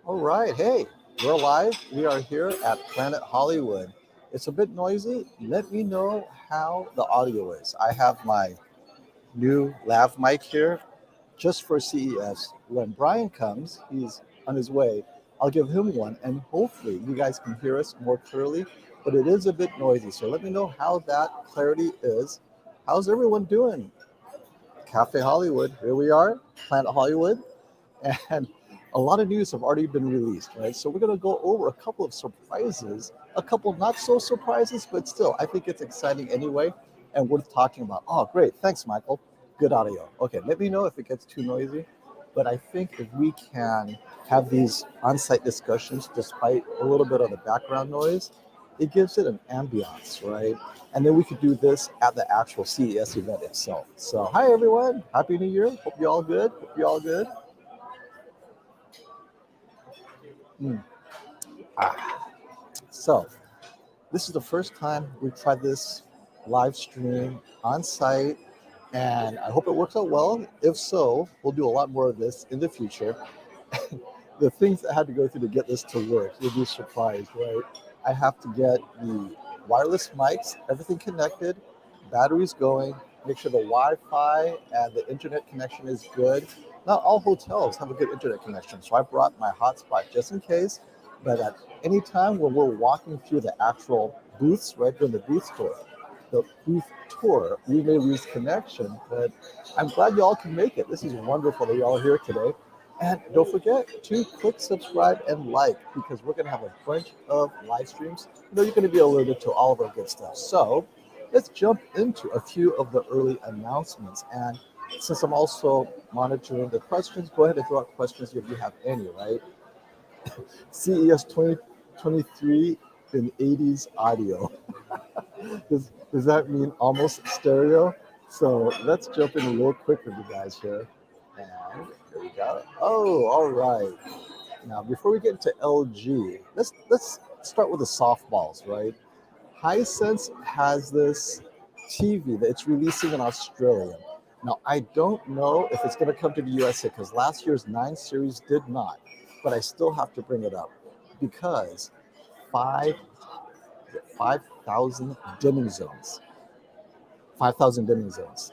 All right, hey, we're live. We are here at Planet Hollywood. It's a bit noisy. Let me know how the audio is. I have my new lav mic here just for CES. When Brian comes, he's on his way. I'll give him one, and hopefully you guys can hear us more clearly. But it is a bit noisy, so let me know how that clarity is. How's everyone doing? Cafe Hollywood, here we are, Planet Hollywood. And a lot of news have already been released, right? So we're going to go over a couple of surprises, a couple not so surprises, but still, I think it's exciting anyway and worth talking about. Oh, great. Thanks, Michael. Good audio. Okay, let me know if it gets too noisy. But I think if we can have these on-site discussions despite a little bit of the background noise, it gives it an ambiance, right? And then we could do this at the actual CES event itself. So, hi everyone. Happy New Year. Hope you all good. Hope you all good. Mm. Ah. So, this is the first time we've tried this live stream on site, and I hope it works out well. If so, we'll do a lot more of this in the future. The things that I had to go through to get this to work, you'll be surprised, right? I have to get the wireless mics, everything connected, batteries going, make sure the Wi-Fi and the internet connection is good. Not all hotels have a good internet connection, so I brought my hotspot just in case. But at any time when we're walking through the actual booths, right during the booth tour, we may lose connection. But I'm glad you all can make it. This is wonderful that you're all here today. And don't forget to click subscribe and like because we're going to have a bunch of live streams. You're going to be alerted to all of our good stuff. So let's jump into a few of the early announcements. And since I'm also monitoring the questions, go ahead and throw out questions if you have any, right? CES 2023 in 80s audio. Does that mean almost stereo? So let's jump in real quick with you guys here. And here we go. Oh, all right. Now, before we get into LG, let's start with the softballs, right? Hisense has this TV that it's releasing in Australia. Now, I don't know if it's going to come to the USA because last year's 9 Series did not, but I still have to bring it up because five 5,000 dimming zones. 5,000 dimming zones.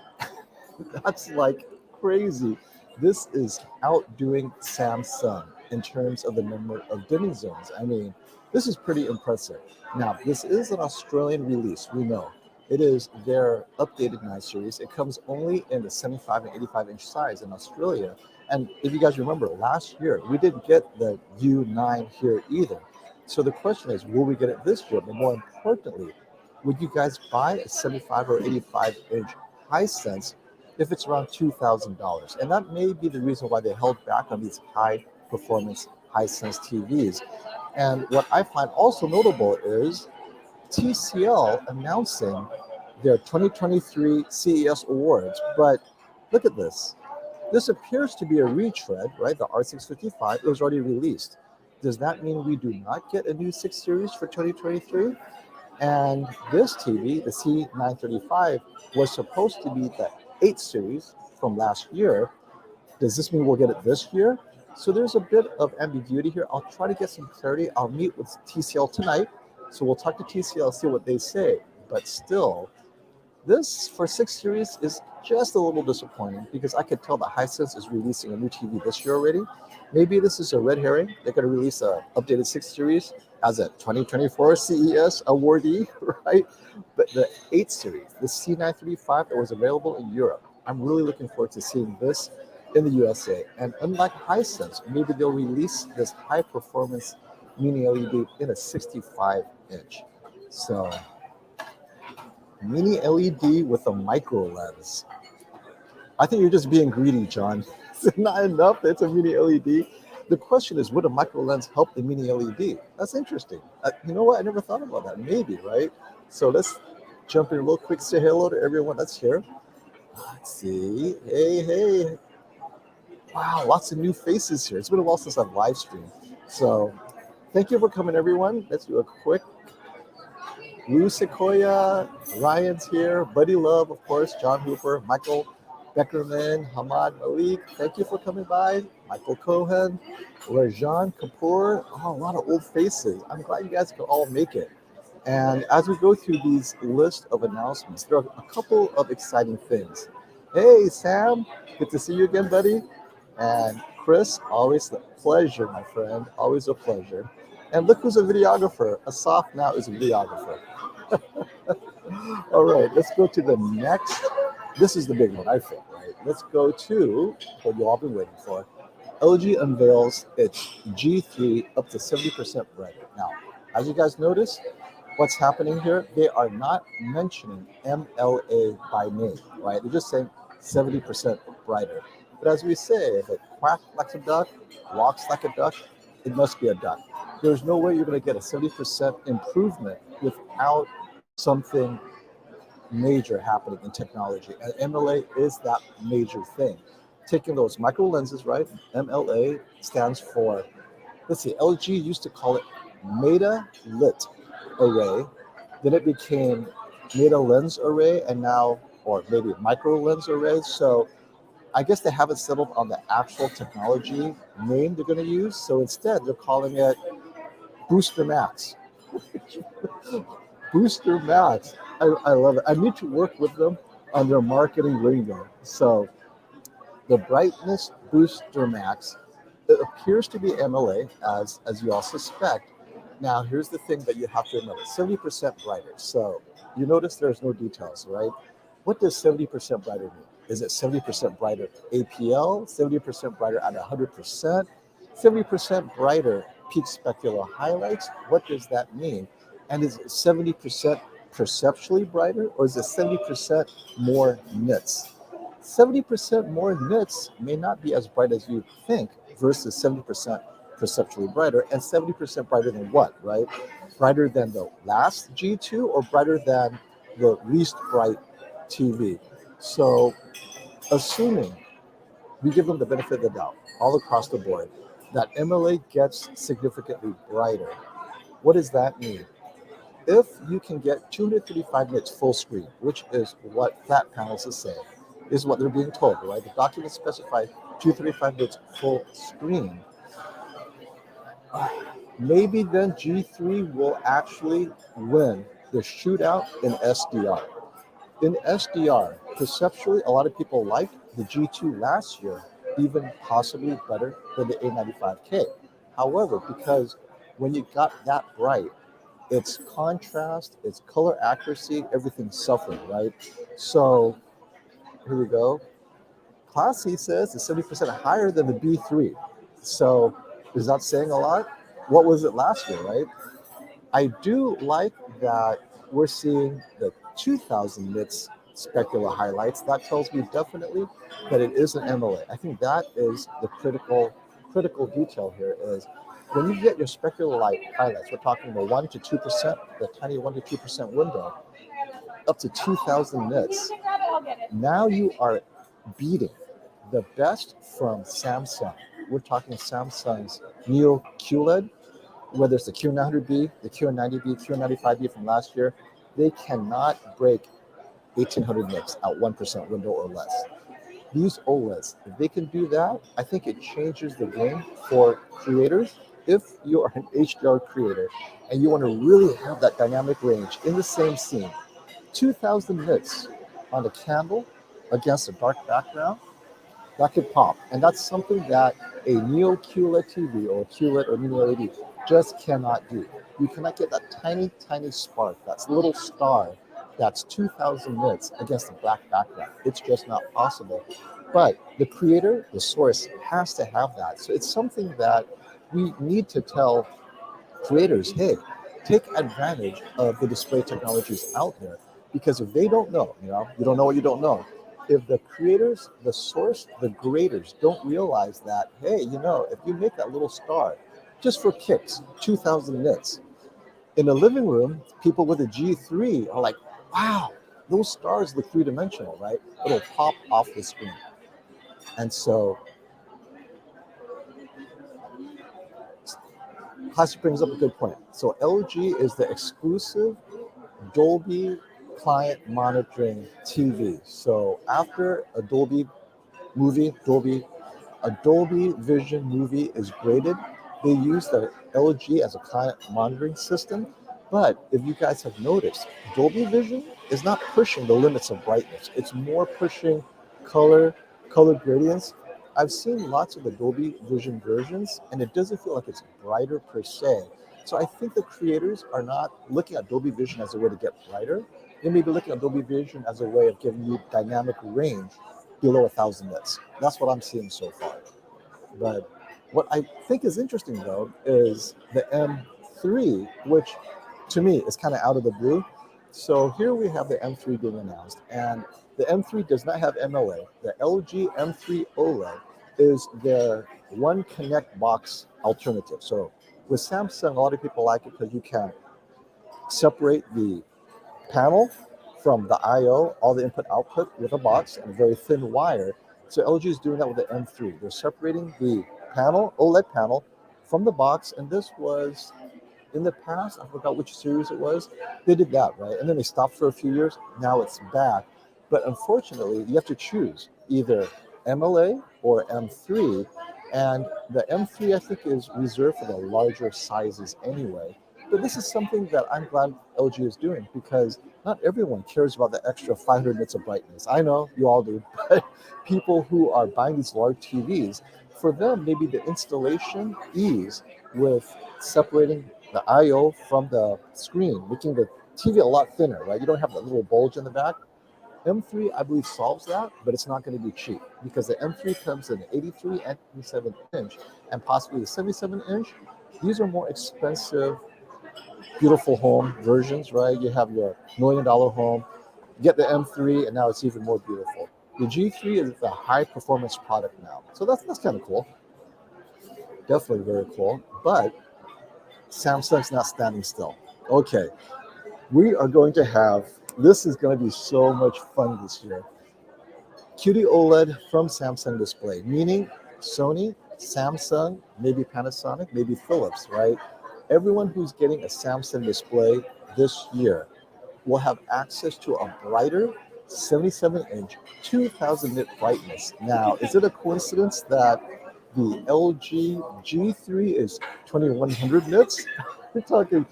That's like crazy. This is outdoing Samsung in terms of the number of dimming zones. I mean, this is pretty impressive. Now, this is an Australian release, we know. It is their updated 9 series. It comes only in the 75 and 85 inch size in Australia. And if you guys remember, last year, we didn't get the U9 here either. So the question is, will we get it this year? But more importantly, would you guys buy a 75 or 85 inch Hisense if it's around $2,000? And that may be the reason why they held back on these high performance Hisense TVs. And what I find also notable is TCL announcing their 2023 CES awards. But look at this. This appears to be a retread, right? The R655, it was already released. Does that mean we do not get a new 6 Series for 2023? And this TV, the C935, was supposed to be the 8 Series from last year. Does this mean we'll get it this year? So there's a bit of ambiguity here. I'll try to get some clarity. I'll meet with TCL tonight. So we'll talk to TCL, see what they say. But still, this for 6 Series is just a little disappointing because I could tell that Hisense is releasing a new TV this year already. Maybe this is a red herring. They're going to release an updated 6 Series as a 2024 CES awardee, right? But the 8 Series, the C935 that was available in Europe, I'm really looking forward to seeing this in the USA. And unlike Hisense, maybe they'll release this high performance mini LED in a 65 inch. So mini LED with a micro lens. I think you're just being greedy, John. It's not enough. It's a mini LED. The question is, would a micro lens help the mini LED? That's interesting. You know what? I never thought about that. Maybe, right? So let's jump in real quick. Say hello to everyone that's here. Let's see. Hey, hey. Wow, lots of new faces here. It's been a while since I've live streamed. So thank you for coming, everyone. Let's do a quick Lou Sequoia, Ryan's here, Buddy Love, of course, John Hooper, Michael Beckerman, Hamad Malik, thank you for coming by. Michael Cohen, Rajan Kapoor, oh, a lot of old faces. I'm glad you guys could all make it. And as we go through these list of announcements, there are a couple of exciting things. Hey, Sam, good to see you again, buddy. And Chris, always a pleasure, my friend. Always a pleasure. And look who's a videographer. Asaf now is a videographer. All right, let's go to the next. This is the big one, I think, right? Let's go to what you all been waiting for. LG unveils its G3 up to 70% brighter. Now, as you guys notice, what's happening here? They are not mentioning MLA by name, right? They're just saying 70% brighter. But as we say, if it quacks like a duck, walks like a duck, it must be a duck. There's no way you're going to get a 70% improvement without something major happening in technology. And MLA is that major thing. Taking those micro lenses, right? MLA stands for, let's see, LG used to call it Meta Lit Array. Then it became Meta Lens Array, and now, or maybe Micro Lens Array. So I guess they haven't settled on the actual technology name they're going to use. So instead, they're calling it Booster Max. Booster Max. I love it. I need to work with them on their marketing lingo. So the brightness booster max, it appears to be MLA, as you all suspect. Now, here's the thing that you have to remember: 70% brighter. So you notice there's no details, right? What does 70% brighter mean? Is it 70% brighter APL, 70% brighter at 100%, 70% brighter peak specular highlights? What does that mean? And is it 70% perceptually brighter, or is it 70% more nits? 70% more nits may not be as bright as you think versus 70% perceptually brighter, and 70% brighter than what, right? Brighter than the last G2 or brighter than the least bright TV? So assuming we give them the benefit of the doubt all across the board that MLA gets significantly brighter, what does that mean? If you can get 235 nits full screen, which is what flat panels is saying, is what they're being told, right? The documents specify 235 nits full screen. Maybe then G3 will actually win the shootout in SDR. In SDR, perceptually, a lot of people liked the G2 last year, even possibly better than the A95K. However, because when you got that bright, its contrast, its color accuracy, everything suffered, right? So here we go. Classy says it's 70% higher than the B3. So is that saying a lot? What was it last year, right? I do like that we're seeing the 2000 nits specular highlights. That tells me definitely that it is an MLA. I think that is the critical detail here is when you get your specular light highlights, we're talking the 1 to 2%, the tiny 1 to 2% window, up to 2000 nits. Now you are beating the best from Samsung. We're talking Samsung's Neo QLED, whether it's the Q900B, the Q90B, Q95B from last year. They cannot break 1800 nits at 1% window or less. These OLEDs, if they can do that, I think it changes the game for creators. If you are an HDR creator and you want to really have that dynamic range in the same scene, 2000 nits on a candle against a dark background, that could pop. And that's something that a Neo QLED TV or QLED or miniLED just cannot do. You cannot get that tiny, tiny spark, that little star that's 2000 nits against a black background. It's just not possible. But the creator, the source, has to have that. So it's something that we need to tell creators, hey, take advantage of the display technologies out there. Because if they don't know, you don't know what you don't know. If the creators, the source, the graders don't realize that, hey, if you make that little star just for kicks, 2000 nits, in the living room, people with a G3 are like, wow, those stars look three-dimensional, right? It'll pop off the screen. And so Classic brings up a good point. So LG is the exclusive Dolby client monitoring TV. So after a Dolby Vision movie is graded, they use the LG as a client monitoring system. But if you guys have noticed, Dolby Vision is not pushing the limits of brightness. It's more pushing color, color gradients. I've seen lots of the Dolby Vision versions, and it doesn't feel like it's brighter per se. So I think the creators are not looking at Dolby Vision as a way to get brighter. They may be looking at Dolby Vision as a way of giving you dynamic range below 1,000 nits. That's what I'm seeing so far. But what I think is interesting though is the M3, which to me is kind of out of the blue. So here we have the M3 being announced, and the M3 does not have MLA. The LG M3 OLED is their one connect box alternative. So with Samsung, a lot of people like it because you can separate the panel from the I/O, all the input output with a box and a very thin wire. So LG is doing that with the M3. They're separating the panel, OLED panel, from the box, and this was in the past, I forgot which series it was, they did that, right? And then they stopped for a few years. Now it's back. But unfortunately, you have to choose either MLA or M3. And the M3, I think, is reserved for the larger sizes anyway. But this is something that I'm glad LG is doing because not everyone cares about the extra 500 nits of brightness. I know you all do, but people who are buying these large TVs, for them, maybe the installation ease with separating the I/O from the screen, making the TV a lot thinner, right? You don't have that little bulge in the back. M3, I believe, solves that, but it's not going to be cheap because the M3 comes in 83 and 27 inch and possibly the 77 inch. These are more expensive, beautiful home versions, right? You have your $1 million home, get the M3, and now it's even more beautiful. The G3 is the high performance product now. So that's kind of cool. Definitely very cool. But Samsung's not standing still. Okay, we are going to have, this is going to be so much fun this year. QD OLED from Samsung Display, meaning Sony, Samsung, maybe Panasonic, maybe Philips, right? Everyone who's getting a Samsung display this year will have access to a brighter 77-inch, 2,000 nit brightness. Now, is it a coincidence that the LG G3 is 2100 nits? We're talking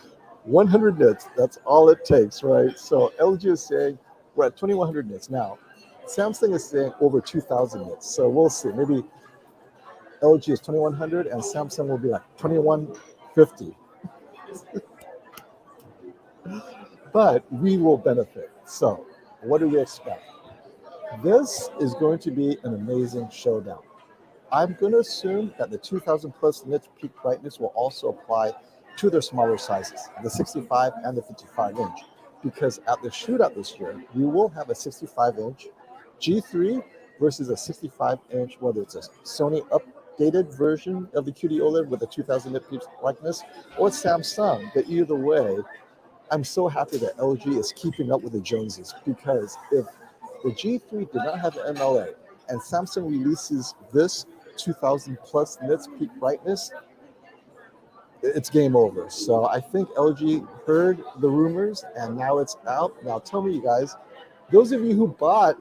100 nits. That's all it takes, right? So LG is saying we're at 2100 nits. Now, Samsung is saying over 2000 nits. So we'll see. Maybe LG is 2100 and Samsung will be like 2150. But we will benefit. So what do we expect? This is going to be an amazing showdown. I'm going to assume that the 2000 plus nits peak brightness will also apply to their smaller sizes, the 65 and the 55 inch, because at the shootout this year, we will have a 65 inch G3 versus a 65 inch, whether it's a Sony updated version of the QD OLED with a 2000 nit peak brightness or Samsung. But either way, I'm so happy that LG is keeping up with the Joneses, because if the G3 did not have the MLA and Samsung releases this 2000 plus nits peak brightness, it's game over. So I think LG heard the rumors and now it's out. Now tell me, you guys, those of you who bought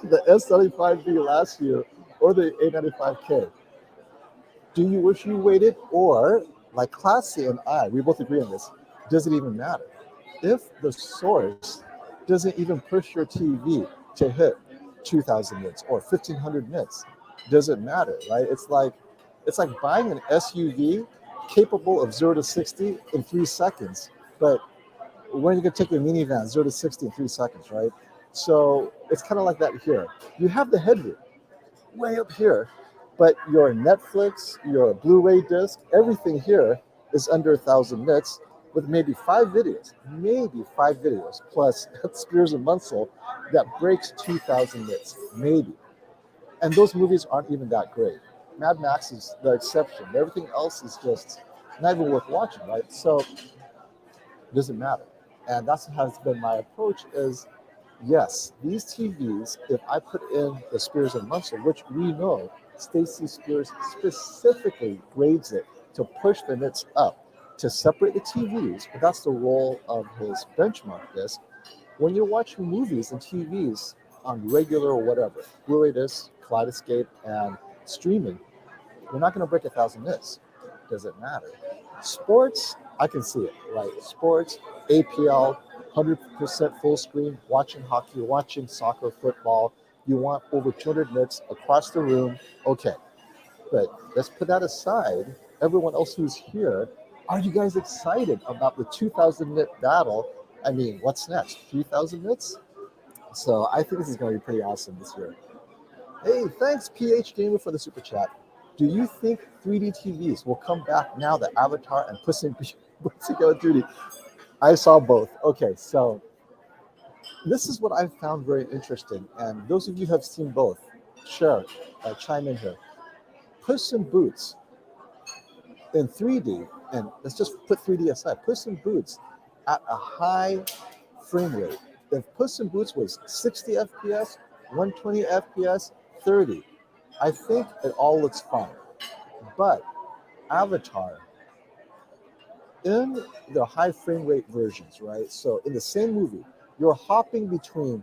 the S75B last year or the A95K, do you wish you waited? Or like Classy and I, we both agree on this, does it even matter? If the source doesn't even push your TV to hit 2000 nits or 1500 nits, does it matter, right? It's like buying an SUV capable of 0 to 60 in 3 seconds, but when are you going to take your minivan 0 to 60 in 3 seconds, right? So it's kind of like that here. You have the headroom way up here, but your Netflix, your Blu-ray disc, everything here is under 1000 nits with maybe 5 videos plus Spears and Munsell that breaks 2000 nits, maybe. And those movies aren't even that great. Mad Max is the exception. Everything else is just not even worth watching, right? So it doesn't matter. And that's has been my approach is, yes, these TVs, if I put in the Spears and Munsell, which we know Stacy Spears specifically grades it to push the nits up, to separate the TVs, but that's the role of his benchmark disc. When you're watching movies and TVs on regular or whatever, Blu-ray disc, Kaleidoscope, and streaming, you're not going to break 1,000 nits. Does it matter? Sports, I can see it, right? Sports, APL, 100% full screen, watching hockey, watching soccer, football. You want over 200 nits across the room. Okay, but let's put that aside. Everyone else who's here, are you guys excited about the 2,000 nit battle? I mean, what's next? 3,000 nits? So I think this is going to be pretty awesome this year. Hey, thanks PH Gamer for the super chat. Do you think 3D TVs will come back now that Avatar and Puss in Boots go in 3D? I saw both. Okay, so this is what I found very interesting. And those of you who have seen both, share, chime in here. Puss in Boots in 3D, and let's just put 3D aside, Puss in Boots at a high frame rate. If Puss in Boots was 60 FPS, 120 FPS, 30, I think it all looks fine. But Avatar, in the high frame rate versions, right? So in the same movie, you're hopping between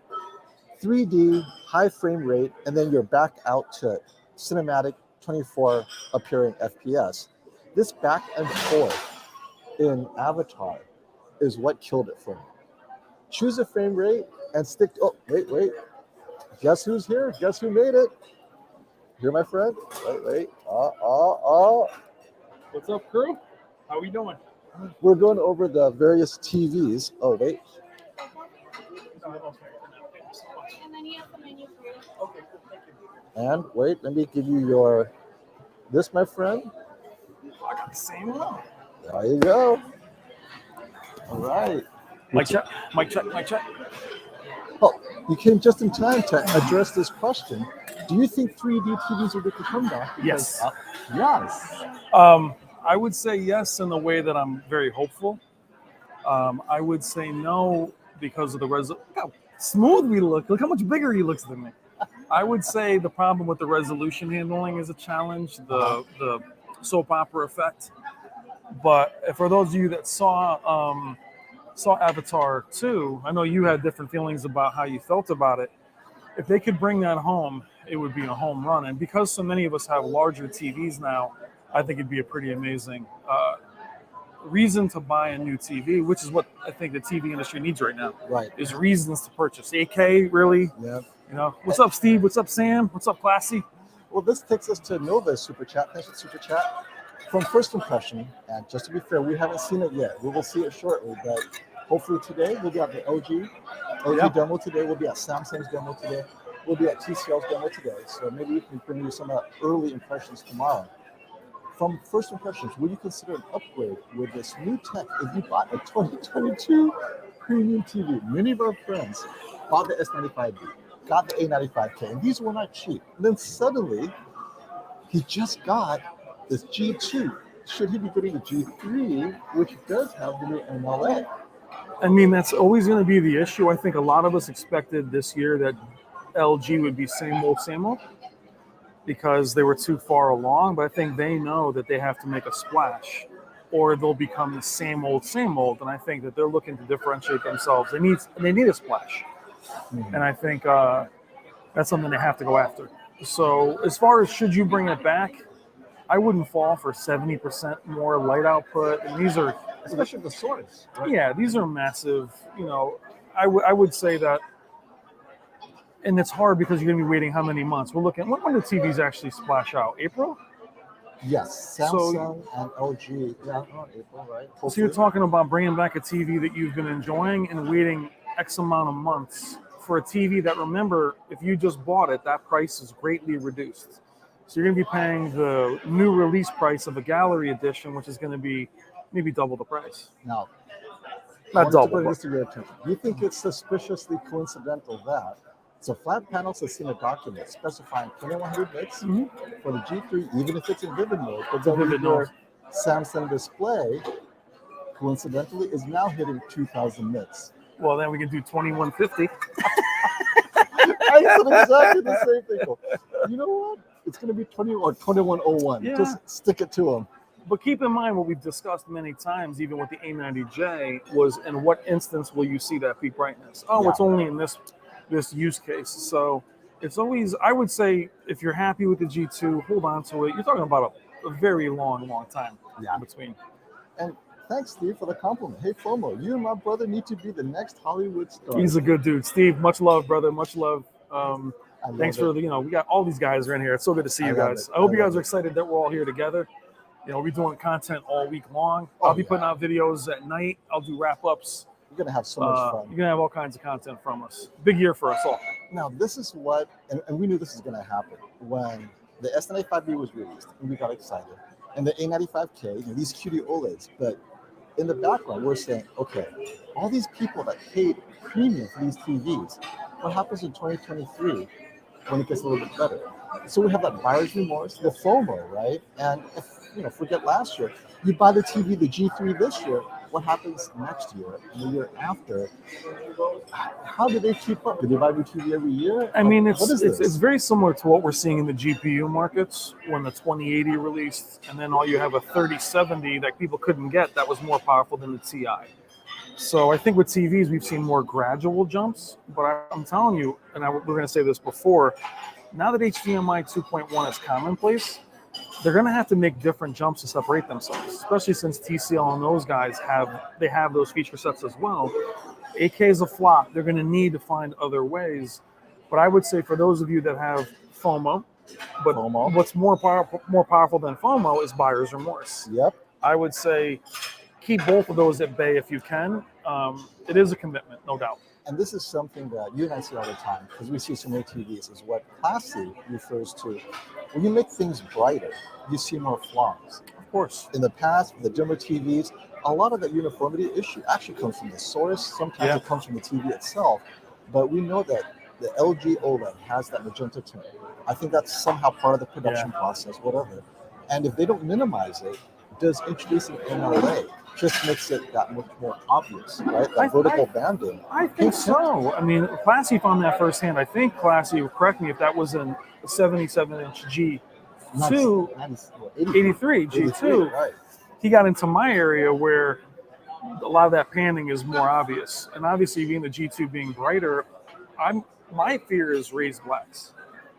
3D, high frame rate, and then you're back out to cinematic 24 appearing FPS. This back and forth in Avatar is what killed it for me. Choose a frame rate and stick to, oh, wait. Guess who's here? Guess who made it? Here, my friend. Wait. What's up, crew? How we doing? We're going over the various TVs. Oh, wait. And then you have the menu for you. Okay, cool. Thank you. And wait, let me give you this, my friend. I got the same one. There you go. All right. Mic check. Oh, you came just in time to address this question. Do you think 3D TVs will make a comeback? Yes. Yes. I would say yes in the way that I'm very hopeful. I would say no because of the look how smooth we look. Look how much bigger he looks than me. I would say the problem with the resolution handling is a challenge, the soap opera effect. But for those of you that saw Avatar 2, I know you had different feelings about how you felt about it. If they could bring that home, it would be a home run. And because so many of us have larger TVs now, I think it'd be a pretty amazing reason to buy a new TV, which is what I think the TV industry needs right now. Right. Is reasons to purchase. 8K, really? Yeah. You know, what's up, Steve? What's up, Sam? What's up, Classy? Well, this takes us to Nova's super chat. Thanks for the super chat. From first impression, and just to be fair, we haven't seen it yet. We will see it shortly, but hopefully today we'll be at the LG demo today. We'll be at Samsung's demo today. We'll be at TCL's demo today. So maybe we can bring you some early impressions tomorrow. From first impressions, would you consider an upgrade with this new tech if you bought a 2022 premium TV? Many of our friends bought the S95B, got the A95K, and these were not cheap. And then suddenly, he just got this G2. Should he be getting the G3, which does have the new MLA? I mean, that's always going to be the issue. I think a lot of us expected this year that LG would be same old, because they were too far along. But I think they know that they have to make a splash or they'll become the same old. And I think that they're looking to differentiate themselves. They need a splash. Mm-hmm. And I think that's something they have to go after. So as far as should you bring it back, I wouldn't fall for 70% more light output. And these are, especially the swords. Right? Yeah, these are massive. You know, I would say that, and it's hard because you're going to be waiting how many months? We're looking, when do TVs actually splash out? April? Yes, Samsung and LG. Yeah, April, right? Hopefully. So you're talking about bringing back a TV that you've been enjoying and waiting X amount of months for a TV that, remember, if you just bought it, that price is greatly reduced. So you're going to be paying the new release price of a gallery edition, which is going to be maybe double the price. Now, not double. Do you think it's suspiciously coincidental that so flat panels have seen a document specifying 2100 nits for the G3, even if it's in vivid mode, but then your Samsung display, coincidentally, is now hitting 2000 nits. Well, then we can do 2150. I said exactly the same thing. You know what? It's going to be 20 or 2101. Yeah. Just stick it to them. But keep in mind what we've discussed many times, even with the A90J, was in what instance will you see that peak brightness? Oh, Yeah. it's only in this use case. So it's always, I would say, if you're happy with the G2, hold on to it. You're talking about a very long time Yeah. in between. And thanks, Steve, for the compliment. Hey, FOMO, you and my brother need to be the next Hollywood star. He's a good dude. Steve, much love, brother. Much love. Thanks love for the, we got all these guys are in here. It's so good to see you love guys. it. I hope I you guys love are it. excited that we're all here together. We're doing content all week long. Oh, I'll be yeah. putting out videos at night. I'll do wrap-ups. You're going to have so much fun. You're going to have all kinds of content from us. Big year for us all. Now, this is what, and we knew this was going to happen when the S95B was released, and we got excited. And the A95K, these QD OLEDs. But in the background, we're saying, okay, all these people that paid premium for these TVs, what happens in 2023 when it gets a little bit better? So we have that buyer's remorse, the FOMO, right? And if, forget last year, you buy the TV, the G3 this year, what happens next year and the year after? How do they keep up? Do they buy a new TV every year? I mean, What is this? it's very similar to what we're seeing in the GPU markets when the 2080 released, and then all you have a 3070 that people couldn't get that was more powerful than the Ti. So I think with TVs, we've seen more gradual jumps, but I'm telling you, and we're going to say this before, now that HDMI 2.1 is commonplace, they're going to have to make different jumps to separate themselves, especially since TCL and those guys have those feature sets as well. 8K is a flop. They're going to need to find other ways. But I would say for those of you that have FOMO, but FOMO. what's more powerful than FOMO is buyer's remorse. Yep. I would say keep both of those at bay if you can. It is a commitment, no doubt. And this is something that you and I see all the time because we see so many TVs, is what classy refers to. When you make things brighter, you see more flaws. Of course. In the past, the dimmer TVs, a lot of that uniformity issue actually comes from the source. Sometimes it comes from the TV itself. But we know that the LG OLED has that magenta tone. I think that's somehow part of the production process, whatever. And if they don't minimize it, does introducing MLA just makes it that much more obvious, right? That vertical banding. I think so. I mean, Classy found that firsthand. I think Classy, correct me if that was in a 77-inch G2, 83 G2. Right. He got into my area where a lot of that panning is more obvious. And obviously, being the G2 being brighter, my fear is raised blacks,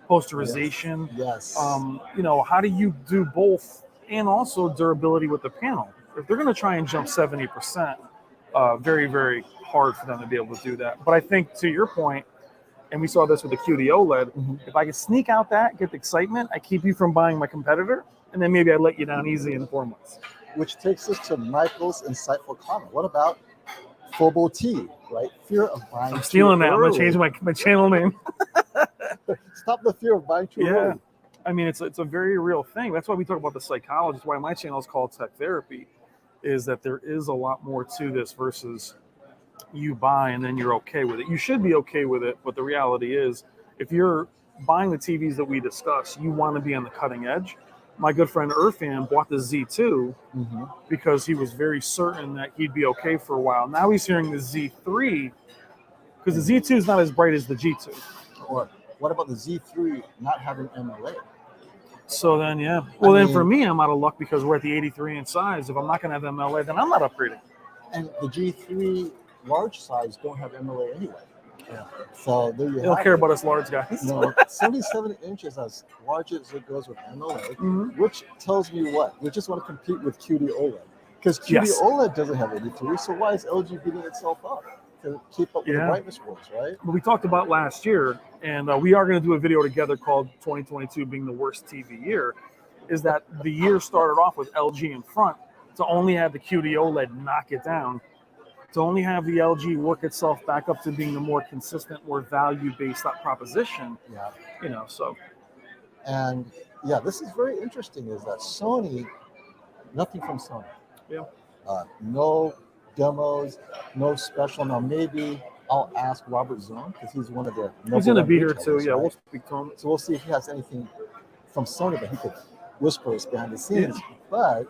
posterization. Yes. How do you do both? And also durability with the panel. If they're going to try and jump 70%, very, very hard for them to be able to do that. But I think to your point, and we saw this with the QD OLED, if I can sneak out that, get the excitement, I keep you from buying my competitor, and then maybe I let you down easy in 4 months. Which takes us to Michael's insightful comment. What about Phobo T, right? Fear of buying I'm stealing too that. early. I'm going to change my channel name. Stop the fear of buying too early. I mean, it's a very real thing. That's why we talk about the psychology. That's why my channel is called Tech Therapy, is that there is a lot more to this versus you buy and then you're okay with it. You should be okay with it, but the reality is if you're buying the TVs that we discuss, you want to be on the cutting edge. My good friend Irfan bought the Z2 because he was very certain that he'd be okay for a while. Now he's hearing the Z3 because the Z2 is not as bright as the G2. Or what about the Z3 not having MLA? So then, for me, I'm out of luck because we're at the 83-inch size. If I'm not going to have MLA, then I'm not upgrading. And the G3 large size don't have MLA anyway. Yeah. So there you They don't have care it. about us large guys. No, 77 inches as large as it goes with MLA, which tells me what? We just want to compete with QD OLED. Because QD OLED doesn't have 83, so why is LG beating itself up to keep up with the brightness wars, right? But we talked about last year, and we are going to do a video together called 2022 being the worst TV year, is that the year started off with LG in front to only have the QD OLED knock it down, to only have the LG work itself back up to being the more consistent, more value-based proposition. Yeah. So. And this is very interesting, is that Sony, nothing from Sony. Yeah. No demos, no special. Now maybe I'll ask Robert Zone because he's one of the. He's going to be here too. Right? Yeah, we'll speak to him. So we'll see if he has anything from Sony that he could whisper us behind the scenes. Yeah. But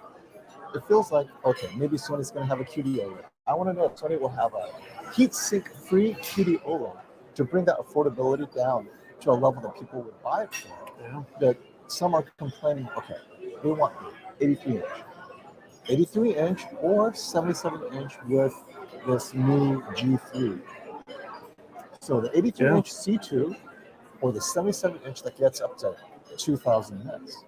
it feels like, okay, maybe Sony's going to have a QD OLED. I want to know if Sony will have a heat-sink-free QD OLED to bring that affordability down to a level that people would buy it for. Yeah. But some are complaining, okay, they want 83 inch. 83-inch or 77-inch with this new G3. So the 83-inch C2 or the 77-inch that gets up to 2,000 nits.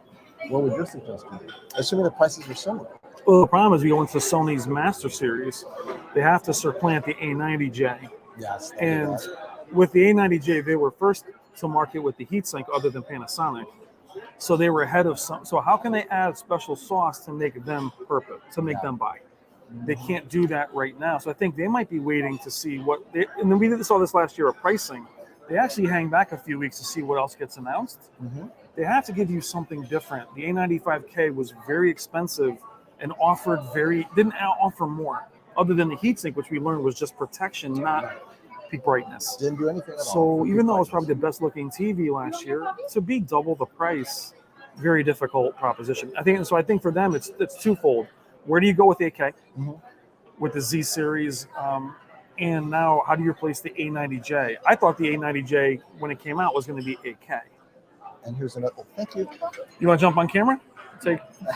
What would your suggestion be? Assuming the prices are similar. Well, the problem is we go into Sony's Master Series, they have to supplant the A90J. Yes. And with the A90J, they were first to market with the heatsink other than Panasonic. So they were ahead of some. So how can they add special sauce to make them them buy? They can't do that right now. So I think they might be waiting to see what they, and then we saw this last year of pricing. They actually hang back a few weeks to see what else gets announced. They have to give you something different. The A95K was very expensive and didn't offer more other than the heatsink, which we learned was just protection, not peak brightness. Didn't do anything at all. So even though it was probably the best looking TV last year, to be double the price, very difficult proposition. I think for them it's twofold. Where do you go with 8K with the Z series? And now how do you replace the A90J? I thought the A90J when it came out was going to be 8K. And here's another. Thank you. You want to jump on camera?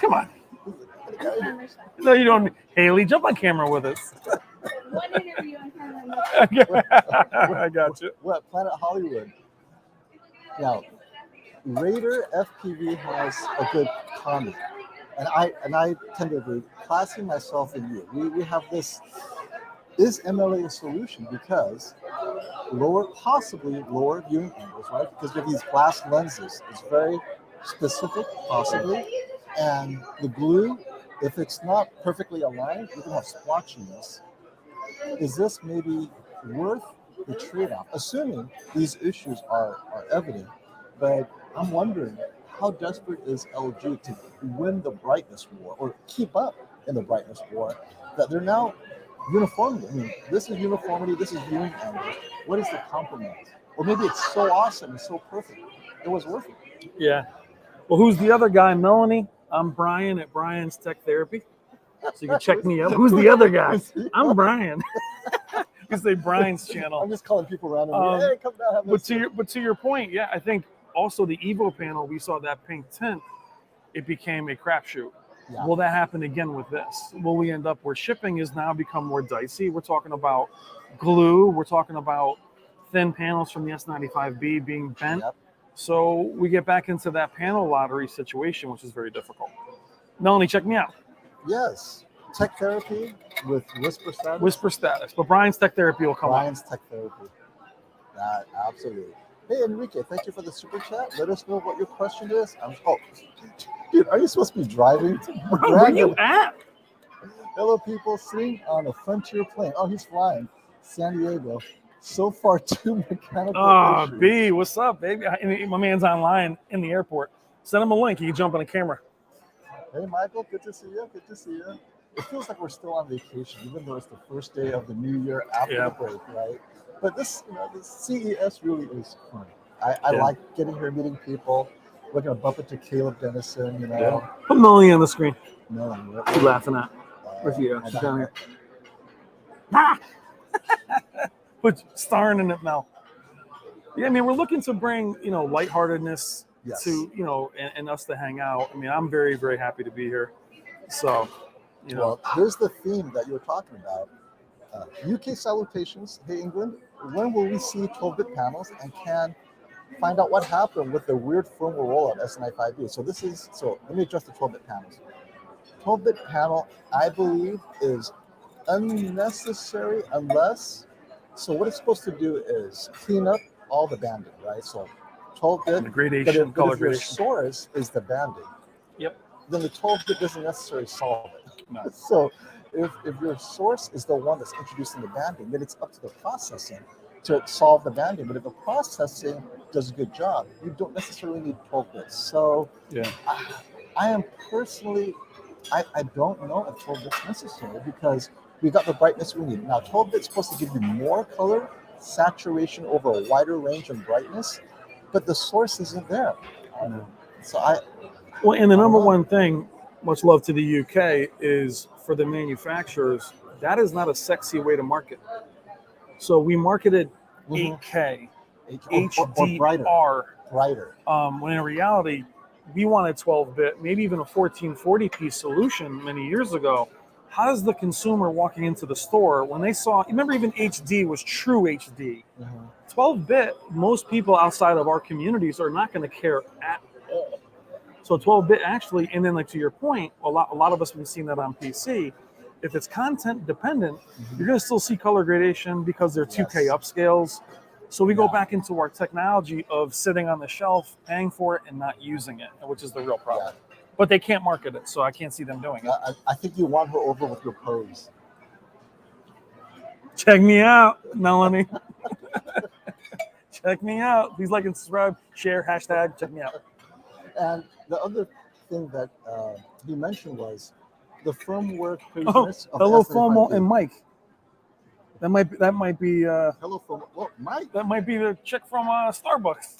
Come on. No, you don't. Haley, jump on camera with us. One interview and I got you. We're at Planet Hollywood. Now, Raider FPV has a good comment, and I tend to agree. Classing myself and you, we have this. Is MLA a solution? Because possibly lower viewing angles, right? Because with these glass lenses, it's very specific, possibly, and the glue, if it's not perfectly aligned, you're gonna have splotchiness. Is this maybe worth the trade-off? Assuming these issues are evident, but I'm wondering how desperate is LG to win the brightness war or keep up in the brightness war that they're now uniformity. I mean, this is uniformity, this is viewing angles. What is the compromise? Or maybe it's so awesome and so perfect, it was worth it. Yeah. Well, who's the other guy, Melanie? I'm Brian at Brian's Tech Therapy. So you can check me out. Who's the other guy? I'm Brian. You say Brian's channel. I'm just calling people randomly. Hey, come down, have but to your point, yeah, I think also the Evo panel, we saw that pink tint, it became a crapshoot. Yeah. Will that happen again with this? Will we end up where shipping has now become more dicey? We're talking about glue. We're talking about thin panels from the S95B being bent. Yep. So we get back into that panel lottery situation, which is very difficult. Melanie, check me out. Yes. Tech Therapy with Whisper Status. Whisper Status. But Brian's Tech Therapy will come Brian's Tech Therapy. Absolutely. Hey, Enrique, thank you for the super chat. Let us know what your question is. Dude, are you supposed to be driving? Bro, where you at? Hello, people. Sitting on a Frontier plane. Oh, he's flying. San Diego. So far, 2 mechanical issues. B, what's up, baby? My man's online in the airport. Send him a link. He can jump on the camera. Hey, Michael. Good to see you. Good to see you. It feels like we're still on vacation, even though it's the first day of the new year after the break, right? But this CES really is fun. I like getting here, meeting people. We're gonna bump into Caleb Dennison, Yeah. Put Melanie on the screen. Melanie, what are you laughing at? Where's she? She's down here. Put starring in it, Mel. Yeah, I mean, we're looking to bring lightheartedness to and us to hang out. I mean, I'm very, very happy to be here. So, Well, here's the theme that you were talking about. UK salutations. Hey, England. When will we see 12-bit panels and can find out what happened with the weird firmware rollout S95B? So let me address the 12-bit panels. 12-bit panel, I believe, is unnecessary unless. So what it's supposed to do is clean up all the banding, right? So 12-bit, the gradation, color gradation. Your source is the banding. Yep. Then the 12-bit doesn't necessarily solve it. No. So if your source is the one that's introducing the banding, then it's up to the processing to solve the banding. But if the processing does a good job, you don't necessarily need 12 bits. So yeah, I am personally, I don't know if 12 bits necessary because we got the brightness we need. Now 12 bits supposed to give you more color, saturation over a wider range of brightness, but the source isn't there. So and the number one thing, much love to the UK, is for the manufacturers, that is not a sexy way to market. So we marketed 8K, or HDR, brighter. when in reality, we wanted 12-bit, maybe even a 1440p solution many years ago. How does the consumer walking into the store, when they saw, remember even HD was true HD. 12-bit, most people outside of our communities are not going to care at all. So 12-bit actually, and then like to your point, a lot of us have seen that on PC. If it's content dependent, you're going to still see color gradation because they're 2K upscales. So we go back into our technology of sitting on the shelf, paying for it, and not using it, which is the real problem. But they can't market it, so I can't see them doing it. I think you won her over with your pose. Check me out, Melanie. Check me out. Please like and subscribe, share, hashtag, check me out. And the other thing that he mentioned was the firmware craziness of hello, the FOMO S95B. and Mike. That might be Hello, FOMO. Well, Mike. that might be the chick from Starbucks.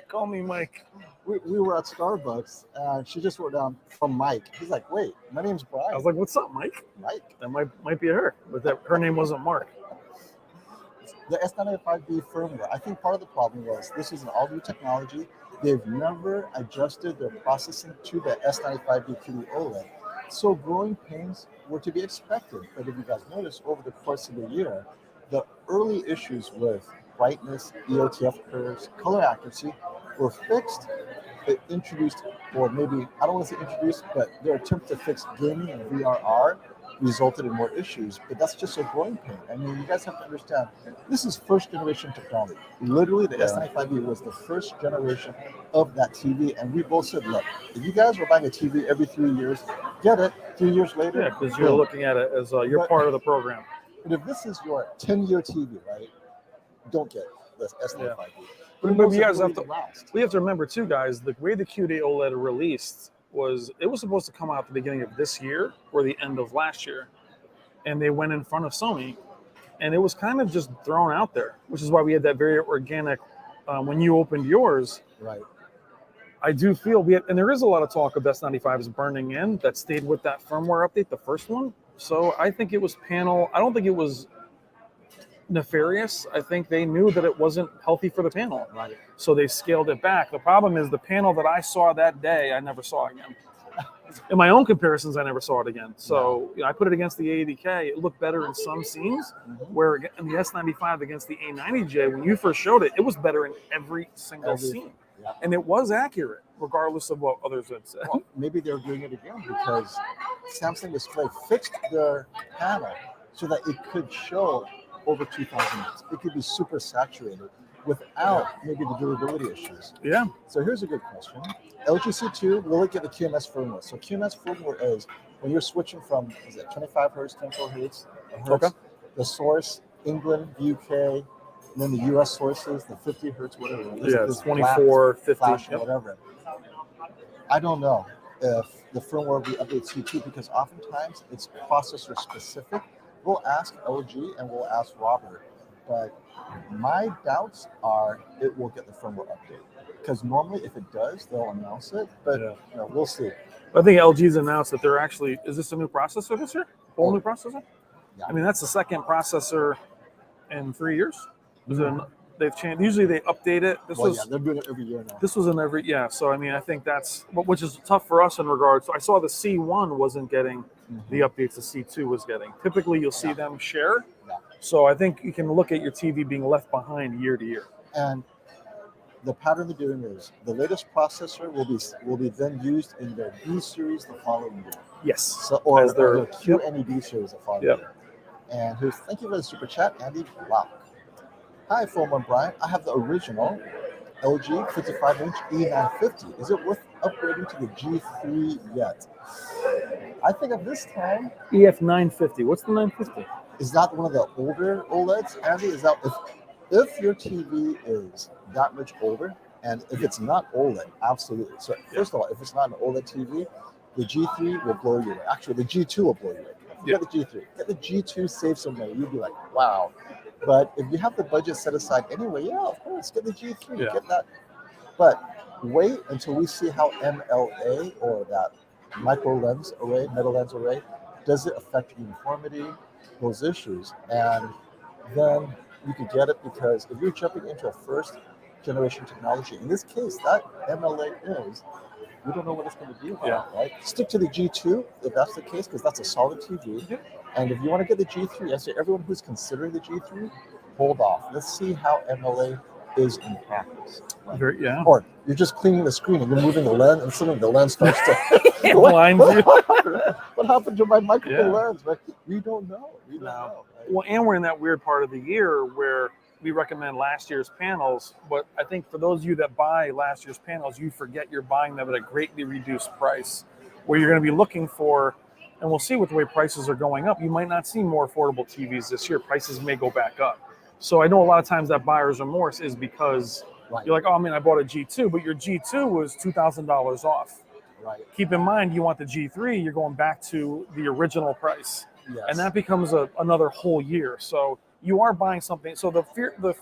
Call me Mike. We were at Starbucks, and she just wrote down from Mike. He's like, wait, my name's Brian. I was like, "What's up, Mike?" Mike. That might be her, but her name wasn't Mark. The S95B firmware, I think part of the problem was this is an all-new technology. They've never adjusted their processing to the S95B QD OLED. So growing pains were to be expected. But if you guys notice, over the course of the year, the early issues with brightness, EOTF curves, color accuracy were fixed. It introduced, or maybe, I don't want to say introduced, but their attempt to fix gaming and VRR resulted in more issues. But that's just a growing pain. I mean, you guys have to understand, this is first generation technology. Literally, the S95B was the first generation of that TV. And we both said, look, if you guys were buying a TV every 3 years, get it. 3 years later. Yeah, because you're looking at it as you're part of the program. But if this is your 10-year TV, right, don't get this S95B. But we have to remember too, guys, the way the QD OLED released was it was supposed to come out at the beginning of this year or the end of last year, and they went in front of Sony, and it was kind of just thrown out there, which is why we had that very organic. When you opened yours, right? I do feel and there is a lot of talk of S95s burning in that stayed with that firmware update, the first one. So I think it was panel. I don't think it was nefarious. I think they knew that it wasn't healthy for the panel. Right. So they scaled it back. The problem is the panel that I saw that day, I never saw again. In my own comparisons, I never saw it again. So I put it against the A80K. It looked better in some scenes, where in the S95 against the A90J, when you first showed it, it was better in every single scene. Yeah. And it was accurate, regardless of what others had said. Well, maybe they're doing it again because Samsung Display fixed their panel so that it could show over 2,000 nits. It could be super saturated without maybe the durability issues. Yeah. So here's a good question. LG C2, will it get the QMS firmware? So QMS firmware is when you're switching from, is it 25 hertz, 24 hertz, the source, England, UK, and then the US sources, the 50 hertz, whatever. It's 24, 50, flash, whatever. I don't know if the firmware will be updated C2 because oftentimes it's processor specific. We'll ask LG and we'll ask Robert, but my doubts are it will get the firmware update because normally if it does, they'll announce it, but we'll see. I think LG's announced that they're actually, is this a new processor this year? Whole new processor? Yeah. I mean, that's the second processor in 3 years. They've changed. Usually they update it. They're doing it every year now. This was in every, So, I mean, I think that's, which is tough for us in regards. So I saw the C1 wasn't getting the updates the C2 was getting. Typically, you'll see them share. Yeah. So I think you can look at your TV being left behind year to year. And the pattern they're doing is the latest processor will be then used in their B series the following year. Yes. So, or their QNED series the following year. And thank you for the super chat, Andy Block. Hi, FOMO and Brian. I have the original LG 55-inch E950. Is it worth upgrading to the G3 yet? I think at this time... EF950. What's the 950? Is that one of the older OLEDs, Andy? Is that if your TV is that much older, and if it's not OLED, absolutely. So first of all, if it's not an OLED TV, the G3 will blow you away. Actually, the G2 will blow you away. Get the G3. Get the G2, save some money. You'd be like, wow. But if you have the budget set aside anyway, of course, get the G3, get that. But wait until we see how MLA or that micro lens array, metal lens array, does it affect uniformity, those issues, and then you could get it because if you're jumping into a first generation technology, in this case, that MLA is We don't know what it's going to be about, Yeah. right? Stick to the G2 if that's the case, because that's a solid TV. Yep. And if you want to get the G3, I say everyone who's considering the G3, hold off. Let's see how MLA is in practice. Right? Yeah. Or you're just cleaning the screen and you're moving the lens, and suddenly the lens starts to Blinds you. what happened to my micro Yeah. lens? Right? We don't know. We don't know. Right? Well, and we're in that weird part of the year where we recommend last year's panels, but I think for those of you that buy last year's panels, you forget you're buying them at a greatly reduced price, where you're going to be looking for, and we'll see with the way prices are going up, you might not see more affordable TVs this year. Prices may go back up. So I know a lot of times that buyer's remorse is because you're like, oh, I mean, I bought a G2, but your G2 was $2,000 off. Right. Keep in mind, you want the G3, you're going back to the original price. Yes. And that becomes another whole year. So you are buying something. So the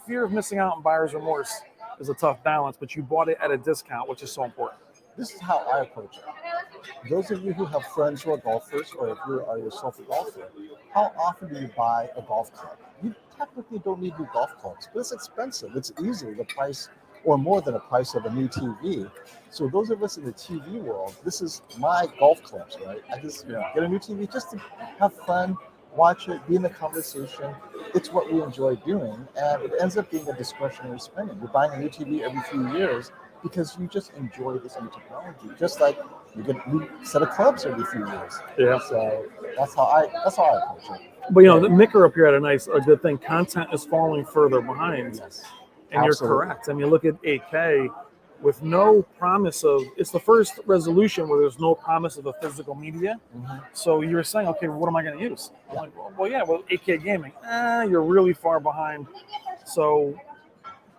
fear of missing out on buyer's remorse is a tough balance, but you bought it at a discount, which is so important. This is how I approach it. Those of you who have friends who are golfers, or if you are yourself a golfer, how often do you buy a golf club? You technically don't need new golf clubs, but it's expensive. It's easily the price or more than the price of a new TV. So those of us in the TV world, this is my golf clubs, right? I just get a new TV just to have fun, watch it, be in the conversation. It's what we enjoy doing, and it ends up being a discretionary spending. You're buying a new TV every few years because you just enjoy this new technology, just like you get a new set of clubs every few years. Yeah. So that's how I approach it. But the Micker up here had a good thing. Content is falling further behind. Yes. And Absolutely. You're correct. I mean, look at 8K with no promise of, it's the first resolution where there's no promise of a physical media. Mm-hmm. So you're saying, okay, well, what am I going to use? I'm like, well, 8K gaming. You're really far behind. So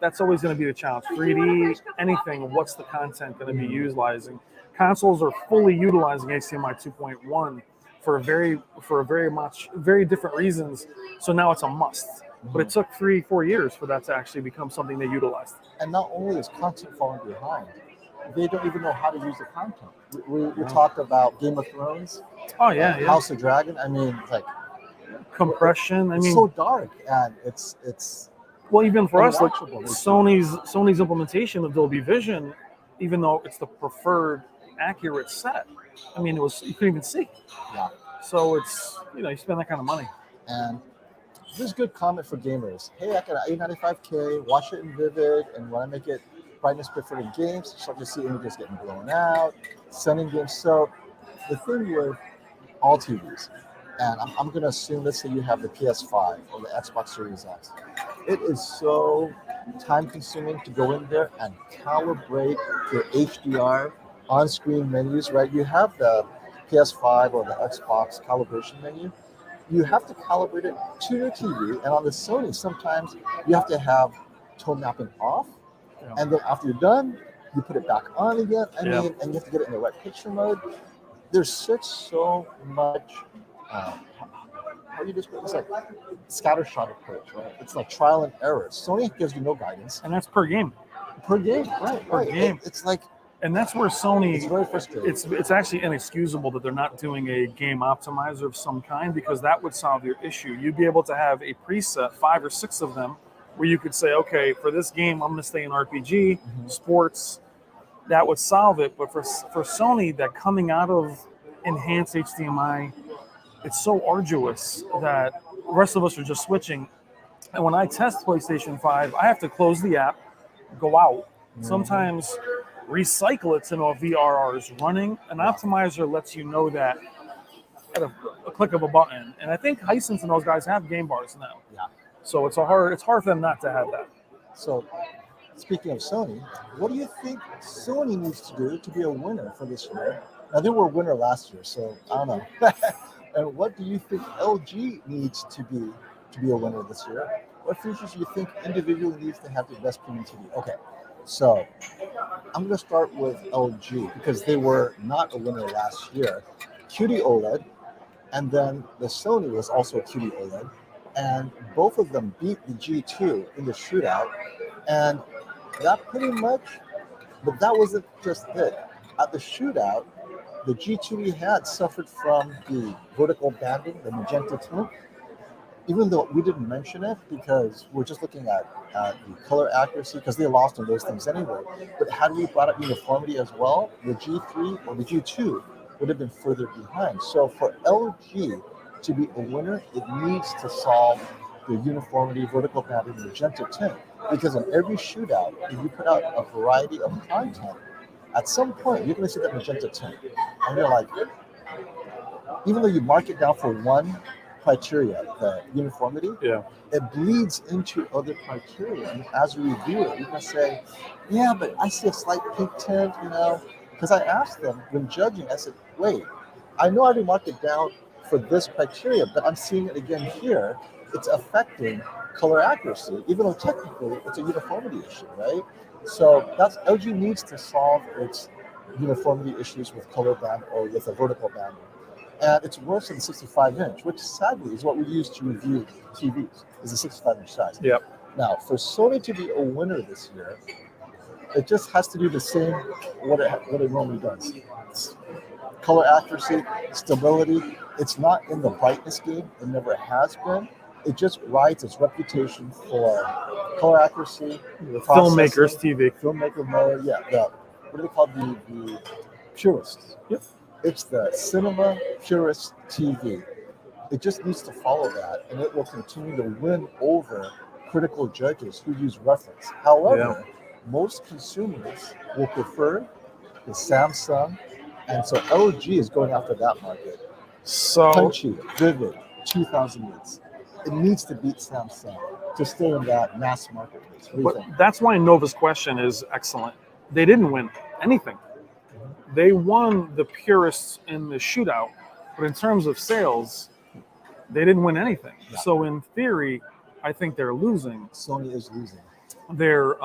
that's always going to be the challenge. 3D, anything, what's the content going to be utilizing? Consoles are fully utilizing HDMI 2.1 for very different reasons. So now it's a must. But it took 3-4 years for that to actually become something they utilized. And not only is content falling behind, they don't even know how to use the content. We talked about Game of Thrones. Oh, yeah. House of Dragon. I mean, like compression. It's so dark, and it's well, even for us, like unwatchable. Sony's implementation of Dolby Vision, even though it's the preferred accurate set, I mean, you couldn't even see. Yeah. So it's you spend that kind of money. And this is a good comment for gamers. Hey, I got an 895K, watch it in Vivid, and when I make it brightness preferred in games, start to see images getting blown out, sending games. So the thing with all TVs, and I'm going to assume, let's say you have the PS5 or the Xbox Series X. It is so time-consuming to go in there and calibrate your HDR on-screen menus, right? You have the PS5 or the Xbox calibration menu. You have to calibrate it to your TV, and on the Sony, sometimes you have to have tone mapping off, and then after you're done, you put it back on again. And you have to get it in the right picture mode. There's so much. How do you describe it? It's like scattershot approach, right? It's like trial and error. Sony gives you no guidance, and that's per game. Per game, right? Per game. It's like. And that's where Sony, it's very frustrating. It's actually inexcusable that they're not doing a game optimizer of some kind, because that would solve your issue. You'd be able to have a preset, 5 or 6 of them, where you could say, okay, for this game, I'm going to stay in RPG, sports. That would solve it. But for Sony, that coming out of enhanced HDMI, it's so arduous that the rest of us are just switching. And when I test PlayStation 5, I have to close the app, go out. Sometimes recycle it to know if VRR is running. An optimizer lets you know that at a click of a button. And I think Hisense and those guys have game bars now. Yeah. So it's hard for them not to have that. So speaking of Sony, what do you think Sony needs to do to be a winner for this year? Now, they were a winner last year, so I don't know. And what do you think LG needs to be a winner this year? What features do you think individually needs to have the best premium TV? Okay. So I'm going to start with LG because they were not a winner last year. QD OLED, and then the Sony was also QD OLED, and both of them beat the G2 in the shootout, and that pretty much, but that wasn't just it. At the shootout, the G2 we had suffered from the vertical banding, the magenta tint. even though we didn't mention it because we're just looking at the color accuracy because they lost on those things anyway. But had we brought up uniformity as well, the G3 or the G2 would have been further behind. So for LG to be a winner, it needs to solve the uniformity, vertical banding, magenta tint. Because in every shootout, if you put out a variety of content, at some point you're going to see that magenta tint, and you're like, even though you mark it down for one criteria, the uniformity, Yeah. it bleeds into other criteria. And as a reviewer, you can say, yeah, but I see a slight pink tint, because I asked them when judging, I said, wait, I know I already marked it down for this criteria, but I'm seeing it again here. It's affecting color accuracy, even though technically it's a uniformity issue, right? So that's LG needs to solve its uniformity issues with color band or with a vertical banding. And it's worse than the 65-inch, which sadly is what we use to review TVs, is a 65-inch size. Yep. Now, for Sony to be a winner this year, it just has to do the same what it normally does. It's color accuracy, stability. It's not in the brightness game. It never has been. It just rides its reputation for color accuracy. The filmmaker's TV. Filmmaker mode, yeah. What do they call the purists? Yep. It's the cinema purist TV. It just needs to follow that, and it will continue to win over critical judges who use reference. However, most consumers will prefer the Samsung, and so LG is going after that market. So Punchy, vivid, 2000 nits. It needs to beat Samsung to stay in that mass marketplace. What do you think? that's why Nova's question is excellent. They didn't win anything. They won the purists in the shootout, but in terms of sales, they didn't win anything. Yeah. So in theory, I think they're losing. Sony is losing. Their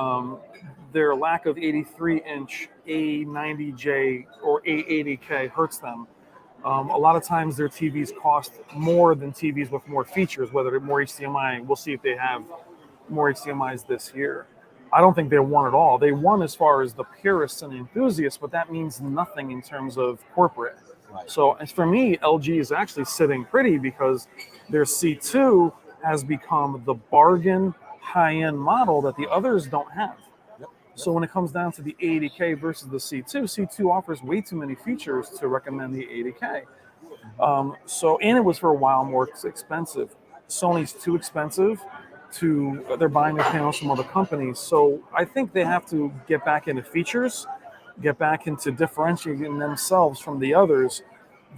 lack of 83-inch A90J or A80K hurts them. A lot of times their TVs cost more than TVs with more features, whether they're more HDMI. We'll see if they have more HDMIs this year. I don't think they won at all. They won as far as the purists and the enthusiasts, but that means nothing in terms of corporate. Right. So as for me, LG is actually sitting pretty because their C2 has become the bargain high-end model that the others don't have. Yep. So when it comes down to the 80K versus the C2, C2 offers way too many features to recommend the 80K. And it was for a while more expensive. Sony's too expensive. They're buying their panels from other companies. So I think they have to get back into features, get back into differentiating themselves from the others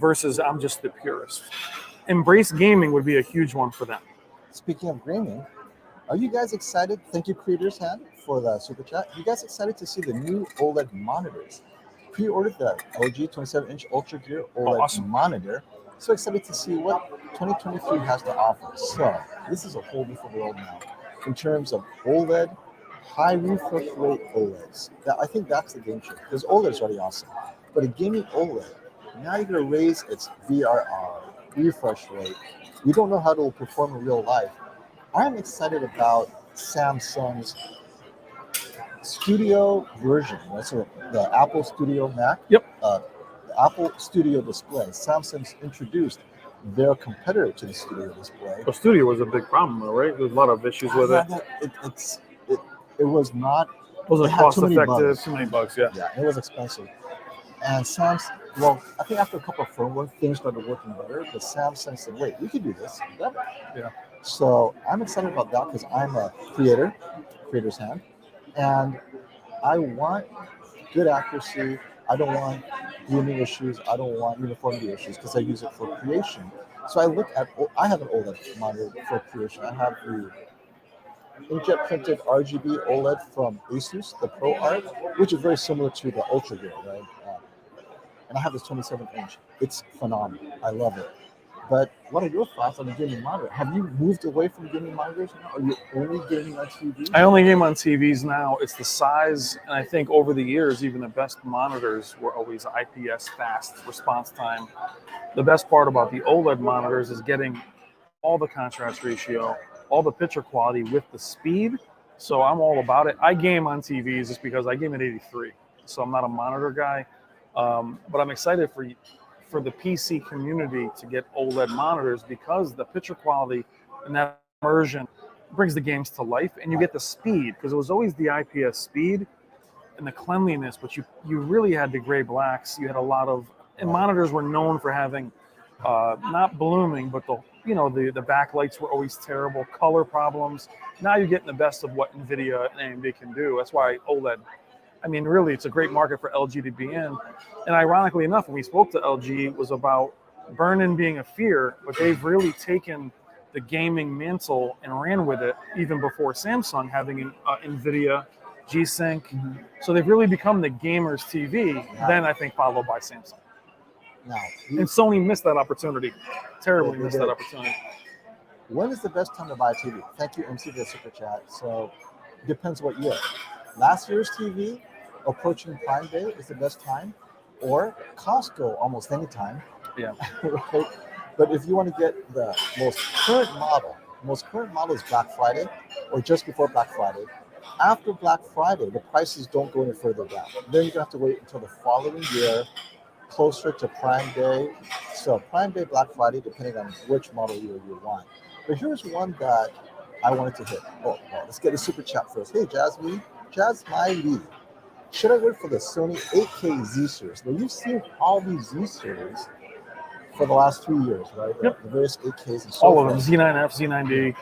versus I'm just the purist. Embrace gaming would be a huge one for them. Speaking of gaming, are you guys excited? Thank you, Creator's Hand, for the super chat. You guys excited to see the new OLED monitors? Pre-ordered the LG 27-inch Ultra Gear OLED monitor. So excited to see what 2023 has to offer. So this is a whole different world now in terms of OLED, high refresh rate OLEDs. I think that's the game changer because OLED is already awesome. But a gaming OLED, now you're going to raise its VRR, refresh rate. You don't know how it will perform in real life. I'm excited about Samsung's Studio version. That's the Apple Studio Mac. Yep. The Apple Studio Display. Samsung's introduced their competitor to the Studio Display. The Studio was a big problem, though, right? There's a lot of issues with it. It was not. Wasn't cost effective. Too many bugs. Yeah. Yeah, it was expensive. And Samsung, well, I think after a couple of firmware, things started working better. But Samsung said, "Wait, we can do this better." Yeah. So I'm excited about that because I'm a creator's hand, and I want good accuracy. I don't want gaming issues. I don't want uniformity issues because I use it for creation. So I have an OLED monitor for creation. I have the inkjet printed RGB OLED from Asus, the Pro Art, which is very similar to the Ultra Gear, right? And I have this 27-inch. It's phenomenal. I love it. But what are your thoughts on the gaming monitor? Have you moved away from gaming monitors now? Are you only gaming on TV? I only game on TVs now. It's the size, and I think over the years, even the best monitors were always IPS fast response time. The best part about the OLED monitors is getting all the contrast ratio, all the picture quality with the speed. So I'm all about it. I game on TVs just because I game at 83. So I'm not a monitor guy. But I'm excited for the PC community to get OLED monitors because the picture quality and that immersion brings the games to life, and you get the speed, because it was always the IPS speed and the cleanliness, but you really had the gray blacks. You had a lot of, and monitors were known for having not blooming, but the backlights were always terrible, color problems. Now you're getting the best of what NVIDIA and AMD can do. That's why OLED, I mean, really, it's a great market for LG to be in. And ironically enough, when we spoke to LG, it was about burn-in being a fear, but they've really taken the gaming mantle and ran with it even before Samsung having an NVIDIA G-Sync. So they've really become the gamer's TV, then I think followed by Samsung. Now, And Sony missed that opportunity. Terribly missed that opportunity. when is the best time to buy a TV? Thank you, MC, for the super chat. So, depends what year. Last year's TV, approaching Prime Day, is the best time, or Costco almost any time. Yeah. Right? But if you want to get the most current model is Black Friday or just before Black Friday. After Black Friday, the prices don't go any further down. Then you're going to have to wait until the following year, closer to Prime Day. So Prime Day, Black Friday, depending on which model year you want. But here's one that I wanted to hit. Oh, well, let's get a super chat first. Hey, Jasmine Lee. Should I wait for the Sony 8K Z series? Now, you've seen all these Z series for the last 3 years, right? Yep. The various 8Ks and so All forth. of them, Z9F, Z9D,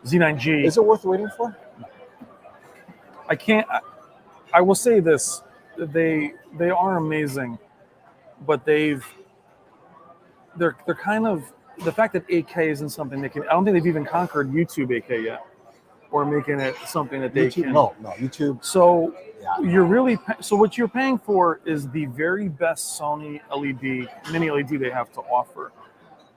Z9G. Is it worth waiting for? I will say this, they are amazing, but they're kind of, the fact that 8K isn't something they can, I don't think they've even conquered YouTube 8K yet, or making it something that they YouTube, can. No, YouTube. So Yeah. so what you're paying for is the very best Sony LED, mini LED they have to offer.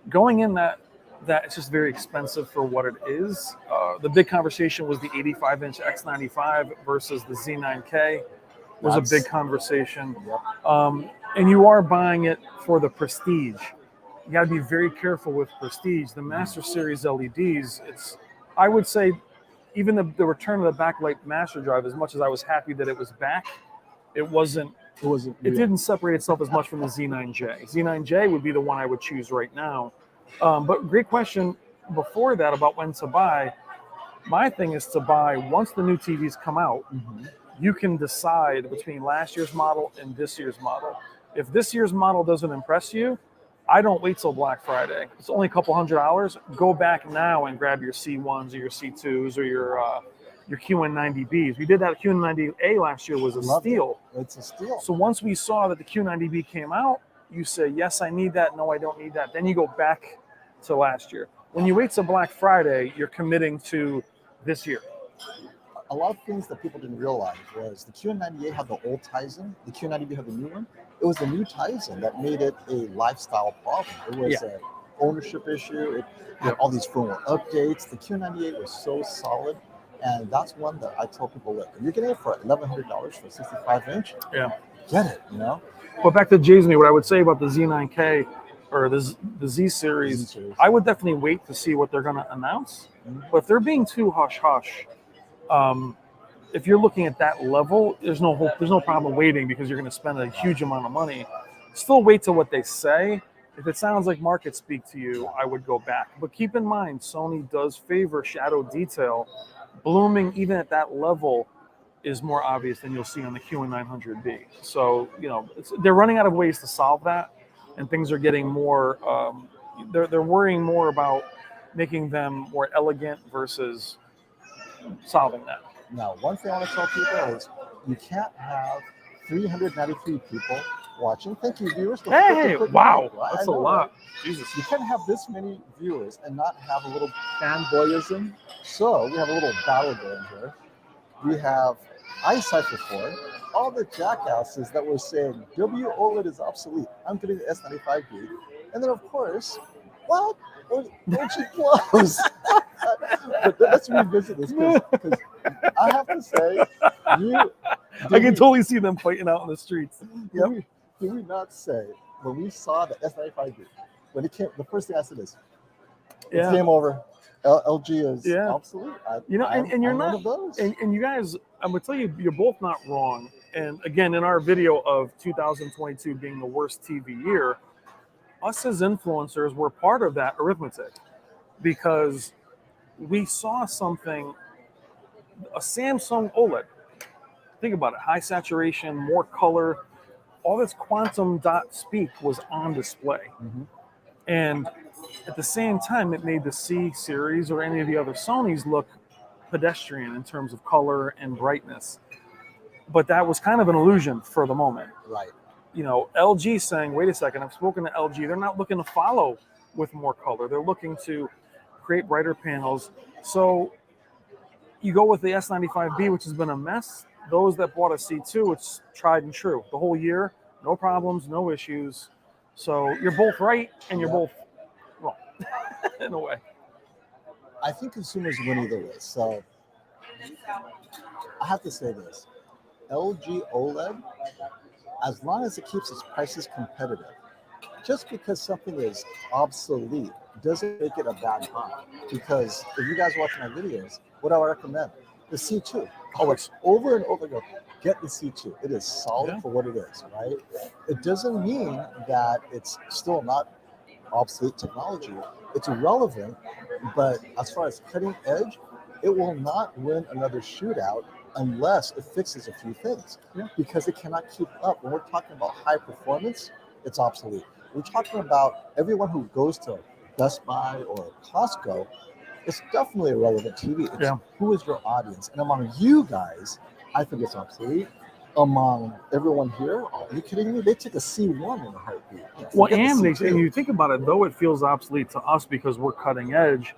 Going in that it's just very expensive for what it is. The big conversation was the 85-inch X95 versus the Z9K. Was a big conversation. Yep. And you are buying it for the prestige. You got to be very careful with prestige. The Master Series LEDs, I would say, even the return of the backlight master drive, as much as I was happy that it was back, it didn't separate itself as much from the Z9J. Z9J would be the one I would choose right now. But great question before that about when to buy. My thing is to buy once the new TVs come out. You can decide between last year's model and this year's model. If this year's model doesn't impress you, I don't wait till Black Friday. It's only a couple $100. Go back now and grab your C1s or your C2s or your QN90Bs. We did that. QN90A last year was a steal. It's a steal. So once we saw that the Q90B came out, you say, yes, I need that. No, I don't need that. Then you go back to last year. When you wait till Black Friday, you're committing to this year. A lot of things that people didn't realize was the QN98 had the old Tizen, the Q90B had the new one. It was the new Tizen that made it a lifestyle problem. It was an ownership issue. It had all these firmware updates. The Q98 was so solid. And that's one that I tell people, look, if you're getting it for $1,100 for a 65-inch, get it, But back to Jasmine, what I would say about the Z9K or the Z series, I would definitely wait to see what they're going to announce. But if they're being too hush-hush, if you're looking at that level, there's no problem waiting because you're going to spend a huge amount of money. Still wait till what they say. If it sounds like market speak to you, I would go back. But keep in mind, Sony does favor shadow detail. Blooming, even at that level, is more obvious than you'll see on the QN900B. So, they're running out of ways to solve that, and things are getting more, they're worrying more about making them more elegant versus solving that. Now, one thing I want to tell people is you can't have 393 people watching. Thank you, viewers. Hey, wow, that's a lot. Right? Jesus. You can't have this many viewers and not have a little fanboyism. So we have a little battle going here. We have iCypher 4, all the jackasses that were saying OLED is obsolete. I'm getting the S95B. And then, of course, what? OG Plus. But let's revisit this because I have to say, I can totally see them fighting out in the streets. Did we not say when we saw the S95B, when it came, the first thing I said is, it's game over. LG is obsolete. And you're not, and you guys, I'm gonna tell you, you're both not wrong. And again, in our video of 2022 being the worst TV year, us as influencers were part of that arithmetic because we saw something, a Samsung OLED. Think about it, high saturation, more color, all this quantum dot speak was on display. Mhm. And at the same time, it made the C series or any of the other Sonys look pedestrian in terms of color and brightness. But that was kind of an illusion for the moment. Right. You know, LG saying, wait a second, I've spoken to LG. They're not looking to follow with more color. They're looking to create brighter panels. So you go with the S95B, which has been a mess. Those that bought a C2, it's tried and true. The whole year, no problems, no issues. So you're both right and you're both wrong in a way. I think consumers win either way. So I have to say this. LG OLED, as long as it keeps its prices competitive, just because something is obsolete doesn't make it a bad buy. Because if you guys watch my videos, what do I recommend? The C2. Always over and over again, get the C2. It is solid for what it is, right? It doesn't mean that it's still not obsolete technology. It's irrelevant, but as far as cutting edge, it will not win another shootout unless it fixes a few things, because it cannot keep up. When we're talking about high performance, it's obsolete. We're talking about everyone who goes to Best Buy or Costco. It's definitely a relevant TV. It's who is your audience? And among you guys, I think it's obsolete. Among everyone here, are you kidding me? They take a C1 in a heartbeat. Well, and you think about it, though it feels obsolete to us because we're cutting edge,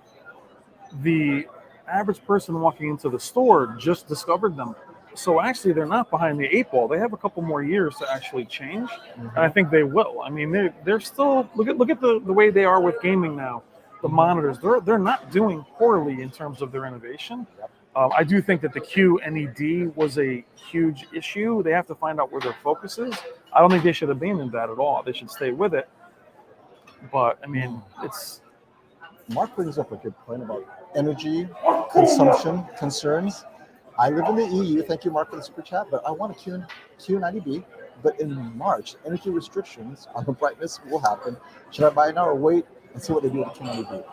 the average person walking into the store just discovered them. So actually, they're not behind the eight ball. They have a couple more years to actually change, and I think they will. I mean, they're still look at the way they are with gaming now. The monitors, they're not doing poorly in terms of their innovation. I do think that the QNED was a huge issue. They have to find out where their focus is. I don't think they should abandon that at all. They should stay with it. But I mean, it's. Mark brings up a good point about energy consumption concerns. I live in the EU. Thank you, Mark, for the super chat. But I want a Q90B. But in March, energy restrictions on the brightness will happen. Should I buy it now or wait and see what they do with the Q90B?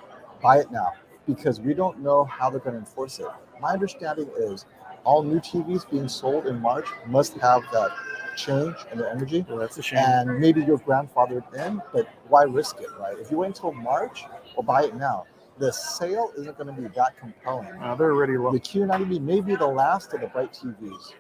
Buy it now, because we don't know how they're going to enforce it. My understanding is all new TVs being sold in March must have that change in the energy. Well, that's a shame. And maybe you're grandfathered in, but why risk it, right? If you wait until March, or buy it now, the sale isn't going to be that compelling. They're already low. The Q90B may be the last of the bright TVs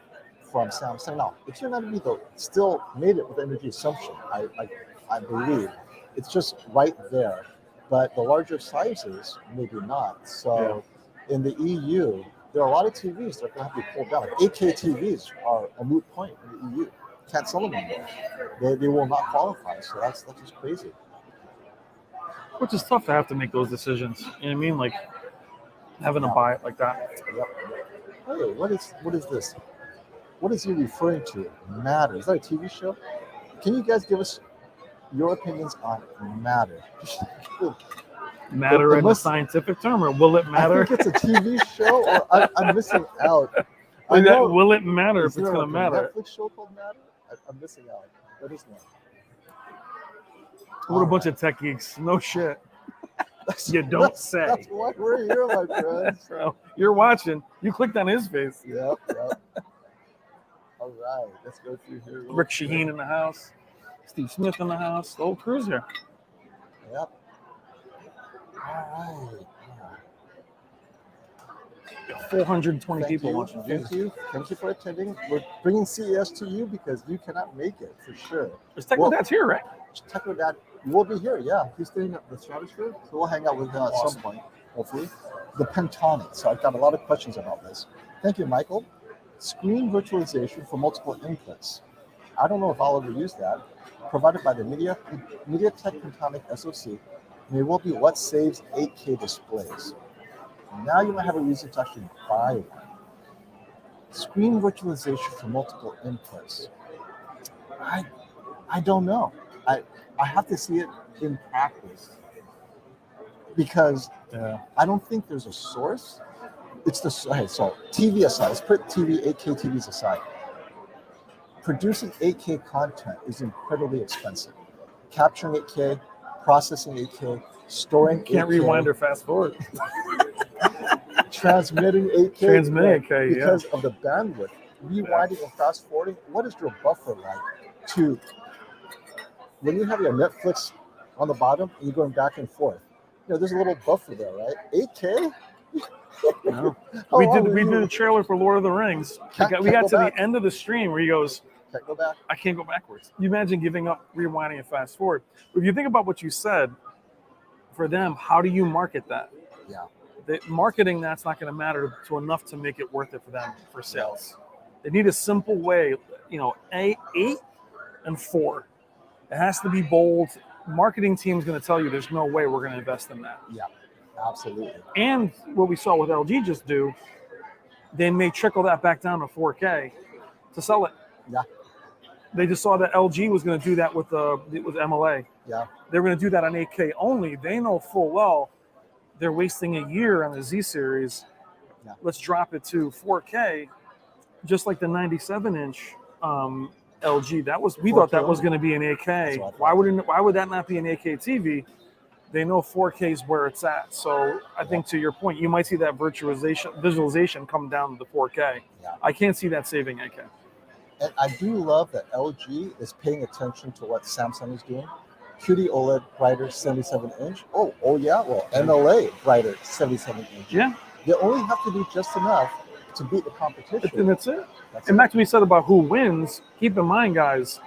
from Samsung. Now, the Q90B, though, still made it with energy assumption, I believe. It's just right there. But the larger sizes, maybe not. So in the EU, there are a lot of TVs that are going to have to be pulled down. Like 8K TVs are a moot point in the EU. Can't sell them anymore. They will not qualify. So that's just crazy. Which is tough to have to make those decisions. You know what I mean? Like having to buy it like that. Yep. Hey, what is this? What is he referring to? Matter. Is that a TV show? Can you guys give us your opinions on Matter? Matter in a scientific term, or will it matter? I think it's a TV show, or I'm missing out. Will it matter if it's going to matter? A Netflix show called Matter? I'm missing out. What is that? What a bunch of tech geeks. No shit. You don't say. That's why we're here, my friends. Bro, you're watching. You clicked on his face. Yep. All right, let's go through here. Rick Shaheen in the house. Steve Smith in the house. The whole crew's here. Yep. All right. 420 people watching. Thank you for attending. We're bringing CES to you because you cannot make it for sure. There's Technodad's here, right? Technodad will be here. Yeah, he's staying at the Stratosphere, so we'll hang out with him at some point, hopefully. The Pentonic. So I've got a lot of questions about this. Thank you, Michael. Screen virtualization for multiple inputs. I don't know if I'll ever use that. Provided by the MediaTek Pentonic SoC, may well be what saves 8K displays. Now you might have a reason to actually buy one. Screen virtualization for multiple inputs. I don't know. I have to see it in practice, because I don't think there's a source. It's so TV aside, let's put 8K TVs aside. Producing 8K content is incredibly expensive. Capturing 8K, processing 8K, storing 8K. Can't rewind or fast forward. transmitting 8K. Transmitting 8K, because of the bandwidth. Rewinding and fast forwarding. What is your buffer like to when you have your Netflix on the bottom and you're going back and forth? There's a little buffer there, right? 8K. No. We did a trailer for Lord of the Rings. We got to the end of the stream where he goes, can't go back. I can't go backwards. You imagine giving up rewinding and fast forward. If you think about what you said, for them, how do you market that? Yeah. The marketing, that's not going to matter to enough to make it worth it for them for sales. They need a simple way, 8 and 4. It has to be bold. Marketing team's going to tell you there's no way we're going to invest in that. Yeah, absolutely. And what we saw with LG just do, they may trickle that back down to 4K to sell it. Yeah. They just saw that LG was going to do that with MLA. Yeah. They're going to do that on 8K only. They know full well they're wasting a year on the Z series. Yeah. Let's drop it to 4K, just like the 97-inch LG. We thought that was going to be an 8K. Why would that not be an 8K TV? They know 4K is where it's at. So I think to your point, you might see that visualization come down to the 4K. Yeah. I can't see that saving 8K. And I do love that LG is paying attention to what Samsung is doing. QD OLED brighter 77-inch. Oh yeah. Well, MLA brighter 77-inch. Yeah. They only have to do just enough to beat the competition. And that's it. And back to what we said about who wins, keep in mind, guys,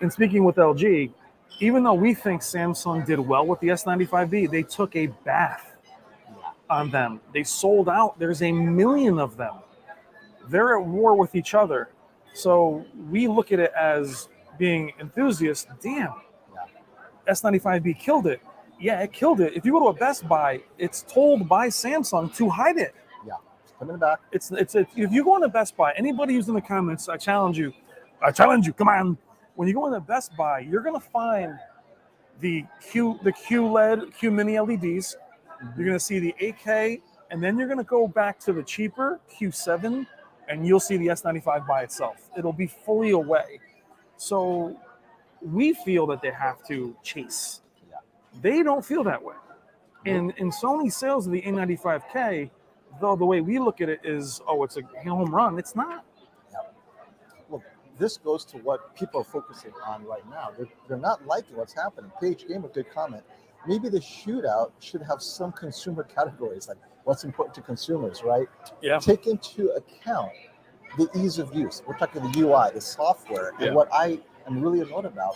and speaking with LG, even though we think Samsung did well with the S95B, they took a bath on them. They sold out. There's 1 million of them. They're at war with each other. So we look at it as being enthusiasts. Damn, S95B killed it. Yeah, it killed it. If you go to a Best Buy, it's told by Samsung to hide it. Yeah, come in the back. It's if you go into Best Buy, anybody who's in the comments, I challenge you, come on. When you go into Best Buy, you're gonna find the QLED, Q mini LEDs. You're gonna see the 8K, and then you're gonna go back to the cheaper Q7, and you'll see the S95 by itself. It'll be fully away. So we feel that they have to chase. They don't feel that way. And in Sony sales of the A95K, though the way we look at it is, it's a home run. It's not. Well, this goes to what people are focusing on right now. They're not liking what's happening. Page Gamer did comment, maybe the shootout should have some consumer categories, like what's important to consumers, right? Yeah. Take into account the ease of use. We're talking the UI, the software, and what I am really annoyed about,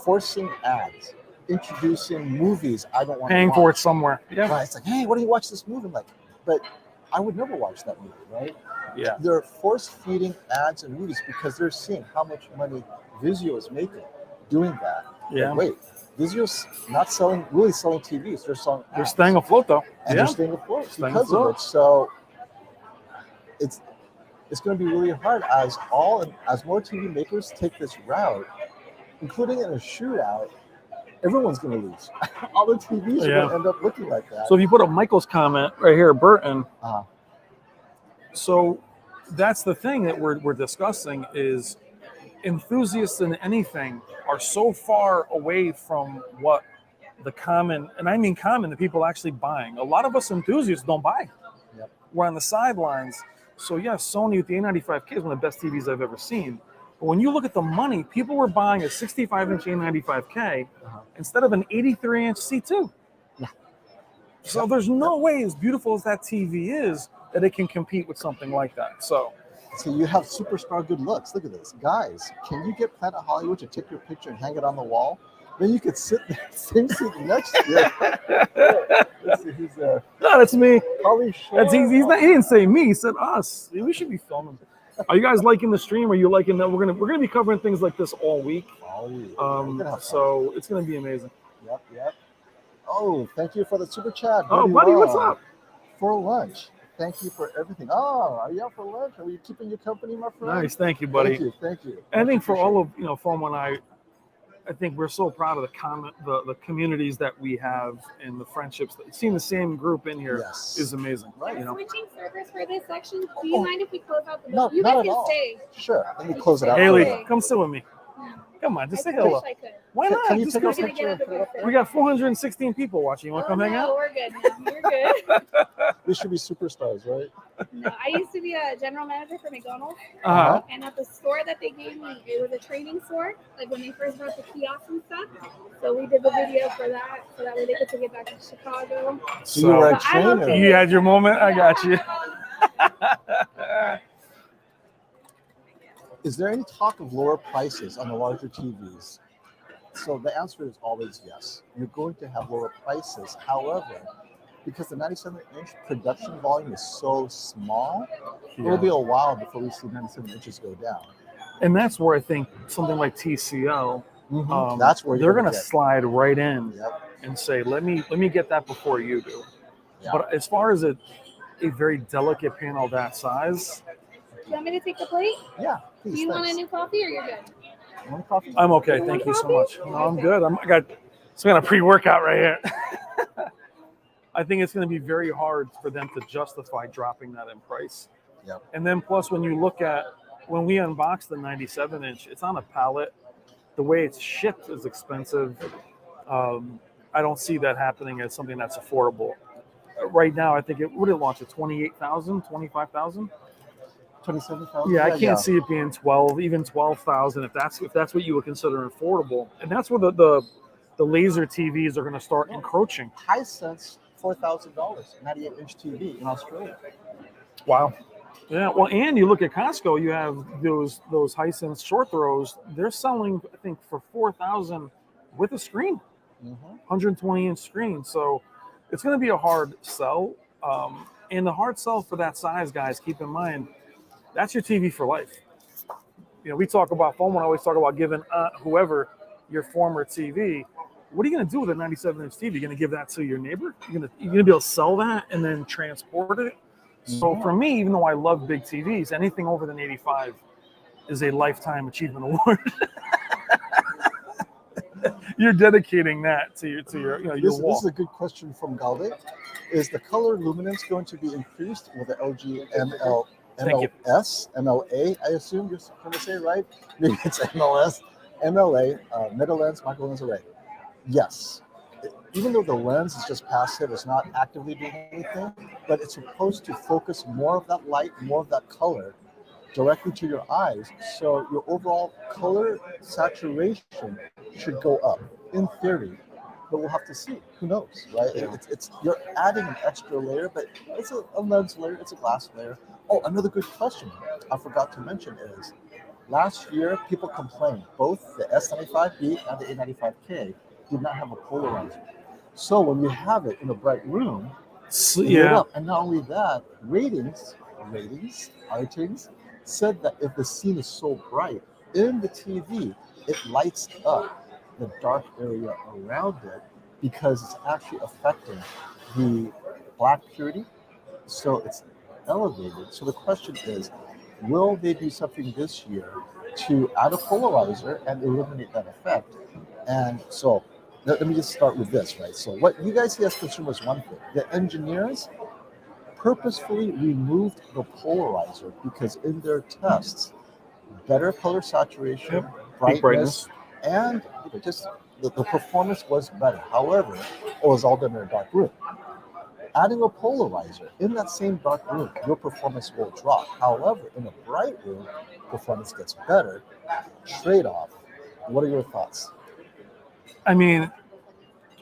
forcing ads, introducing movies I don't want paying to watch. For it somewhere. Yeah. Right. It's like, hey, why don't you watch this movie? I'm like, but I would never watch that movie, right? Yeah. They're force feeding ads and movies because they're seeing how much money Vizio is making doing that. Yeah. But wait, Vizio's not really selling TVs. They're selling ads. They're staying afloat though. And they're staying afloat because of it. So it's going to be really hard as more TV makers take this route, including in a shootout. Everyone's going to lose. All the TVs are going to end up looking like that. So if you put up Michael's comment right here, Burton. So that's the thing that we're discussing is enthusiasts in anything are so far away from what the common, and I mean common, the people actually buying. A lot of us enthusiasts don't buy. Yep. We're on the sidelines. So yes, Sony with the A95K is one of the best TVs I've ever seen. But when you look at the money, people were buying a 65-inch A95K instead of an 83-inch C2. Yeah. So there's no way, as beautiful as that TV is, that it can compete with something like that. So you have superstar good looks. Look at this. Guys, can you get Planet Hollywood to take your picture and hang it on the wall? Then you could sit there, same seat next to you. Let's see who's there. No, that's me. That's he didn't say me. He said us. We should be filming. Are you guys liking the stream? Are you liking that? We're gonna be covering things like this all week. So it's gonna be amazing. Yep. Oh, thank you for the super chat. Oh, buddy, what's up? For lunch. Thank you for everything. Oh, are you out for lunch? Are we keeping you company, my friend? Nice, thank you, buddy. Thank you. I think for all of FOMO and I think we're so proud of the communities that we have and the friendships. Seeing the same group in here is amazing. Right. Switching servers for this section. Do you mind if we close out the No, You not guys at can all. stay. Sure. Let me close it out. Haley, come sit with me. No. Come on, just say I hello. wish I could. Why not? Can you Just take go- a We're gonna picture get and it put it up there? we got 416 people watching. You want to come hang no, out? we're good. No, you're good. We should be superstars, right? No, I used to be a general manager for McDonald's, Uh-huh. and at the store that they gave me, it was a training store, like when they first brought the kiosks and stuff. So we did the video for that, so that way they could take it back to Chicago. So you were a So I love trainer. You had your moment. I got you. Is there any talk of lower prices on the larger TVs? So the answer is always yes. You're going to have lower prices. However, because the 97-inch production volume is so small, it will be a while before we see 97 inches go down. And that's where I think something like TCL, That's where they're going to get. slide right in Yep. and say, let me get that before you do. Yeah. But as far as a very delicate panel that size, You want me to take the plate? Yeah. Do Please, you want a thanks. new coffee or you're good? Want coffee? I'm okay. You Thank want you so coffee? much. No, I'm good. I got a pre-workout right here. I think it's going to be very hard for them to justify dropping that in price. Yep. And then plus when you look at, when we unboxed the 97-inch, it's on a pallet. The way it's shipped is expensive. I don't see that happening as something that's affordable. Right now, I think it would launch at 28,000, 25,000. 27,000. Yeah, I can't see it being 12, even 12,000 if that's what you would consider affordable. And that's where the laser TVs are going to start encroaching. Hisense, $4,000, 98-inch TV in Australia. Wow. Yeah. Well, and you look at Costco, you have those Hisense short throws. They're selling, I think, for 4,000 with a screen, 120-inch screen. So it's going to be a hard sell. And the hard sell for that size, guys, keep in mind, that's your TV for life. You know, we talk about phone. I always talk about giving whoever your former TV. What are you going to do with a 97-inch TV? You're going to give that to your neighbor? You're going to be able to sell that and then transport it? So for me, even though I love big TVs, anything over than 85 is a lifetime achievement award. You're dedicating that to your your This wall. is a good question from Galde. Is the color luminance going to be increased with the LG Thank you. MLA, I assume you're going to say, right? Maybe it's MLA, middle lens, micro lens array. Yes. Even though the lens is just passive, it's not actively doing anything, but it's supposed to focus more of that light, more of that color directly to your eyes. So your overall color saturation should go up, in theory. But we'll have to see. Who knows, right? Yeah. It's you're adding an extra layer, but it's a lens layer, it's a glass layer. Oh, another good question I forgot to mention is, last year people complained both the S95B and the A95K did not have a polarizer. So when you have it in a bright room, lit up. And not only that, ratings said that if the scene is so bright in the TV, it lights up the dark area around it because it's actually affecting the black purity. So it's elevated. So the question is, will they do something this year to add a polarizer and eliminate that effect? And so let me just start with this, right? So what you guys see as consumers, one thing. The engineers purposefully removed the polarizer because in their tests, better color saturation, brightness, and just the performance was better. However, it was all done in a dark room. Adding a polarizer in that same dark room, your performance will drop. However, in a bright room, performance gets better. Trade-off. What are your thoughts? I mean,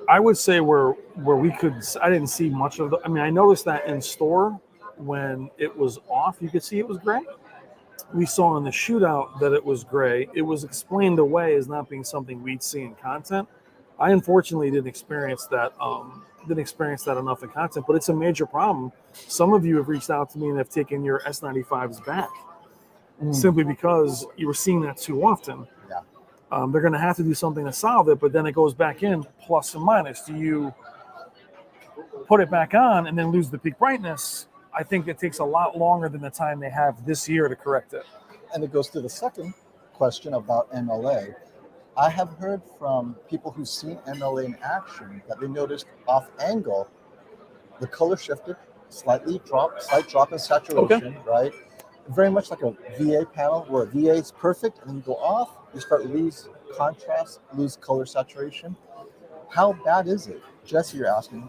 I would say where we could, I didn't see much of the, I mean, I noticed that in store when it was off, you could see it was gray. We saw in the shootout that it was gray. It was explained away as not being something we'd see in content. I unfortunately didn't experience that enough in content, but it's a major problem. Some of you have reached out to me and have taken your S95s back simply because you were seeing that too often. They're going to have to do something to solve it, but then it goes back in plus and minus. Do you put it back on and then lose the peak brightness? I think it takes a lot longer than the time they have this year to correct it. And it goes to the second question about MLA. I have heard from people who've seen MLA in action that they noticed off angle, the color shifted, slight drop in saturation, right? Very much like a VA panel where VA is perfect and then you go off, you start lose contrast, lose color saturation. How bad is it? Jesse, you're asking,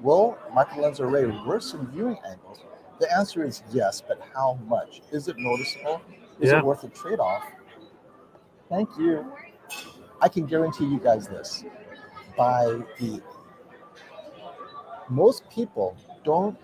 will microlens array worsen viewing angles? The answer is yes, but how much? Is it noticeable? Is Yeah. it worth the trade-off? Thank you. I can guarantee you guys this. Most people don't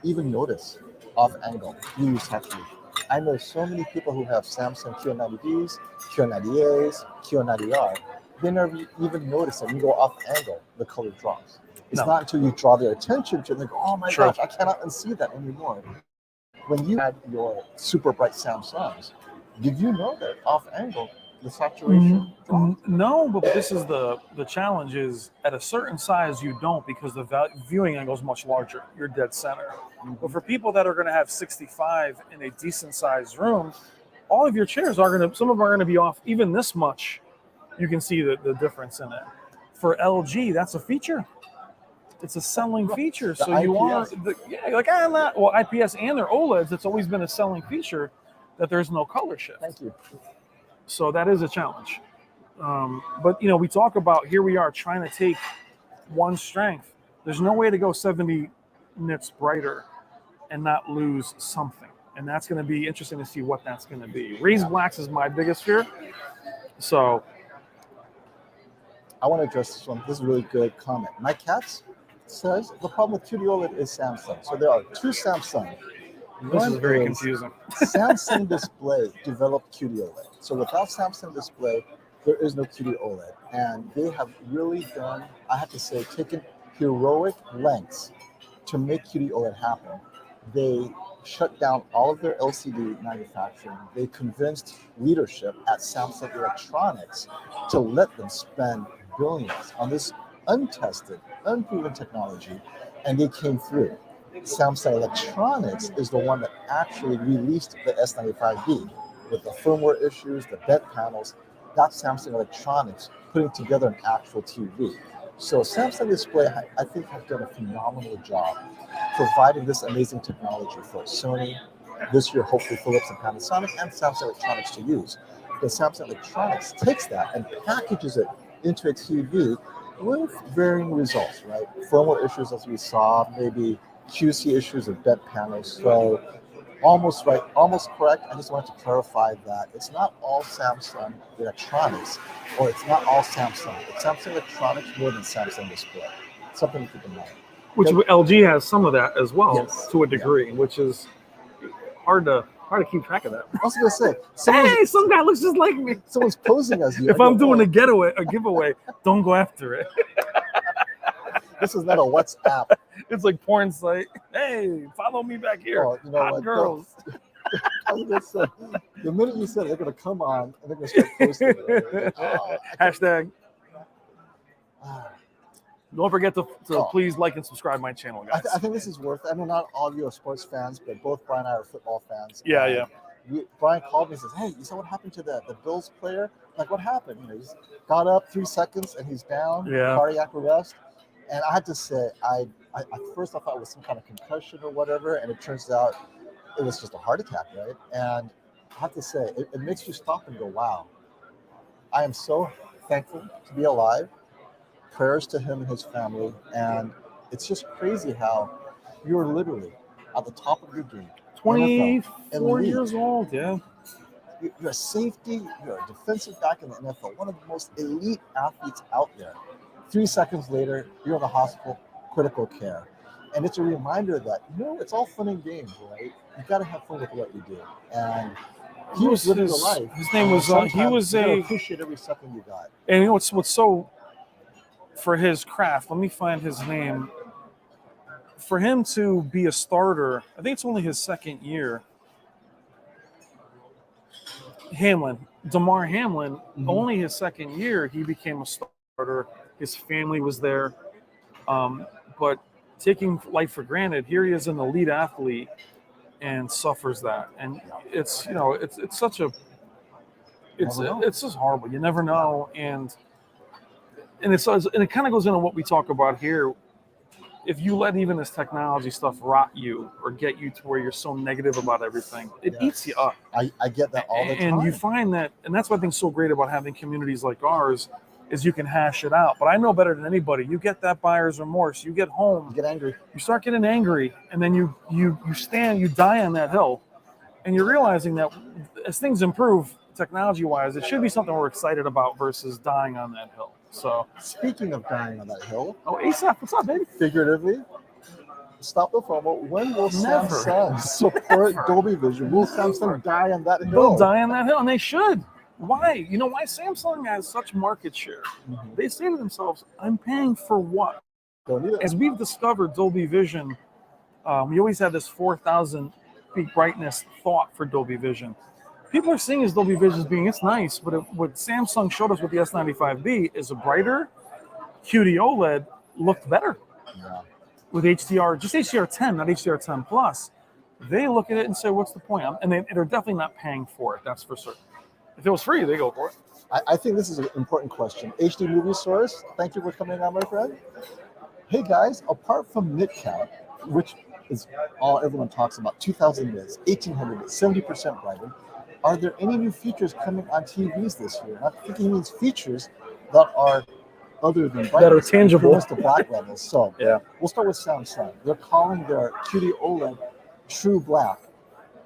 even notice off-angle view retouching. I know so many people who have Samsung Q90Ds, Q90As, Q90R. They never even notice that when you go off-angle, the color drops. It's not until you draw their attention to it, and they go, oh my gosh, I cannot unsee that anymore. When you had your super bright Samsungs, did you know that off-angle, the saturation dropped? No, but this is the challenge is at a certain size you don't, because the viewing angle is much larger. You're dead center. But for people that are going to have 65 in a decent sized room, all of your chairs are going to, some of them are going to be off even this much. You can see the difference in it. For LG, that's a feature. It's a selling feature. So IPS. you are, I'm not, well, IPS and their OLEDs, it's always been a selling feature that there's no color shift. Thank you. So that is a challenge. But, we talk about, here we are trying to take one strength. There's no way to go 70 nits brighter and not lose something. And that's going to be interesting to see what that's going to be. Raised blacks is my biggest fear. So I want to address this one. This is a really good comment. My Cats says the problem with QD OLED is Samsung. So there are two Samsung. this is very confusing. Samsung Display developed QD OLED. So without Samsung Display, there is no QD OLED. And they have really done, I have to say, taken heroic lengths to make QD OLED happen. They shut down all of their LCD manufacturing. They convinced leadership at Samsung Electronics to let them spend billions on this untested, unproven technology, and they came through. Samsung Electronics is the one that actually released the S95B with the firmware issues, the bent panels. That's Samsung Electronics putting together an actual TV. So Samsung Display, I think, has done a phenomenal job providing this amazing technology for Sony, this year hopefully Philips and Panasonic, and Samsung Electronics to use. Because Samsung Electronics takes that and packages it into a TV with varying results, right? Firmware issues, as we saw, maybe QC issues of bent panels. So almost right, almost correct. I just wanted to clarify that it's not all Samsung Electronics, or it's not all Samsung. It's Samsung Electronics more than Samsung Display. Something to keep in mind. Which LG has some of that as well, Yes. to a degree, which is hard to keep track of that. I was going to say, Hey, some guy looks just like me. someone's posing as you. If I'm doing a giveaway, don't go after it. This is not a WhatsApp. It's like porn site. Hey, follow me back here. Oh, you know Hot what? girls. I was gonna say, the minute you said it, they're going to come on and they're going to start posting it. Hashtag. Ah. Don't forget to please like and subscribe my channel, guys. I think this is worth it. I know not all of you are sports fans, but both Brian and I are football fans. Yeah. Brian called me and says, hey, you saw what happened to the Bills player? Like, what happened? He got up 3 seconds and he's down, cardiac arrest. And I had to say, I first I thought it was some kind of concussion or whatever, and it turns out it was just a heart attack, right? And I have to say, it makes you stop and go, wow. I am so thankful to be alive. Prayers to him and his family. And it's just crazy how you're literally at the top of your game. 24 years old, yeah. You're a safety, you're a defensive back in the NFL, one of the most elite athletes out there. 3 seconds later, you're in the hospital, critical care. And it's a reminder that, it's all fun and games, right? You got to have fun with what you do. And he was living the life. His name was, appreciate every second you got. And what's so, for his craft, let me find his name. For him to be a starter, I think it's only his second year. Damar Hamlin, only his second year, he became a starter. His family was there. But taking life for granted, here he is an elite athlete and suffers that. And it's such a, it's just horrible. You never know. And it kind of goes into what we talk about here. if you let even this technology stuff rot you or get you to where you're so negative about everything, it eats you up. I get that all the time. And you find that, and that's what I think is so great about having communities like ours, is you can hash it out. But I know better than anybody. You get that buyer's remorse. You get home. You get angry. You start getting angry, and then you die on that hill, and you're realizing that as things improve technology-wise, it should be something we're excited about versus dying on that hill. So, speaking of dying on that hill, ASAP, what's up, baby? Figuratively, stop the promo. When will Samsung support Dolby Vision? Will Samsung die on that hill? They'll die on that hill, and they should. Why? You know why Samsung has such market share? Mm-hmm. They say to themselves, I'm paying for what? Don't need it. As we've discovered Dolby Vision, we always had this 4,000 peak brightness thought for Dolby Vision. People are seeing as Dolby Vision as being, it's nice, but what Samsung showed us with the S95B is a brighter QD OLED looked better. Yeah. With HDR, just HDR10, not HDR10 Plus. They look at it and say, what's the point? And they're definitely not paying for it, that's for certain. If it was free, they go for it. I think this is an important question. HD Movie Source, thank you for coming on, my friend. Hey guys, apart from nit count, which is all everyone talks about, 2,000 nits, 1,800 nits, 70% brighter, are there any new features coming on TVs this year? And I think he means features that are other than brightness, that are tangible. To black levels. So yeah, we'll start with Samsung. They're calling their QD OLED True Black.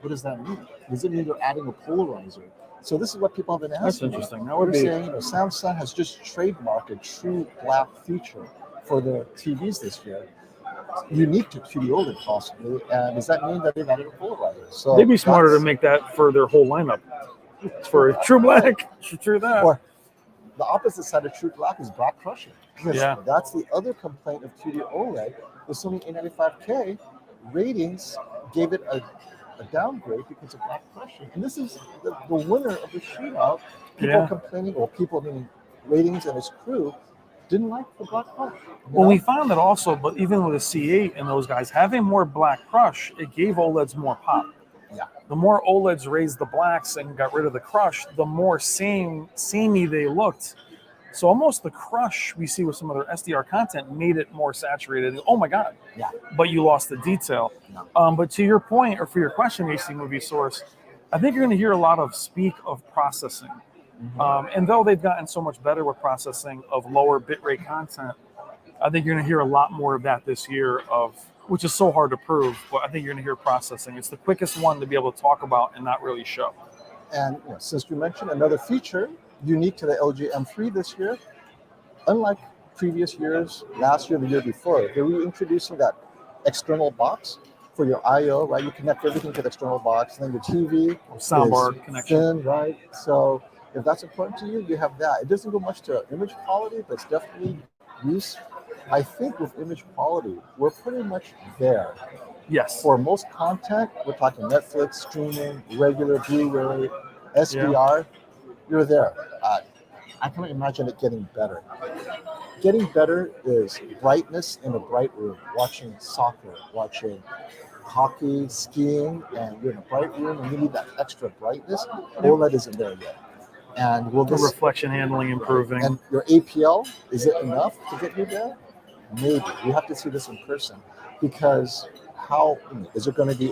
What does that mean? Does it mean they're adding a polarizer? So this is what people have been asking. That's interesting. That would be saying, Samsung has just trademarked a True Black feature for their TVs this year, unique to QD OLED possibly. And does that mean that they've added a polarizer? So they'd be smarter to make that for their whole lineup. For True Black, true that. Or the opposite side of True Black is black crushing. Yeah, that's the other complaint of QD OLED. The Sony A95K ratings gave it a downgrade because of black crushing. And this is the winner of the shootout. People complaining, or people meaning ratings and his crew, didn't like the black crush. Well, we found that also, but even with the C8 and those guys, having more black crush, it gave OLEDs more pop. Yeah. The more OLEDs raised the blacks and got rid of the crush, the more samey they looked. So almost the crush we see with some other SDR content made it more saturated. Oh my God. Yeah. But you lost the detail. No. But to your point, or for your question, HD Movie Source, I think you're going to hear a lot of speak of processing. Mm-hmm. And though they've gotten so much better with processing of lower bitrate content, I think you're going to hear a lot more of that this year, which is so hard to prove, but I think you're going to hear processing. It's the quickest one to be able to talk about and not really show. And since you mentioned another feature unique to the LG M3 this year, unlike previous years, last year, the year before, they're reintroducing that external box for your I/O, right? You connect everything to the external box, and then your TV soundbar connection, thin, right? So if that's important to you, you have that. It doesn't go much to image quality, but it's definitely use. I think with image quality, we're pretty much there. Yes. For most content, we're talking Netflix, streaming, regular Blu-ray, SDR, you're there. I can't imagine it getting better. Getting better is brightness in a bright room, watching soccer, watching hockey, skiing, and you're in a bright room and you need that extra brightness. OLED isn't there yet. And will the reflection handling improving? And your APL, is it enough to get you there? Maybe. We have to see this in person, because how is there going to be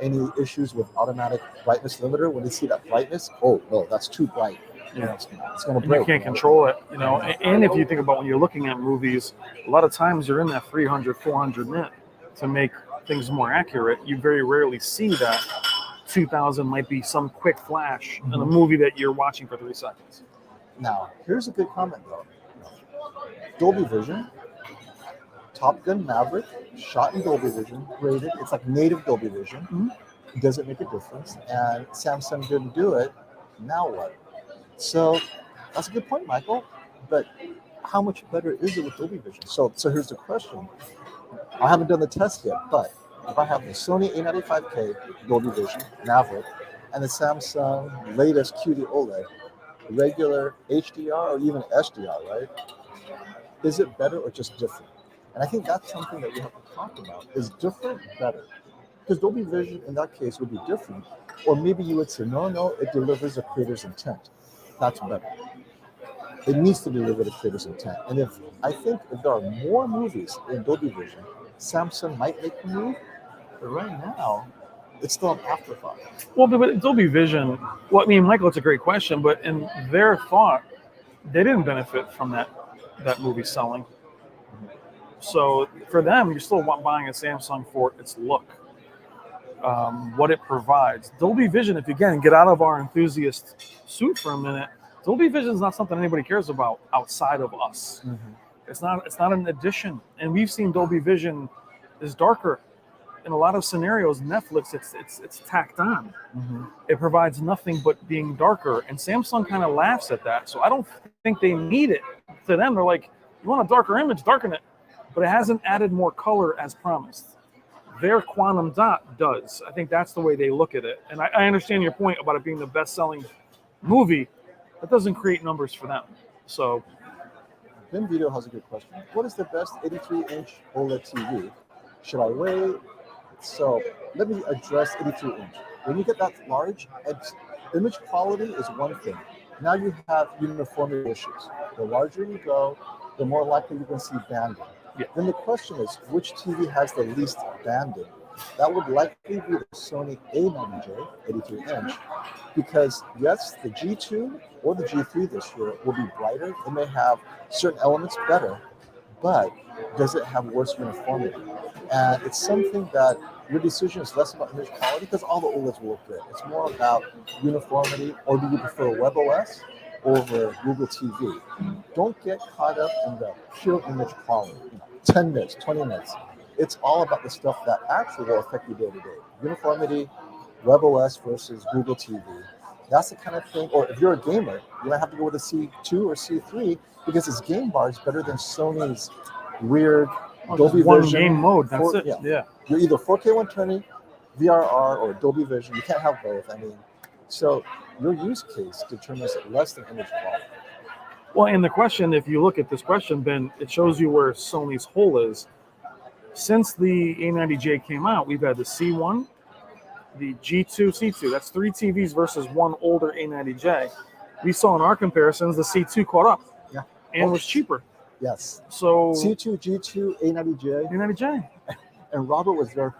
any issues with automatic brightness limiter when you see that brightness? Oh no, that's too bright. Yeah, it's going to break. You can't control it, And if you think about when you're looking at movies, a lot of times you're in that 300, 400 nit to make things more accurate. You very rarely see that 2000 might be some quick flash in a movie that you're watching for 3 seconds. Now, here's a good comment though. Dolby Vision, Top Gun Maverick, shot in Dolby Vision, graded. It's like native Dolby Vision. Mm-hmm. It doesn't make a difference. And Samsung didn't do it. Now what? So that's a good point, Michael. But how much better is it with Dolby Vision? So here's the question. I haven't done the test yet, but if I have the Sony A95K Dolby Vision Maverick and the Samsung latest QD OLED, regular HDR or even SDR, right? Is it better or just different? And I think that's something that we have to talk about. Is different better? Because Dolby Vision in that case would be different. Or maybe you would say, no, it delivers a creator's intent. That's better. it needs to deliver the creator's intent. And I think if there are more movies in Dolby Vision, Samsung might make the move. But right now, it's still an afterthought. Well, but Dolby Vision, well, I mean, Michael, it's a great question, but in their thought, they didn't benefit from that movie selling. So for them, you're still buying a Samsung for its look, what it provides. Dolby Vision, if you again get out of our enthusiast suit for a minute, Dolby Vision is not something anybody cares about outside of us. Mm-hmm. It's not an addition, and we've seen Dolby Vision is darker. In a lot of scenarios, Netflix, it's tacked on. Mm-hmm. It provides nothing but being darker, and Samsung kind of laughs at that. So I don't think they need it. To them, they're like, you want a darker image, darken it. But it hasn't added more color as promised. Their quantum dot does. I think that's the way they look at it. And I understand your point about it being the best-selling movie. That doesn't create numbers for them. So, Ben Vito has a good question. What is the best 83-inch OLED TV? Should I wait? So let me address 83-inch. When you get that large, image quality is one thing. Now you have uniformity issues. The larger you go, the more likely you're going to see banding. Yeah. Then the question is, which TV has the least banding? That would likely be the Sony A90J 83-inch, because yes, the G2 or the G3 this year will be brighter. It may have certain elements better, but does it have worse uniformity? And it's something that your decision is less about image quality, because all the OLEDs will look good. It's more about uniformity, or do you prefer WebOS over Google TV? Don't get caught up in the pure image quality. 10 minutes, 20 minutes. It's all about the stuff that actually will affect you day to day. Uniformity, WebOS versus Google TV. That's the kind of thing. Or if you're a gamer, you might have to go with a C2 or C3 because its game bar is better than Sony's weird Dolby one Vision. game mode. That's it. Yeah. You're either 4K 120, VRR, or Dolby Vision. You can't have both. I mean, so your use case determines less than image quality. Well, and the question, if you look at this question, Ben, it shows you where Sony's hole is. Since the A90J came out, we've had the C1, the G2, C2. That's 3 TVs versus one older A90J. We saw in our comparisons the C2 caught up, and was cheaper. Yes. So C2, G2, A90J. A90J. And Robert was there.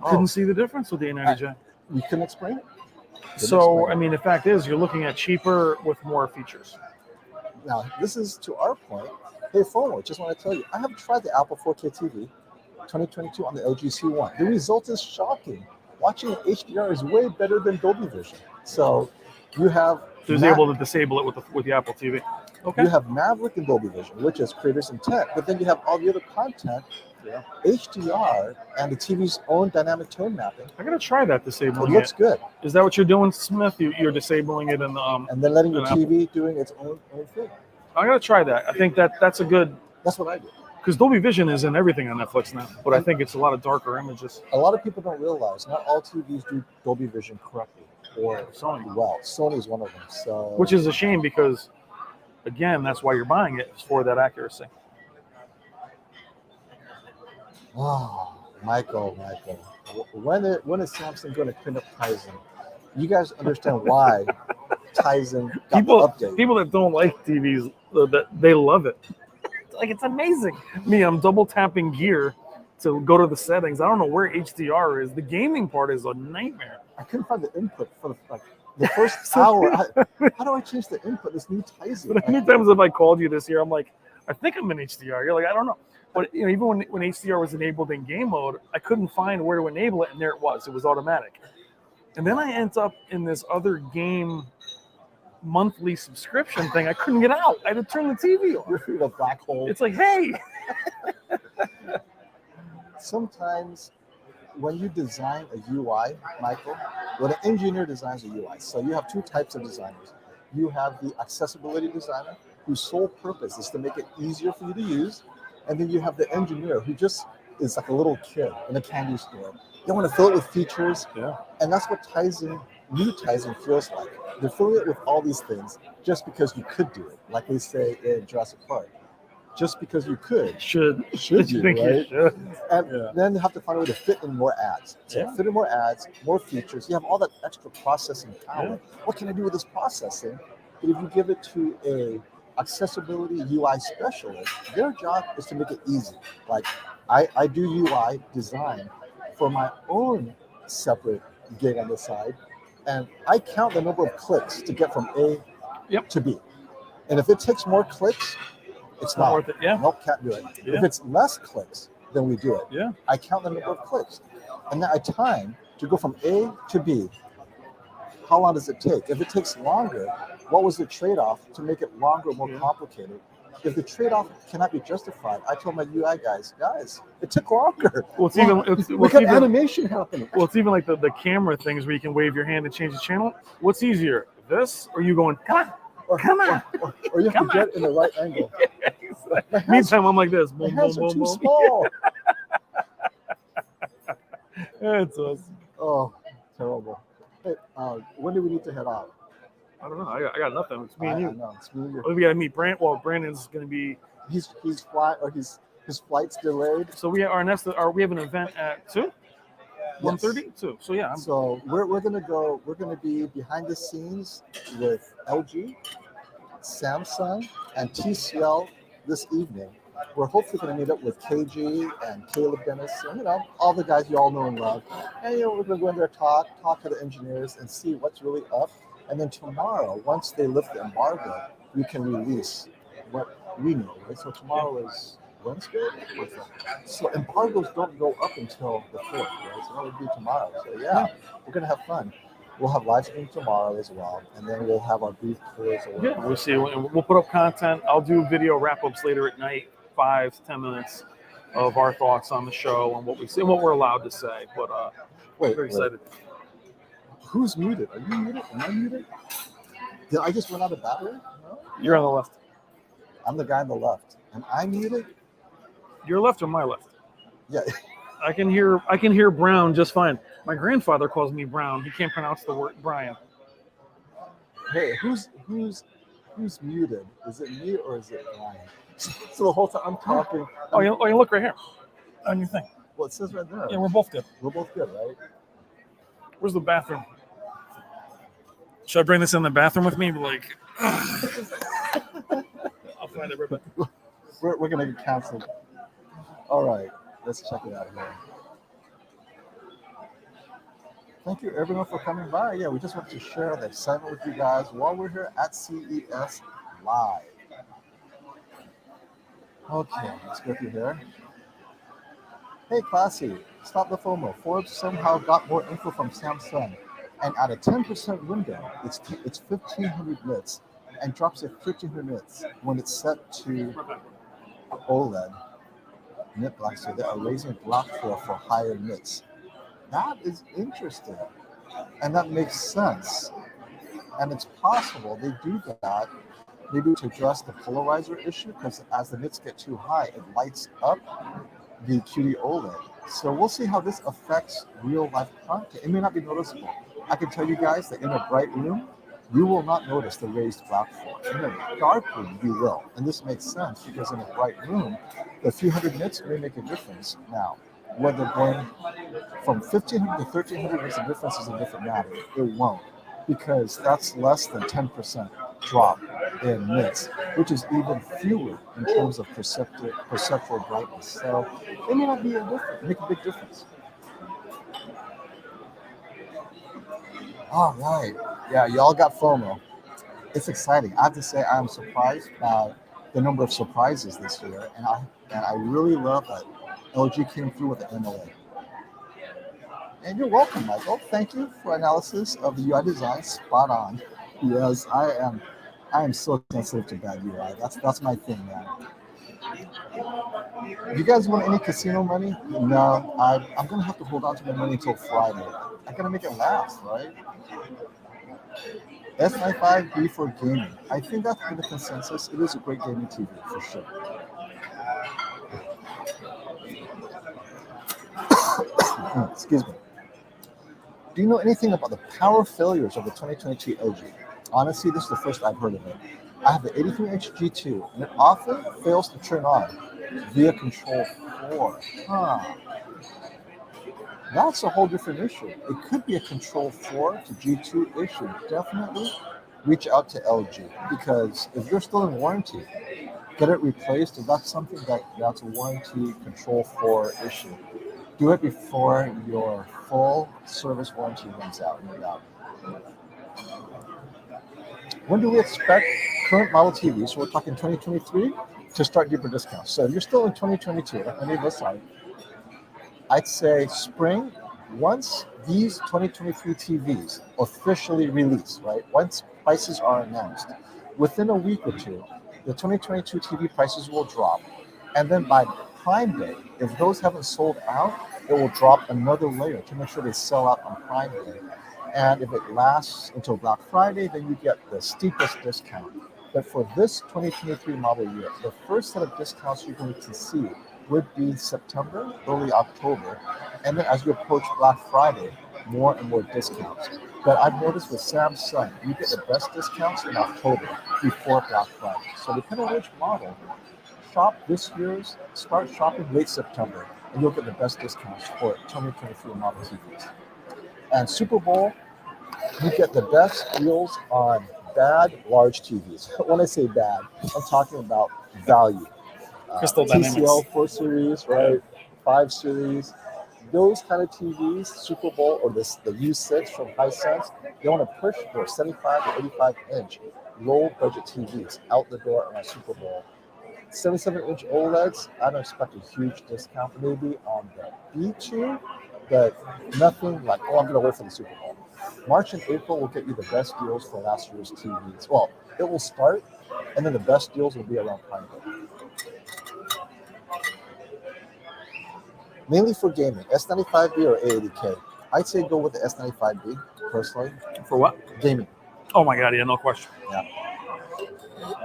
Couldn't see the difference with the A90J. You couldn't explain it? So, I mean, the fact is, you're looking at cheaper with more features. Now, this is to our point. Hey, FOMO, just want to tell you, I have tried the Apple 4K TV 2022 on the LG C1. The result is shocking. Watching in HDR is way better than Dolby Vision. So you have... He was able to disable it with the Apple TV. Okay. You have Maverick and Dolby Vision, which is creator's intent, but then you have all the other content, HDR, and the TV's own dynamic tone mapping. I gotta try that disabling. It looks good. Is that what you're doing, Smith? You're disabling it in the and then letting your TV doing its own thing. I gotta try that. I think that's a good. That's what I do. Because Dolby Vision is in everything on Netflix now, but I think it's a lot of darker images. A lot of people don't realize not all TVs do Dolby Vision correctly or Sony. Well, Sony is one of them. So, which is a shame because, again, that's why you're buying it, is for that accuracy. Oh, Michael, when is Samsung going to clean up Tizen? You guys understand why Tizen got the update. People that don't like TVs, that they love it. Like, it's amazing. Me, I'm double tapping gear to go to the settings. I don't know where HDR is. The gaming part is a nightmare. I couldn't find the input for the first hour. How do I change the input? This new Tizen. But how many times have I called you this year? I'm like, I think I'm in HDR. You're like, I don't know. But even when HDR was enabled in game mode, I couldn't find where to enable it, and there it was. It was automatic. And then I end up in this other game monthly subscription thing. I couldn't get out. I had to turn the TV off. You're in a black hole. It's like, hey. Sometimes when you design a UI, Michael, when an engineer designs a UI, so you have two types of designers. You have the accessibility designer, whose sole purpose is to make it easier for you to use. And then you have the engineer who just is like a little kid in a candy store. They want to fill it with features. Yeah. And that's what new Tizen feels like. They're filling it with all these things just because you could do it. Like they say in Jurassic Park. Just because you could. Should you, think right? you should. And then you have to find a way to fit in more ads. So fit in more ads, more features. You have all that extra processing power. What can I do with this processing? But if you give it to a accessibility UI specialist, their job is to make it easy. Like I do UI design for my own separate gig on the side, and I count the number of clicks to get from A Yep. to B. And if it takes more clicks, it's Not not worth it. Yeah. Nope, can't do it. Yeah. If it's less clicks, then we do it. Yeah. I count the number of clicks, and then I time to go from A to B. How long does it take? If it takes longer, what was the trade-off to make it longer, more complicated? If the trade-off cannot be justified, I told my UI guys, it took longer. Well, it's even We got animation happening. Well, it's even like the camera things where you can wave your hand and change the channel. What's easier, this or you going, come on, come on? Or you have to get in the right angle. Meantime, I'm like this. My Boom, hands boom, are boom, too boom. small. It's awesome. Oh, terrible. Hey, when do we need to head out? I don't know. I got nothing. It's me and I you. know, it's me and you. Oh, we got to meet Brand. Well, Brandon's going to be. He's flying, or his flight's delayed. So we have we have an event at 2? 1:30? 2. So yeah. So we're gonna go. We're gonna be behind the scenes with LG, Samsung, and TCL this evening. We're hopefully going to meet up with KG and Caleb Dennis, and, all the guys you all know and love. And we're going to go in there, talk to the engineers, and see what's really up. And then tomorrow, once they lift the embargo, we can release what we know. Right? So tomorrow is Wednesday. So embargoes don't go up until the 4th, right? So that would be tomorrow. So yeah, we're going to have fun. We'll have live stream tomorrow as well, and then we'll have our brief tours. Yeah, we'll see. We'll put up content. I'll do video wrap-ups later at night. 5 to 10 minutes of our thoughts on the show and what we see, what we're allowed to say. But very excited. Who's muted? Are you muted? Am I muted? Did I just run out of battery? No? You're on the left. I'm the guy on the left. Am I muted? Your left or my left? Yeah. I can hear Brown just fine. My grandfather calls me Brown. He can't pronounce the word Brian. Hey, who's muted? Is it me or is it Brian? So the whole time I'm talking. Oh, you look right here on your thing. Well, it says right there. Yeah, we're both good. We're both good, right? Where's the bathroom? Should I bring this in the bathroom with me? Like, I'll find it right back. We're gonna get canceled. All right, let's check it out here. Thank you everyone for coming by. Yeah, we just want to share the excitement with you guys while we're here at CES Live. Okay, let's go through here. Hey, Classy, stop the FOMO. Forbes somehow got more info from Samsung, and at a 10% window, it's 1,500 nits, and drops to 1,500 nits when it's set to OLED nit black. So they are raising black for higher nits. That is interesting, and that makes sense. And it's possible they do that maybe to address the polarizer issue, because as the nits get too high, it lights up the QD OLED. So we'll see how this affects real life content. It may not be noticeable. I can tell you guys that in a bright room, you will not notice the raised black floor. In a dark room, you will. And this makes sense because in a bright room, the few hundred nits may make a difference. Now, whether going from 1,500 to 1,300 makes a difference is a different matter. It won't, because that's less than 10% drop in nits, which is even fewer in terms of perceptual brightness. So it may not make a big difference. All right. Yeah, y'all got FOMO. It's exciting. I have to say I am surprised by the number of surprises this year, and I really love that LG came through with the MLA. And you're welcome, Michael. Thank you for analysis of the UI design. Spot on. Yes, I am so sensitive to bad UI. That's my thing, man. You guys want any casino money? No, I'm gonna have to hold on to my money until Friday. I gotta make it last, right? S95B for gaming. I think that's been the consensus. It is a great gaming TV for sure. Excuse me. Do you know anything about the power failures of the 2022 LG? Honestly, this is the first I've heard of it. I have the 83-inch G2, and it often fails to turn on via Control 4. That's a whole different issue. It could be a Control 4 to G2 issue, definitely. reach out to LG, because if you're still in warranty, get it replaced. If that's something that's a warranty control 4 issue, do it before your full service warranty runs out. When do we expect current model TVs, so we're talking 2023, to start deeper discounts? So if you're still in 2022, like many of us are, I'd say spring, once these 2023 TVs officially release, right? Once prices are announced, within a week or two, the 2022 TV prices will drop. And then by Prime Day, if those haven't sold out, it will drop another layer to make sure they sell out on Prime Day. And if it lasts until Black Friday, then you get the steepest discount. But for this 2023 model year, the first set of discounts you're going to see would be September, early October. And then as you approach Black Friday, more and more discounts. But I've noticed with Samsung, you get the best discounts in October before Black Friday. So depending on which model, shop this year's, start shopping late September, and you'll get the best discounts for 2023 model TVs. And Super Bowl, you get the best deals on bad large TVs. When I say bad, I'm talking about value. Crystal Dynamics. TCL 4 Series, right? 5 Series. Those kind of TVs, Super Bowl or the U6 from Hisense, they want to push for 75 to 85 inch low budget TVs out the door on Super Bowl. 77-inch OLEDs, I don't expect a huge discount maybe on the B2, but nothing like, oh, I'm going to wait for the Super Bowl. March and April will get you the best deals for last year's TVs. Well, it will start, and then the best deals will be around Prime Day. Mainly for gaming, S95B or A80K. I'd say go with the S95B, personally. For what? Gaming. Oh my God, yeah, no question. Yeah.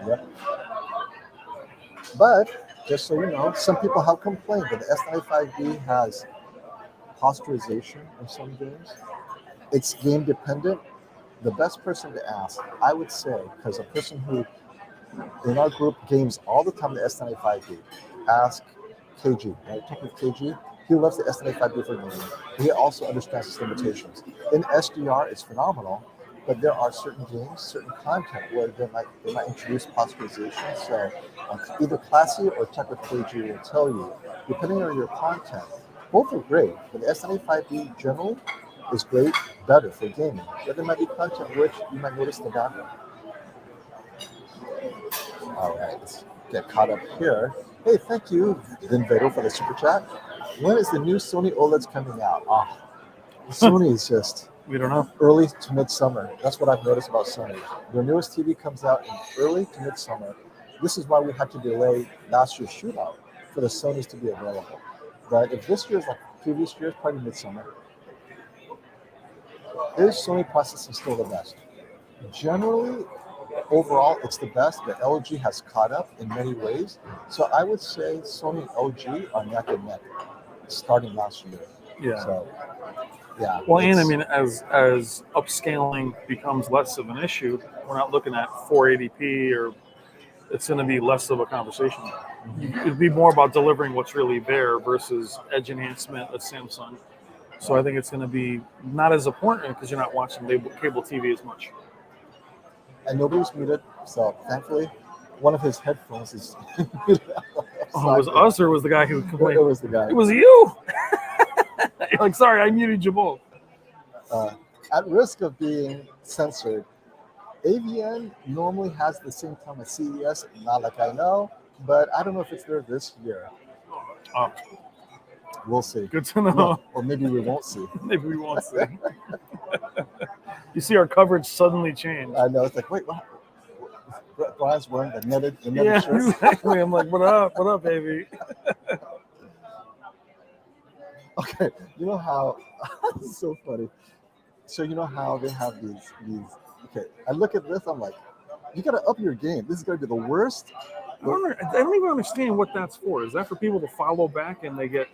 Yep. But, just so you know, some people have complained that the S95B has posterization in some games. It's game dependent. The best person to ask, I would say, because a person who in our group games all the time the S95B, ask KG, right? Talk with KG. He loves the S95B for gaming. He also understands its limitations. In SDR, it's phenomenal, but there are certain games, certain content where they might introduce posterization. So either Classy or Tech with KG will tell you, depending on your content, both are great, but the S95B generally is great, better for gaming. But there might be content which you might notice the background. All right, let's get caught up here. Hey, thank you, Vinvedo, for the super chat. When is the new Sony OLEDs coming out? Sony is just We don't know. early to midsummer. That's what I've noticed about Sony. Their newest TV comes out in early to midsummer. This is why we had to delay last year's shootout for the Sonys to be available. But if this year is like previous years, probably midsummer. Is Sony processing still the best? Generally, overall, it's the best, but LG has caught up in many ways. So I would say Sony and LG are neck and neck starting last year. Yeah. So, yeah. Well, and I mean, as upscaling becomes less of an issue, we're not looking at 480p, or it's going to be less of a conversation. It'd be more about delivering what's really there versus edge enhancement at Samsung. So I think it's going to be not as important because you're not watching cable TV as much. And nobody's muted, so thankfully, one of his headphones is muted. Oh, it was us or was the guy who complained? It was the guy. It was you. You're like, sorry, I muted you both. At risk of being censored, AVN normally has the same time as CES, not like I know, but I don't know if it's there this year. Oh, We'll see. good to know. No, or maybe we won't see. Maybe we won't see. You see our coverage suddenly change. I know, it's like, wait, what? Brian's wearing the netted Yeah, shirt. exactly. I'm like, what up, baby? Okay, you know how, this is so funny. So you know how they have these, okay, I look at this, I'm like, you gotta up your game. This is gonna be the worst. I don't even understand what that's for. Is that for people to follow back and they get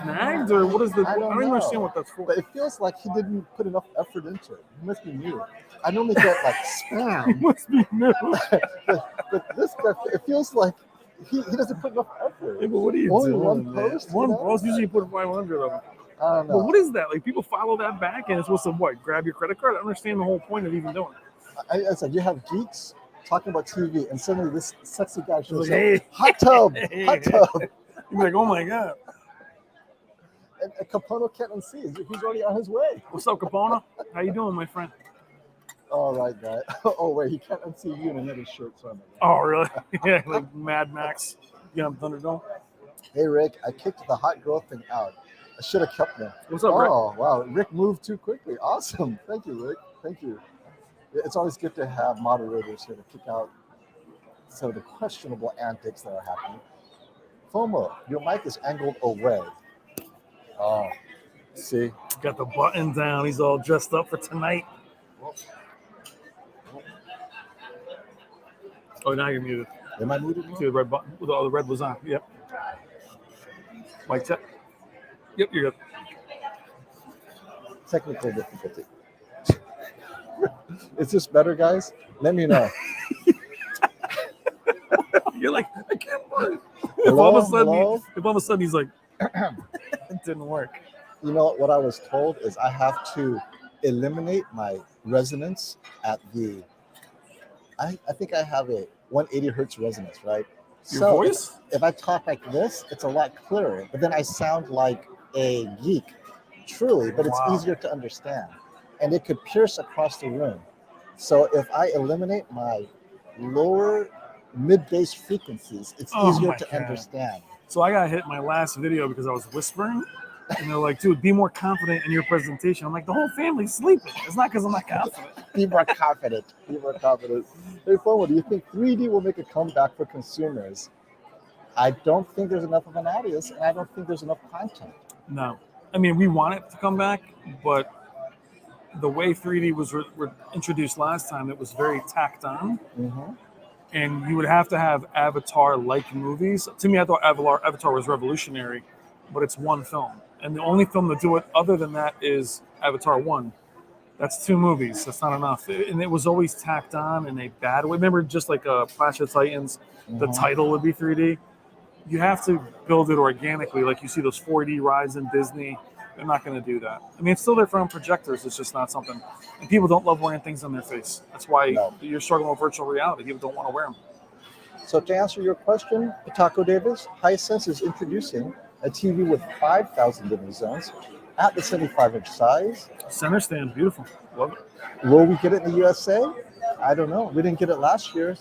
snagged, or what is the? I don't even understand what that's for. But it feels like he didn't put enough effort into it. He must be new. I normally get like spam. He must be new. but this guy, it feels like he doesn't put enough effort. Yeah, but what are you Only doing, one man? post. One you know? post. Usually you put 500 of them. I don't know. But what is that? Like people follow that back and it's supposed to what? Grab your credit card? I don't understand the whole point of even doing it. I said, you have geeks talking about TV, and suddenly this sexy guy shows like, up. Hot tub, hot tub. You're like, oh my God. And Capono can't unsee. He's already on his way. What's up, Capona? How you doing, my friend? All right, guy. Oh, wait, he can't unsee you in another shirt. Sorry about that. Oh, really? Yeah, like Mad Max. You know, Thunderdome. Hey, Rick, I kicked the hot girl thing out. I should have kept them. What's up, Rick? Oh, wow. Rick moved too quickly. Awesome. Thank you, Rick. Thank you. It's always good to have moderators here to kick out some of the questionable antics that are happening. FOMO, your mic is angled away. Oh, see? Got the button down. He's all dressed up for tonight. Oh, now you're muted. Am I muted? See the red button? Oh, the red was on. Yep. Mic check. Yep, you're good. Technical difficulty. Is this better, guys? Let me know. You're like, I can't work. Hello? If all of a sudden he's like, it didn't work. You know what I was told is I have to eliminate my resonance at the. I think I have a 180 hertz resonance, right? Your So voice? If I talk like this, it's a lot clearer. But then I sound like a geek, truly. But it's Wow. easier to understand, and it could pierce across the room. So if I eliminate my lower mid-bass frequencies, it's Oh easier my to God. understand. So I got hit my last video because I was whispering. And they're like, dude, be more confident in your presentation. I'm like, the whole family's sleeping. It's not because I'm not confident. Be more confident. Be more confident. Hey, FOMO, do you think 3D will make a comeback for consumers? I don't think there's enough of an audience, and I don't think there's enough content. No. I mean, we want it to come back, but the way 3D was introduced last time, it was very tacked on. Mm-hmm. And you would have to have Avatar-like movies. To me, I thought Avatar was revolutionary, but it's one film. And the only film to do it other than that is Avatar 1. That's 2 movies. That's not enough. And it was always tacked on in a bad way. Remember, just like Clash of Titans, the title would be 3D. You have to build it organically. Like you see those 4D rides in Disney. They're not going to do that. I mean, it's still there for projectors. It's just not something. And people don't love wearing things on their face. That's why you're struggling with virtual reality. People don't want to wear them. So to answer your question, Taco Davis, Hisense is introducing a TV with 5,000 living zones at the 75-inch size. Center stand, beautiful. Love it. Will we get it in the USA? I don't know. We didn't get it last year,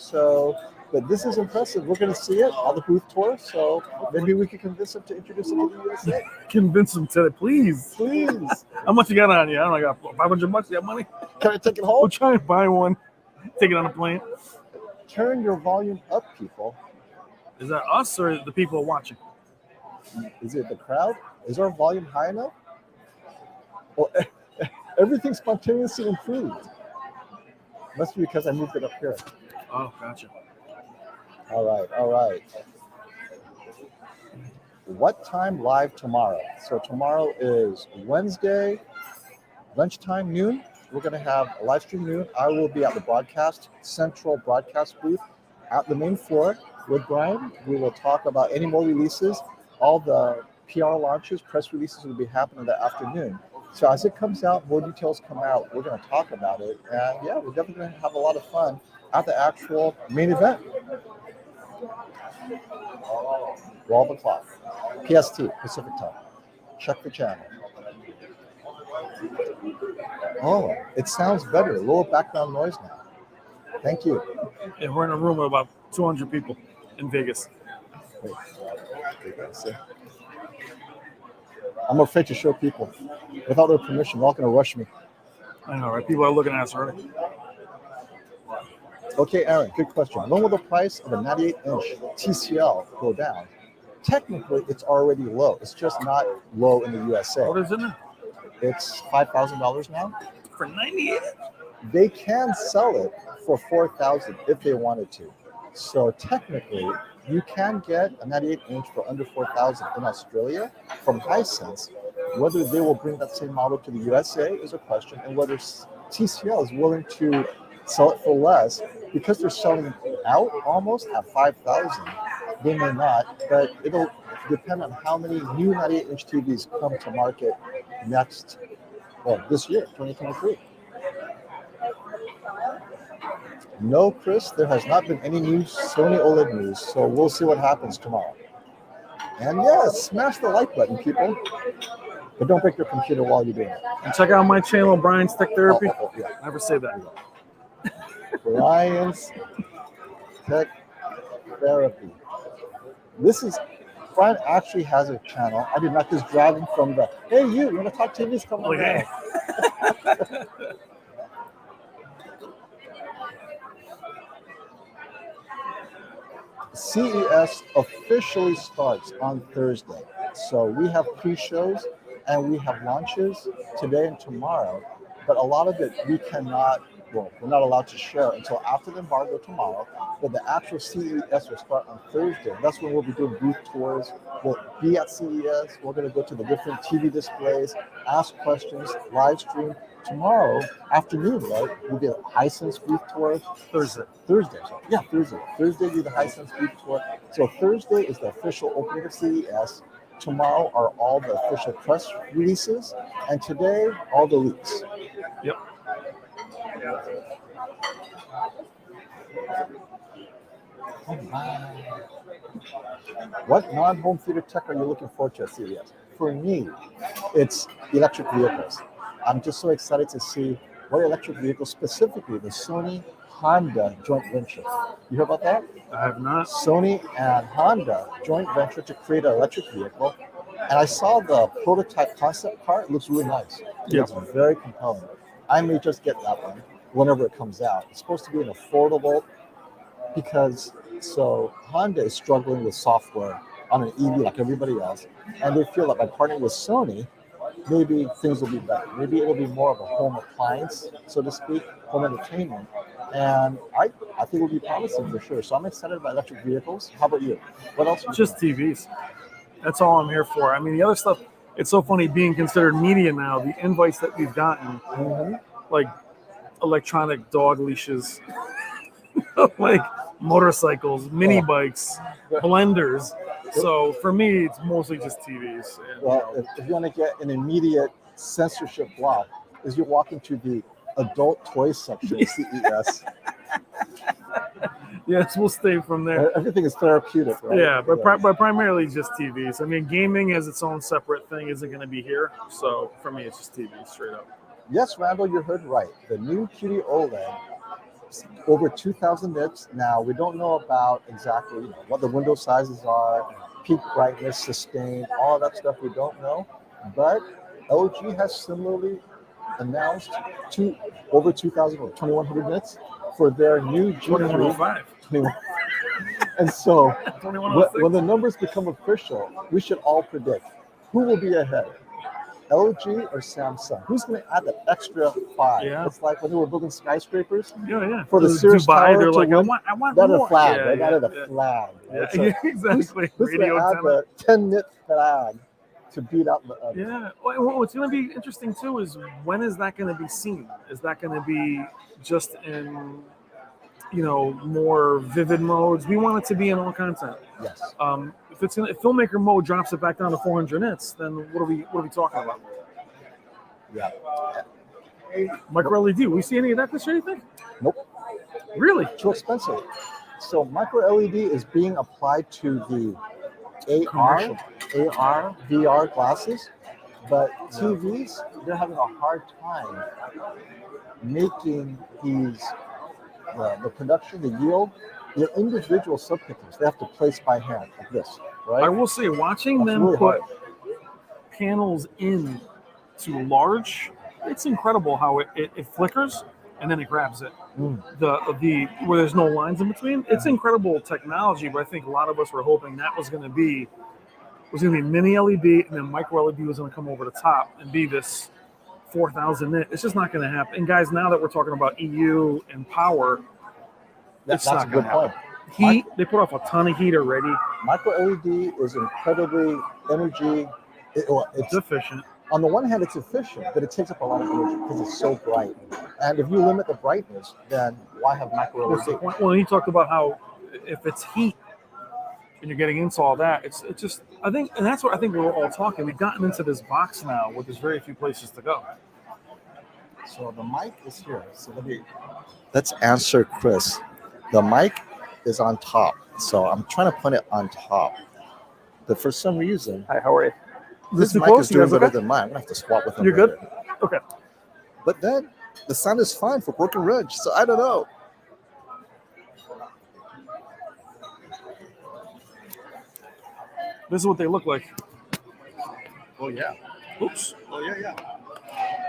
but this is impressive. We're going to see it on the booth tour, so maybe we could convince them to introduce it to the USA. Convince them to it, please. Please. How much you got on you? I don't know, I got $500. You got money? Can I take it We'll home? try and buy one. Take it on a plane. Turn your volume up, people. Is that us or the people watching? Is it the crowd? Is our volume high enough? Well, everything spontaneously improved. Must be because I moved it up here. Oh, gotcha. All right. What time live tomorrow? So tomorrow is Wednesday, lunchtime, noon. We're going to have a live stream noon. I will be at the central broadcast booth at the main floor with Brian. We will talk about any more releases. All the PR launches, press releases will be happening that afternoon. So as it comes out, more details come out. We're going to talk about it. And yeah, we're definitely going to have a lot of fun at the actual main event. 12 o'clock. PST, Pacific time. Check the channel. Oh, it sounds better. Lower background noise now. Thank you. Yeah, we're in a room with about 200 people in Vegas. Wait, I'm afraid to show people. Without their permission, they're all going to rush me. I know, right? People are looking at us already. Okay, Aaron, good question. When will the price of a 98-inch TCL go down? Technically, it's already low. It's just not low in the USA. What is it now? It's $5,000 now. For 98? They can sell it for $4,000 if they wanted to. So technically, you can get a 98-inch for under $4,000 in Australia from Hisense. Whether they will bring that same model to the USA is a question, and whether TCL is willing to sell it for less because they're selling out almost at $5,000. They may not, but it'll depend on how many new 98-inch TVs come to market this year, 2023. No, Chris, there has not been any new Sony OLED news, so we'll see what happens tomorrow. And yes, smash the like button, people. But don't break your computer while you're doing it. And check out my channel, Brian's Tech Therapy. Yeah. Never say that. Brian's Tech Therapy. Brian actually has a channel. I did not just drag him from the, hey, you want to talk TVs? Come on. Okay. CES officially starts on Thursday. So we have pre-shows and we have launches today and tomorrow. But a lot of it we cannot, we're not allowed to share until after the embargo tomorrow. But the actual CES will start on Thursday. That's when we'll be doing booth tours. We'll be at CES. We're going to go to the different TV displays, ask questions, live stream. Tomorrow afternoon, right? We'll get a Hisense booth tour. Thursday. Yeah, Thursday. Thursday, do the Hisense booth tour. So Thursday is the official opening of CES. Tomorrow are all the official press releases. And today, all the leaks. Yep. Oh my. What non-home theater tech are you looking forward to at CES? For me, it's electric vehicles. I'm just so excited to see what electric vehicles, specifically the Sony Honda joint venture. You hear about that? I have not. Sony and Honda joint venture to create an electric vehicle. And I saw the prototype concept car. It looks really nice. Yeah. It's very compelling. I may just get that one whenever it comes out. It's supposed to be an affordable because Honda is struggling with software on an EV like everybody else. And they feel that by partnering with Sony, maybe things will be better. Maybe it will be more of a home appliance, so to speak, home entertainment. And I think it will be promising for sure. So I'm excited about electric vehicles. How about you? What else? Just TVs. That's all I'm here for. I mean, the other stuff, it's so funny being considered media now. The invites that we've gotten, like electronic dog leashes, like motorcycles, mini bikes, blenders. So for me, it's mostly just TVs. And, well, if you want to get an immediate censorship block, is you walk into the adult toy section of CES. Yes, we'll stay from there. Everything is therapeutic, right? Yeah, but primarily just TVs. I mean, gaming as its own separate thing isn't going to be here. So for me, it's just TVs straight up. Yes, Randall, you heard right. The new QD OLED, over 2,000 nits. Now, we don't know about exactly what the window sizes are, peak brightness, sustain, all that stuff we don't know. But LG has similarly announced over 2,000 or 2,100 nits for their new G3. 2105. And so when the numbers become official, we should all predict who will be ahead, LG or Samsung. Who's going to add that extra 5? Yeah. It's like when they were building skyscrapers. Yeah. For the Sears Dubai, Tower they're like, win, I want that more. a flag, Yeah, right? yeah, That is a flag. Right? Yeah, exactly. Who's going to add the 10 nit flag to beat out the others? Yeah. Well, what's going to be interesting too is when is that going to be seen? Is that going to be just in more vivid modes? We want it to be in all content. Yes. If filmmaker mode drops it back down to 400 nits, then what are we talking about? Yeah. Micro LED. We see any of that this year, you think? Nope. Really? Too expensive. So micro LED is being applied to the AR, VR glasses, but TVs, they're having a hard time making these, the production, the yield, the individual subpixels, they have to place by hand like this, right? I will say, watching them really put hard. panels in to large, it's incredible how it flickers and then it grabs it. The where there's no lines in between. It's incredible technology, but I think a lot of us were hoping that was going to be mini LED, and then micro LED was going to come over the top and be this 4,000 nit. It's just not going to happen. And guys, now that we're talking about EU and power, That's not a good point. Heat, they put off a ton of heat already. Micro LED is incredibly energy. It's efficient. On the one hand, it's efficient, but it takes up a lot of energy because it's so bright. And if you limit the brightness, then why have micro LED? Well, he talked about how if it's heat and you're getting into all that, it's just, I think, and that's what I think we're all talking. We've gotten into this box now where there's very few places to go. So the mic is here. So let's answer Chris. The mic is on top. So I'm trying to put it on top. But for some reason, Hi, how are you? this too mic close? is You doing guys better okay? than mine. I'm gonna have to swap with him. You're good? later. Okay. But then the sound is fine for broken wrench. So I don't know. This is what they look like. Oh yeah. Oops. Oh yeah.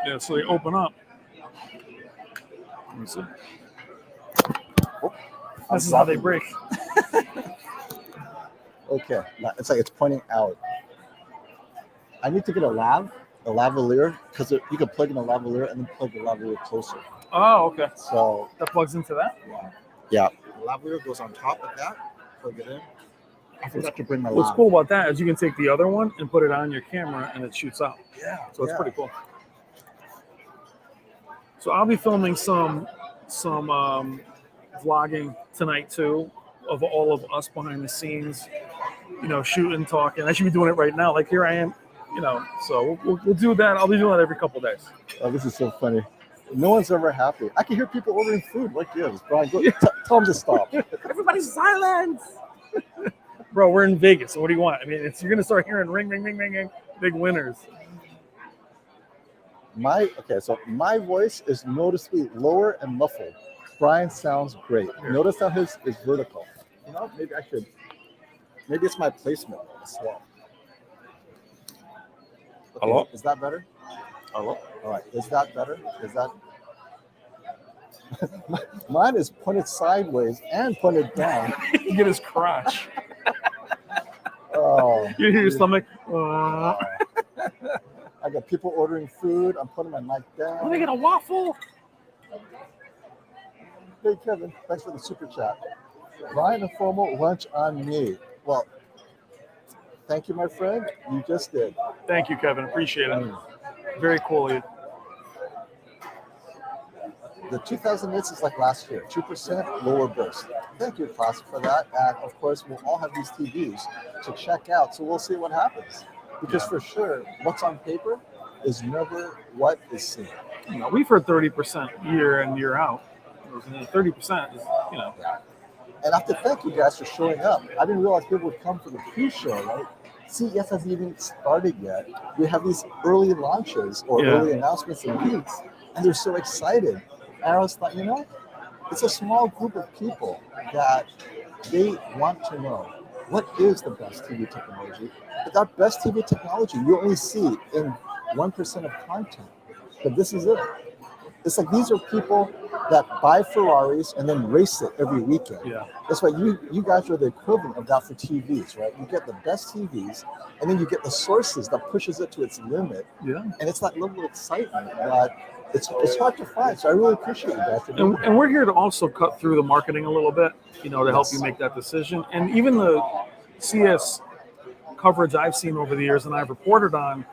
Yeah, so they open up. Let me see. Oh, This is how they break. Okay. Now, it's like it's pointing out. I need to get a lavalier, because you can plug in a lavalier and then plug the lavalier closer. Oh, okay. So That plugs into that? yeah, the lavalier goes on top of that. Plug it in. I forgot to bring my What's lav. cool about that is you can take the other one and put it on your camera and it shoots out. Yeah. So it's pretty cool. So I'll be filming some vlogging tonight too of all of us behind the scenes, shooting, talking. I should be doing it right now. Like here I am, so we'll do that. I'll be doing that every couple days. Oh, this is so funny. No one's ever happy. I can hear people ordering food. What gives? Brian, go, tell them to stop. Everybody's silent. Bro, we're in Vegas. So what do you want? I mean, you're going to start hearing ring, ring, ring, ring, ring, big winners. So my voice is noticeably lower and muffled. Brian sounds great. Notice how his is vertical. Maybe it's my placement as well. Okay, Hello? Is that better? Hello? All right. Is that better? Is that? Mine is pointed sideways and pointed down. You get his crotch. Oh. You hear your stomach? I got people ordering food. I'm putting my mic down. Let me get a waffle. Hey, Kevin. Thanks for the super chat. Ryan, a formal lunch on me. Well, thank you, my friend. You just did. Thank you, Kevin. Appreciate it. Very cool of you. The 2008 is like last year, 2% lower burst. Thank you, class, for that. And of course, we'll all have these TVs to check out. So we'll see what happens. Because for sure, what's on paper is never what is seen. We've heard 30% year in, year out. 30% is, Yeah. And I have to thank you guys for showing up. I didn't realize people would come for the pre-show, right? CES hasn't even started yet. We have these early launches or early announcements and leaks, and they're so excited. And I was like, it's a small group of people that they want to know what is the best TV technology. But that best TV technology you only see in 1% of content. But this is it. It's like these are people that buy Ferraris and then race it every weekend. Yeah. That's why you guys are the equivalent of that for TVs, right? You get the best TVs, and then you get the sources that pushes it to its limit. Yeah. And it's that level of excitement that it's hard to find. So I really appreciate you guys for doing that. And we're here to also cut through the marketing a little bit, to help you make that decision. And even the CS coverage I've seen over the years and I've reported on,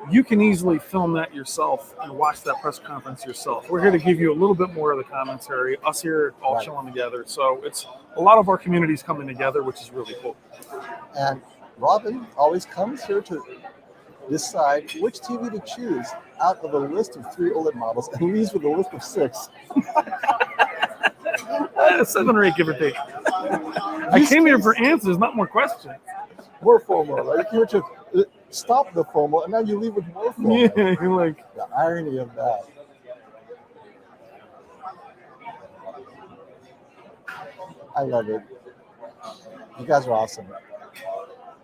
you can easily film that yourself and watch that press conference yourself. We're here to give you a little bit more of the commentary, us here all chilling together. So it's a lot of our communities coming together, which is really cool. And Robin always comes here to decide which TV to choose out of a list of 3 OLED models and leaves with a list of 6. 7 or 8, give or take. I came here for answers, not more questions. More formal, right? You came to stop the formal, and now you leave with more formal. Yeah, you're like the irony of that. I love it. You guys are awesome.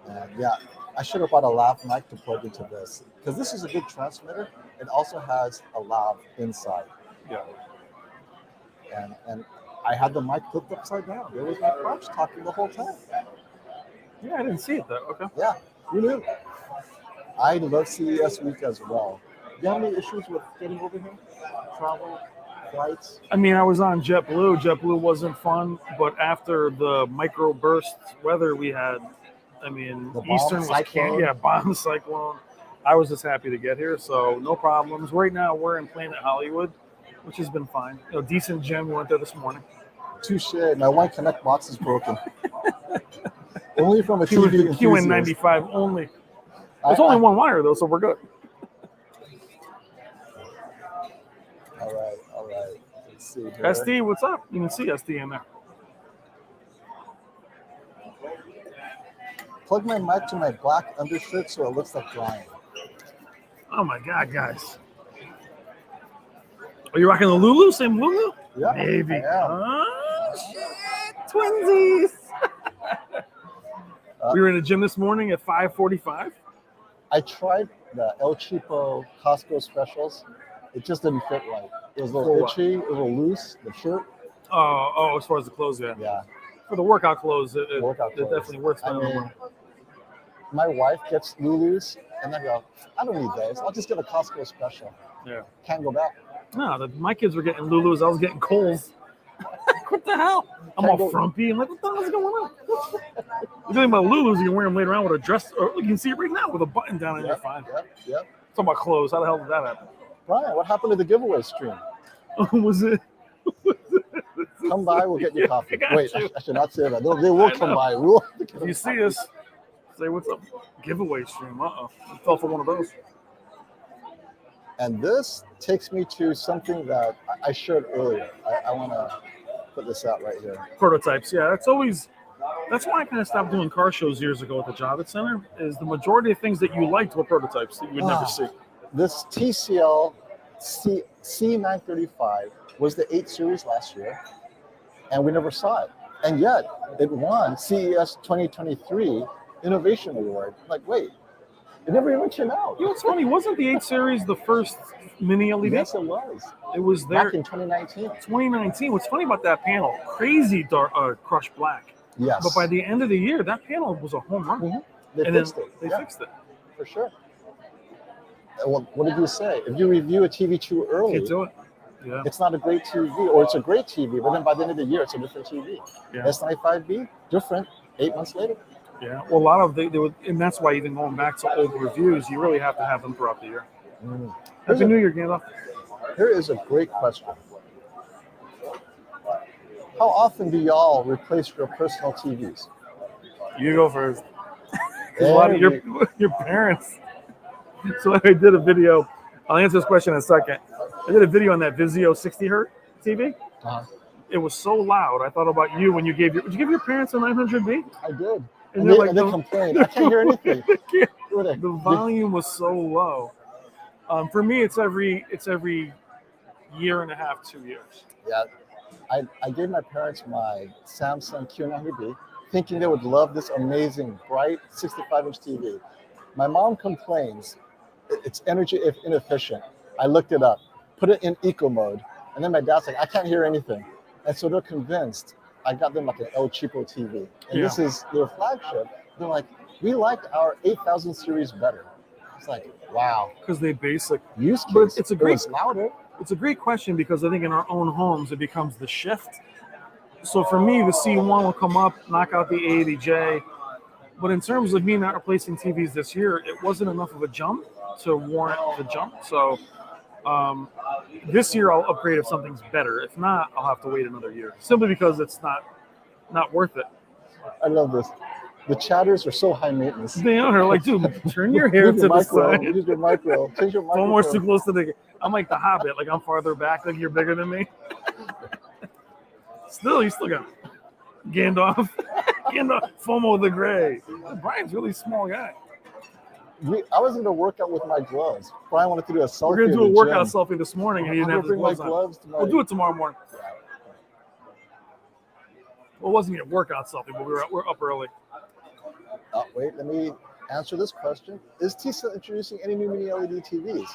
And yeah, I should have bought a lav mic to plug into this because this is a good transmitter. It also has a lav inside. Yeah. And I had the mic flipped upside down. There was my crotch talking the whole time. Yeah, I didn't see it though. Okay. Yeah, you knew. I love CES week as well. Do you have any issues with getting over here? Travel, flights? I mean, I was on JetBlue. JetBlue wasn't fun, but after the microburst weather we had, I mean, The Eastern bomb was cyclone? bomb cyclone. I was just happy to get here, so no problems. Right now, we're in Planet Hollywood, which has been fine. Decent gym. We went there this morning. Touche. My one Connect box is broken. Only from a TV enthusiast. QN95 only. There's only one wire though, so we're good. see here. SD, what's up? You can see SD in there. Plug my mic to my black undershirt so it looks like Brian. Oh my God, guys. Are you rocking the Lulu? Same Lulu? Yeah, Maybe. I am. Oh, shit. Twinsies. We were in the gym this morning at 5:45. I tried the El Cheapo Costco specials. It just didn't fit right. It was a little itchy, a little loose, the shirt. Oh, as far as the clothes, yeah. Yeah. For the workout clothes, it Workout clothes. definitely works. I mean, my wife gets Lulus, and I go, I don't need those. I'll just get a Costco special. Yeah. Can't go back. No, my kids were getting Lulus. I was getting Kohl's. What the hell? I'm all frumpy. I'm like, what the hell's going on? You're talking about Lulus, you can wear them later on with a dress, or you can see it right now with a button down and you're fine. Yep. Talking about clothes. How the hell did that happen? Brian, what happened to the giveaway stream? Was it? Come by, we'll get you coffee. Wait, you. I should not say that. They will come by. We'll If you see us, say what's up. Giveaway stream. I fell for one of those. And this takes me to something that I shared earlier. I want to put this out right here. Prototypes, yeah. That's why I kind of stopped doing car shows years ago at the Javits Center, is the majority of things that you liked were prototypes that you would never see. This TCL C935 was the 8 series last year, and we never saw it. And yet, it won CES 2023 Innovation Award. Like, wait, it never even came out. You know what's funny? Wasn't the 8 series the first mini LED? Yes, it was. It was there. Back in 2019. 2019. What's funny about that panel? Crazy dark, crushed black. Yes. But by the end of the year, that panel was a home run. Mm-hmm. They and fixed then it. They fixed it. For sure. Well, what did you say? If you review a TV too early, Can't do it. Yeah. it's not a great TV, or it's a great TV, but then by the end of the year, it's a different TV. Yeah. S95B, different, 8 months later. Yeah. Well, a lot of they would, and that's why even going back to old reviews, you really have to have them throughout the year. Happy New Year, Gandalf. Here is a great question. How often do y'all replace your personal TVs? You go first. 'Cause a lot of your parents. So I did a video. I'll answer this question in a second. I did a video on that Vizio 60 Hz TV. Uh-huh. It was so loud. I thought about you when you gave did you give your parents a 900B? I did. And they complained. I can't hear anything. The volume was so low. For me, it's every year and a half, 2 years. Yeah. I gave my parents my Samsung Q900B, thinking they would love this amazing, bright 65-inch TV. My mom complains it's energy inefficient. I looked it up, put it in eco mode, and then my dad's like, I can't hear anything. And so they're convinced. I got them like an El Cheapo TV. And this is their flagship. They're like, we like our 8000 series better. It's like, wow. Because they basic Use case. But it's a great louder. It's a great question because I think in our own homes it becomes the shift. So for me, the C1 will come up, knock out the A, the J. But in terms of me not replacing TVs this year, it wasn't enough of a jump to warrant the jump. So this year I'll upgrade if something's better. If not, I'll have to wait another year. Simply because it's not worth it. I love this. The chatters are so high maintenance. They are like, dude, turn your hair to the side. Use your micro. Change your micro. Almost too close to the. I'm like the Hobbit. Like I'm farther back. Like you're bigger than me. You still got Gandalf. Gandalf. FOMO the Gray. Brian's a really small guy. I was going to work out with my gloves. Brian wanted to do a selfie. We're going to do a workout selfie this morning, and he didn't have his gloves on. We'll do it tomorrow morning. Well, it wasn't your workout selfie, but we're up early. Wait, let me answer this question. Is TCL introducing any new mini-LED TVs?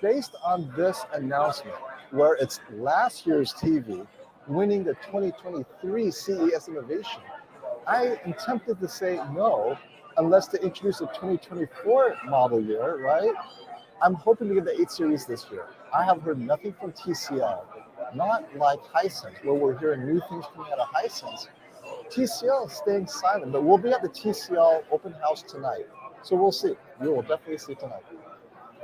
Based on this announcement, where it's last year's TV winning the 2023 CES Innovation, I am tempted to say no, unless they introduce a 2024 model year, right? I'm hoping to get the 8 series this year. I have heard nothing from TCL, not like Hisense, where we're hearing new things coming out of Hisense. TCL is staying silent, but we'll be at the TCL open house tonight. So we'll see. We will definitely see tonight.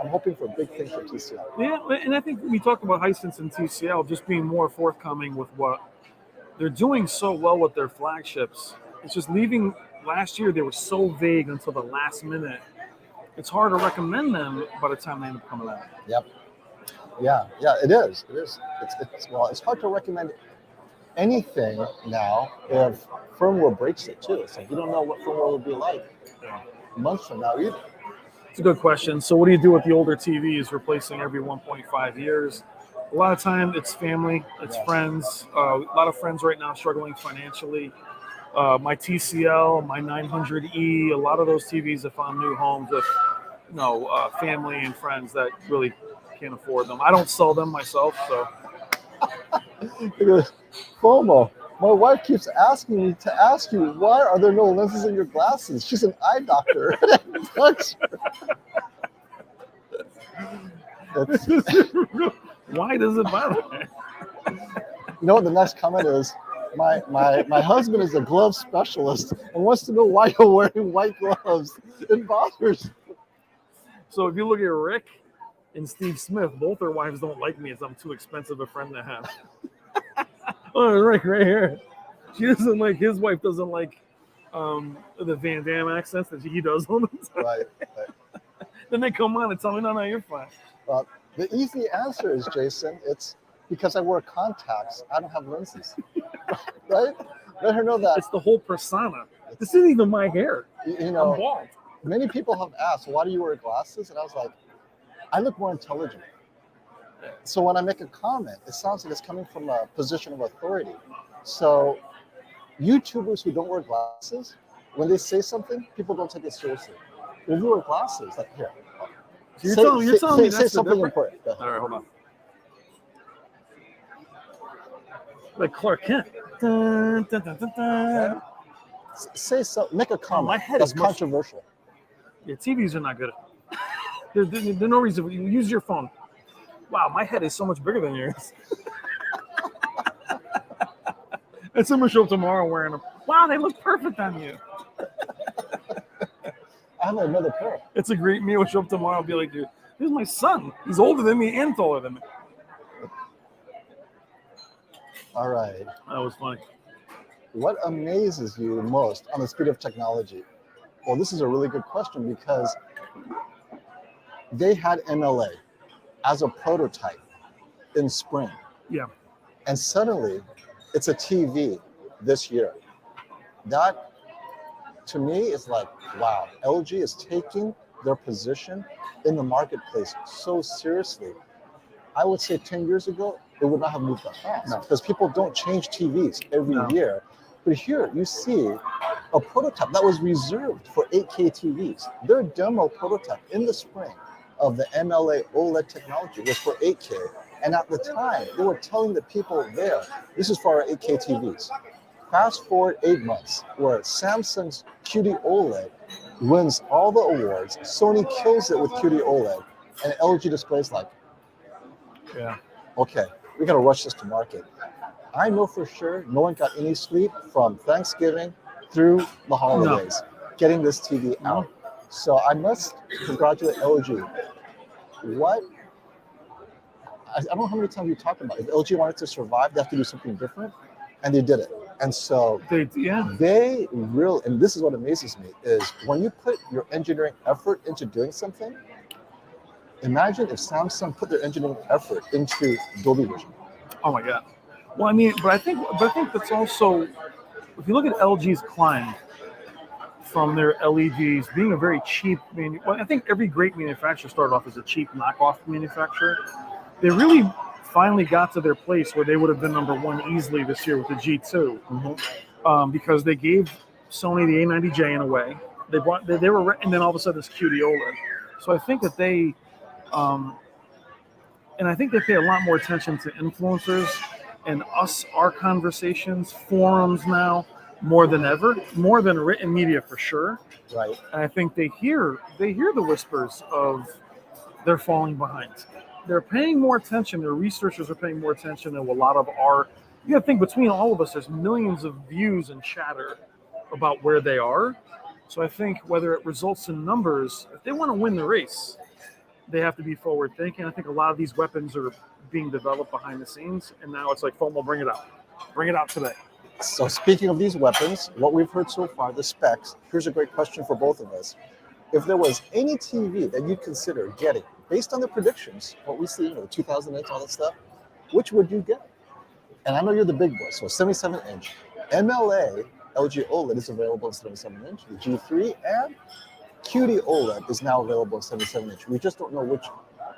I'm hoping for big things from TCL. Yeah, and I think we talked about Hisense and TCL just being more forthcoming with what they're doing so well with their flagships. It's just leaving last year, they were so vague until the last minute. It's hard to recommend them by the time they end up coming out. Yep. Yeah, it is. It is. It's hard to recommend anything now if firmware breaks it too. It's like you don't know what firmware will be like months from now either. It's a good question. So what do you do with the older TVs replacing every 1.5 years? A lot of time it's family, it's friends. A lot of friends right now struggling financially. My TCL, my 900E, a lot of those TVs have found new homes with family and friends that really can't afford them. I don't sell them myself, so. FOMO. My wife keeps asking me to ask you, why are there no lenses in your glasses? She's an eye doctor. Why does it bother me? You know what the next comment is? My husband is a glove specialist and wants to know why you're wearing white gloves. It bothers. So if you look at Rick and Steve Smith, both their wives don't like me as I'm too expensive a friend to have. Oh, Rick right here. She doesn't like, his wife doesn't like the Van Damme accents that he does all the time. Right. Then they come on and tell me, no, you're fine. The easy answer is, Jason, it's because I wear contacts. I don't have lenses. Right? Let her know that. It's the whole persona. This isn't even my hair. I'm bald. Many people have asked, why do you wear glasses? And I was like, I look more intelligent. So when I make a comment, it sounds like it's coming from a position of authority. So YouTubers who don't wear glasses, when they say something, people don't take it seriously. If you wear glasses, like here. So you're telling me say that's something different? important. All right, hold on. Like Clark Kent. Dun, dun, dun, dun, dun. Say so. Make a comment. My head that's is much- controversial. Yeah, TVs are not good. There's no reason. You use your phone. Wow, my head is so much bigger than yours. And someone show up tomorrow wearing them. Wow, they look perfect on you. I have another pair. It's a great meal. Show up tomorrow and be like, dude, this is my son. He's older than me and taller than me. All right. That was funny. What amazes you the most on the speed of technology? Well, this is a really good question because they had MLA as a prototype in spring. Yeah. And suddenly it's a TV this year. That, to me, is like, wow, LG is taking their position in the marketplace so seriously. I would say 10 years ago, it would not have moved that fast because people don't change TVs every year. But here you see a prototype that was reserved for 8K TVs. Their demo prototype in the spring of the MLA OLED technology was for 8K. And at the time, they were telling the people there, this is for our 8K TVs. Fast forward 8 months, where Samsung's QD OLED wins all the awards, Sony kills it with QD OLED, and LG Display's like, Yeah. okay, we gotta rush this to market. I know for sure no one got any sleep from Thanksgiving through the holidays getting this TV out. So I must congratulate LG. I don't know how many times we talked about it. If LG wanted to survive, they have to do something different, and they did it. And so they really, and this is what amazes me, is when you put your engineering effort into doing something, imagine if Samsung put their engineering effort into Dolby Vision. Oh my God. Well, I mean, but I think that's also, if you look at LG's climb from their LEDs being a very cheap, I think every great manufacturer started off as a cheap knockoff manufacturer. They really finally got to their place where they would have been number one easily this year with the G2, because they gave Sony the A90J in a way. They were, and then all of a sudden this QD OLED. So I think that they, and I think they pay a lot more attention to influencers and our conversations, forums now, more than ever, more than written media for sure. Right. And I think they hear the whispers of they're falling behind. They're paying more attention. Their researchers are paying more attention than a lot of our. You got to think between all of us, there's millions of views and chatter about where they are. So I think whether it results in numbers, if they want to win the race, they have to be forward thinking. I think a lot of these weapons are being developed behind the scenes, and now it's like, FOMO, bring it out today. So speaking of these weapons, what we've heard so far, the specs, here's a great question for both of us. If there was any TV that you'd consider getting based on the predictions, what we see, 2000 inch, all that stuff, which would you get? And I know you're the big boy, so 77 inch MLA LG OLED is available in 77 inch. The G3 and QD OLED is now available in 77 inch. We just don't know which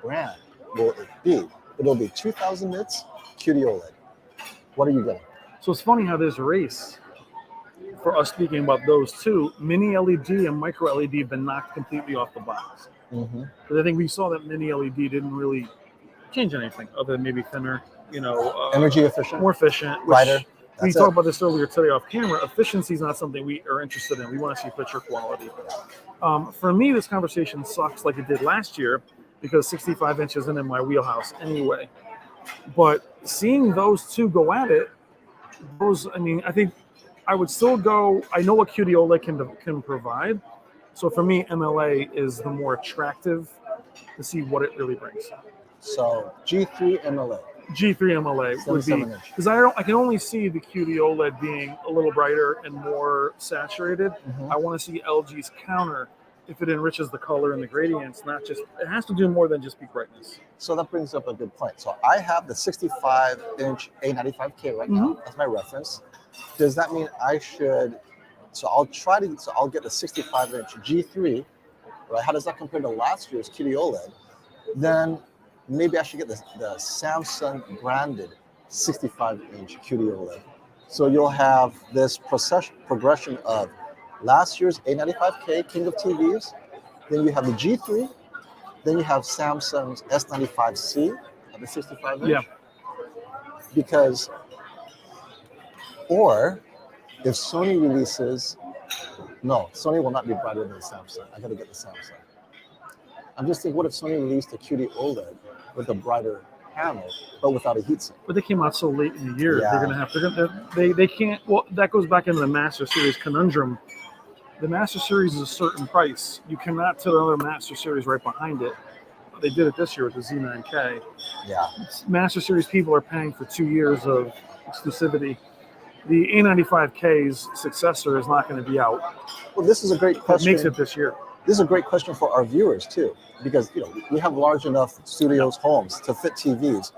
brand will it be. It'll be 2000 nits, QD OLED. What are you getting? So it's funny how this race, for us speaking about those two, mini LED and micro LED have been knocked completely off the box. Mm-hmm. Because I think we saw that mini LED didn't really change anything other than maybe thinner, Energy efficient, more efficient, which brighter. We That's talked it. about this earlier today off camera. Efficiency is not something we are interested in. We want to see picture quality. For me, this conversation sucks like it did last year because 65 inches isn't in my wheelhouse anyway. But seeing those two go at it, I think I would still go. I know what QD OLED can provide. So for me, MLA is the more attractive to see what it really brings. So G3 MLA. G3 MLA would be 77 inch. because I can only see the QD OLED being a little brighter and more saturated. Mm-hmm. I want to see LG's counter if it enriches the color and the gradients, not just it has to do more than just peak brightness. So that brings up a good point. So I have the 65 inch A95K right now. That's my reference. Does that mean I should? So I'll get the 65 inch G3. Right? How does that compare to last year's QD OLED? Then maybe I should get the Samsung branded 65 inch QD OLED. So you'll have this progression of last year's A95K King of TVs, then you have the G3, then you have Samsung's S95C at the 65 inch. Yeah. Because, or if Sony releases, no, Sony will not be brighter than Samsung. I gotta get the Samsung. I'm just thinking, what if Sony released a QD OLED with a brighter panel, but without a heatsink? But they came out so late in the year. Yeah. They can't. Well, that goes back into the Master Series conundrum. The Master Series is a certain price. You cannot put another Master Series right behind it. They did it this year with the Z9K. Yeah. Master Series people are paying for 2 years of exclusivity. The A95K's successor is not going to be out. Well, this is a great That question. makes it this year. This is a great question for our viewers too, because we have large enough studios, homes to fit TVs.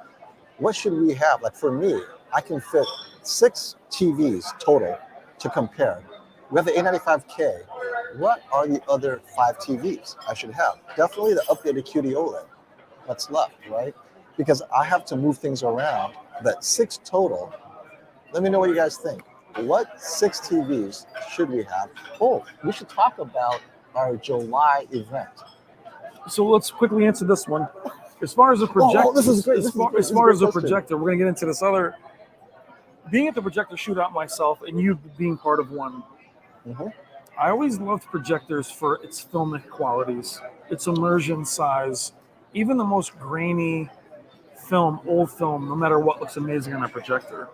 What should we have? Like for me, I can fit 6 TVs total to compare. We have the A95K. What are the other 5 TVs I should have? Definitely the updated QD OLED. What's left, right? Because I have to move things around. But 6 total. Let me know what you guys think. What 6 TVs should we have? Oh, we should talk about our July event. So let's quickly answer this one. As far as a projector, this is great. As This is far, great. as, This is far a as great a question. projector, we're gonna get into this other. Being at the projector shootout myself, and you being part of one, Mm-hmm. I always loved projectors for its filmic qualities, its immersion size, even the most grainy film, old film, no matter what, looks amazing on a projector.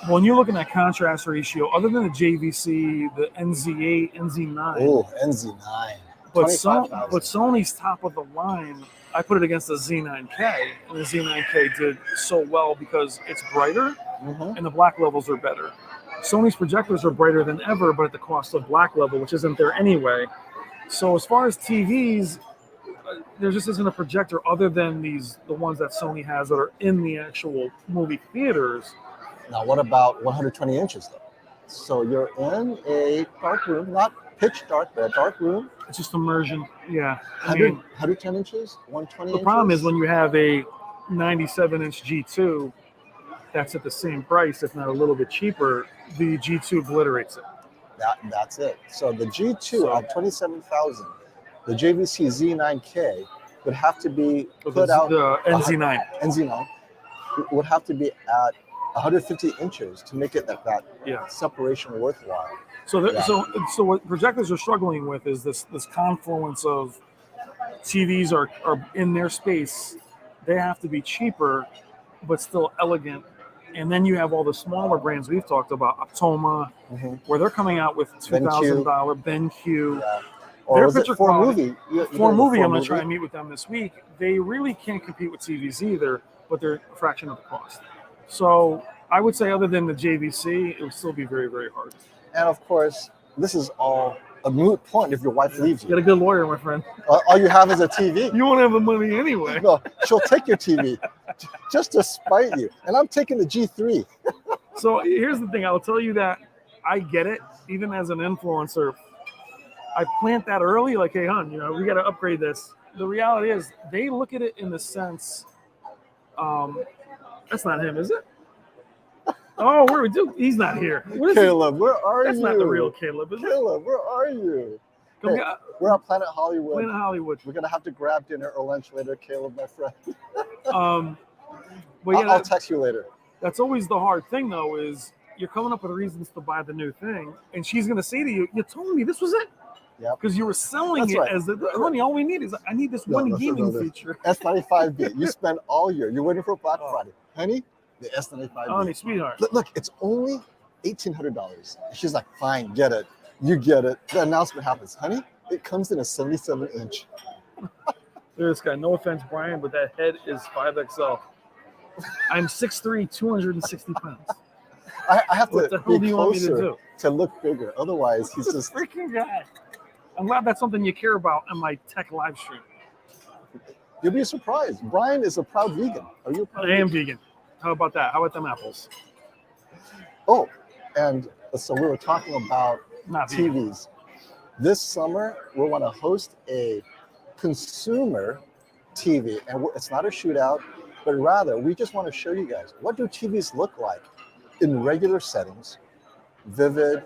When you're looking at contrast ratio, other than the JVC, the NZ8, NZ9, Oh, NZ9. but 25,000. Sony's top of the line, I put it against the Z9K, and the Z9K did so well because it's brighter Mm-hmm. and the black levels are better. Sony's projectors are brighter than ever, but at the cost of black level, which isn't there anyway. So as far as TVs, there just isn't a projector other than the ones that Sony has that are in the actual movie theaters. Now, what about 120 inches though? So you're in a dark room, not pitch dark, but a dark room. It's just immersion. Yeah. 110 inches, 120 The inches. problem is when you have a 97-inch G2 that's at the same price, if not a little bit cheaper, the G2 obliterates it. That's it. So the G2 at 27,000, the JVC Z9K would have to be put out. The NZ9. NZ9 would have to be at 150 inches to make it that Yeah. separation worthwhile. So, Yeah. so what projectors are struggling with is this confluence of TVs are in their space. They have to be cheaper, but still elegant. And then you have all the smaller brands we've talked about, Optoma, Mm-hmm. where they're coming out with $2,000 BenQ. Yeah. Or Their was it picture for a quality- movie? For a movie, I'm going to try and meet with them this week. They really can't compete with TVs either, but they're a fraction of the cost. So I would say other than the JVC, it would still be very, very hard. And of course, this is all a moot point if your wife leaves Get you. a good lawyer, my friend. All you have is a TV. You won't have the money anyway. No, she'll take your TV just to spite you. And I'm taking the G3. So here's the thing. I'll tell you that I get it. Even as an influencer, I plant that early. Like, hey, hon, we got to upgrade this. The reality is, they look at it in the sense, that's not him, is it? Oh, where we do? He's not here. What is Caleb, where are That's you? not the real Caleb, is it? Caleb, where are you? Come Hey, here. we're on Planet Hollywood. Planet Hollywood. We're gonna have to grab dinner or lunch later, Caleb, my friend. But yeah, I'll text you later. that's always the hard thing, though, is you're coming up with reasons to buy the new thing, and she's gonna say to you, "You told me this was it." Yeah. Because you were selling That's it right. as honey, all we need is I need this one gaming feature. S95B. You spend all year. You're waiting for Black Friday, honey. The S95B. Honey, sweetheart. Look, it's only $1,800. She's like, fine, get it. You get it. The announcement happens, honey. It comes in a 77-inch. This guy. No offense, Brian, but that head is 5XL. I'm 6'3", 260 pounds. I have What to the hell be do you want me to closer do? to look bigger. Otherwise, he's This just. freaking guy. I'm glad that's something you care about in my tech live stream. You'll be surprised. Brian is a proud vegan. Are you a proud I am vegan. How about that? How about them apples? Oh, and so we were talking about Not vegan. TVs. This summer, we want to host a consumer TV, and it's not a shootout, but rather we just want to show you guys what do TVs look like in regular settings, vivid,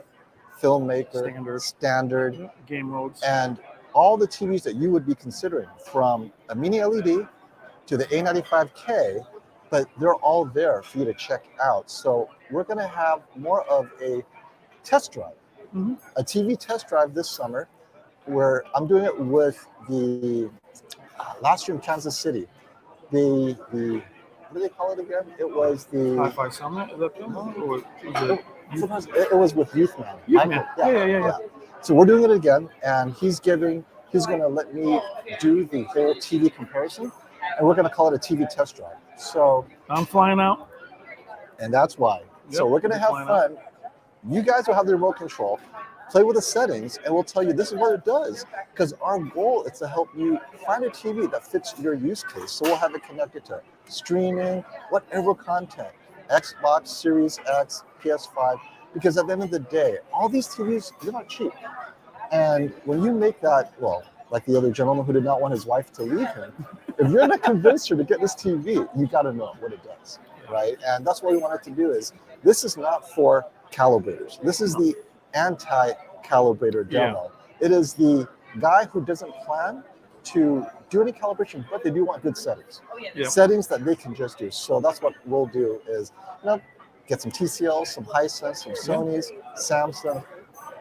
filmmaker, standard, game modes, and all the TVs that you would be considering, from a mini LED to the A95K, but they're all there for you to check out. So we're going to have more of a test drive, a TV test drive this summer, where I'm doing it with the last year in Kansas City. The what do they call it again? It was the Hi-Fi Summit. Is that them? Or was it it was with Youth Man. Youth Michael. Man. Yeah. So we're doing it again, and he's going to let me do the whole TV comparison, and we're going to call it a TV test drive. So I'm flying out. And that's why. So we're going to have fun. You guys will have the remote control, play with the settings, and we'll tell you this is what it does. Because our goal is to help you find a TV that fits your use case. So we'll have it connected to streaming, whatever content, Xbox, Series X, PS5. Because at the end of the day, all these TVs, they're not cheap. And when you make that, well, like the other gentleman who did not want his wife to leave him, if you're not convinced her to get this TV, you got to know what it does, right? And that's what we wanted to do is, this is not for calibrators. This is the anti-calibrator demo. It is the guy who doesn't plan to do any calibration, but they do want good settings. Settings that they can just do. So that's what we'll do is, get some TCLs, some Hisense, some Sonys, Samsung,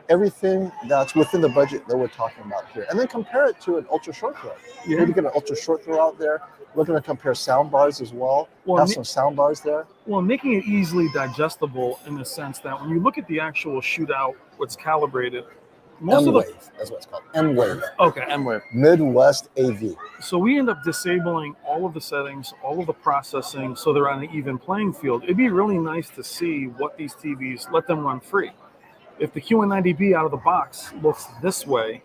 everything that's within the budget that we're talking about here. And then compare it to an ultra short throw. Maybe get an ultra short throw out there. We're going to compare sound bars as well. Have some sound bars there. Well, making it easily digestible in the sense that when you look at the actual shootout, what's calibrated, most of the M-Wave, that's what it's called. M-Wave. Okay, M-Wave. Midwest AV. So we end up disabling all of the settings, all of the processing, so they're on an even playing field. It'd be really nice to see what these TVs, let them run free. If the QN90B out of the box looks this way,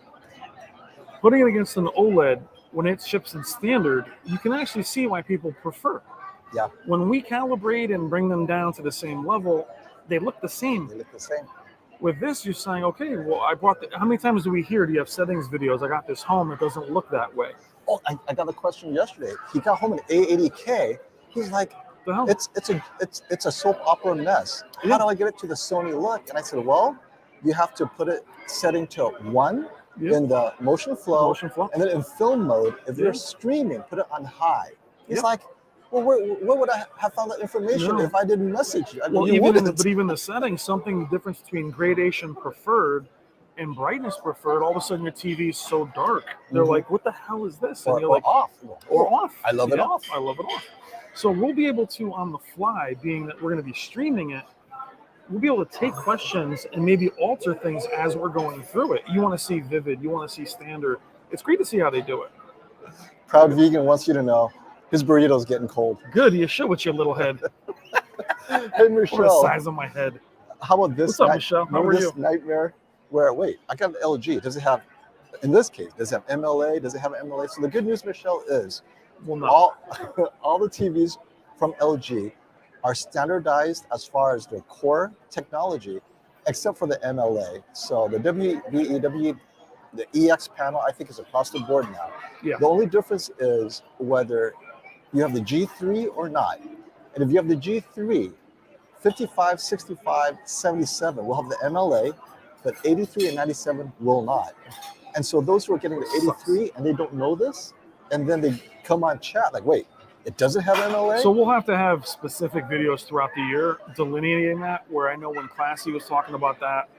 putting it against an OLED, when it ships in standard, you can actually see why people prefer. Yeah. When we calibrate and bring them down to the same level, they look the same. They look the same. With this, you're saying, okay, well, I brought how many times do we hear, do you have settings videos? I got this home, it doesn't look that way. Oh, I got a question yesterday. He got home an A80K. He's like, it's a soap opera mess. How do I get it to the Sony look? And I said, well, you have to put it setting to 1 in the motion flow, and then in film mode, if you're streaming, put it on high. He's like, well, where would I have found that information if I didn't message you? Well, even the settings, something the difference between gradation preferred and brightness preferred, all of a sudden your TV is so dark. They're like, what the hell is this? And you're like, off. Or off. I love it off. I love it off. So we'll be able to, on the fly, being that we're going to be streaming it, we'll be able to take questions and maybe alter things as we're going through it. You want to see vivid, you want to see standard. It's great to see how they do it. Proud Vegan wants you to know his burrito's getting cold. Good, you should with your little head. Hey, Michelle. What the size of my head. How about this? What's up, Michelle? How are you? Nightmare where, wait, I got an LG. Does it have, in this case, does it have MLA? Does it have MLA? So the good news, Michelle, is Well, no. all the TVs from LG are standardized as far as their core technology, except for the MLA. So the WBEW, the EX panel, I think is across the board now. Yeah. The only difference is whether you have the G3 or not. And if you have the G3, 55, 65, 77 will have the MLA, but 83 and 97 will not. And so those who are getting the 83 and they don't know this, and then they come on chat like, wait, it doesn't have MLA? So we'll have to have specific videos throughout the year delineating that, where I know when Classy was talking about that.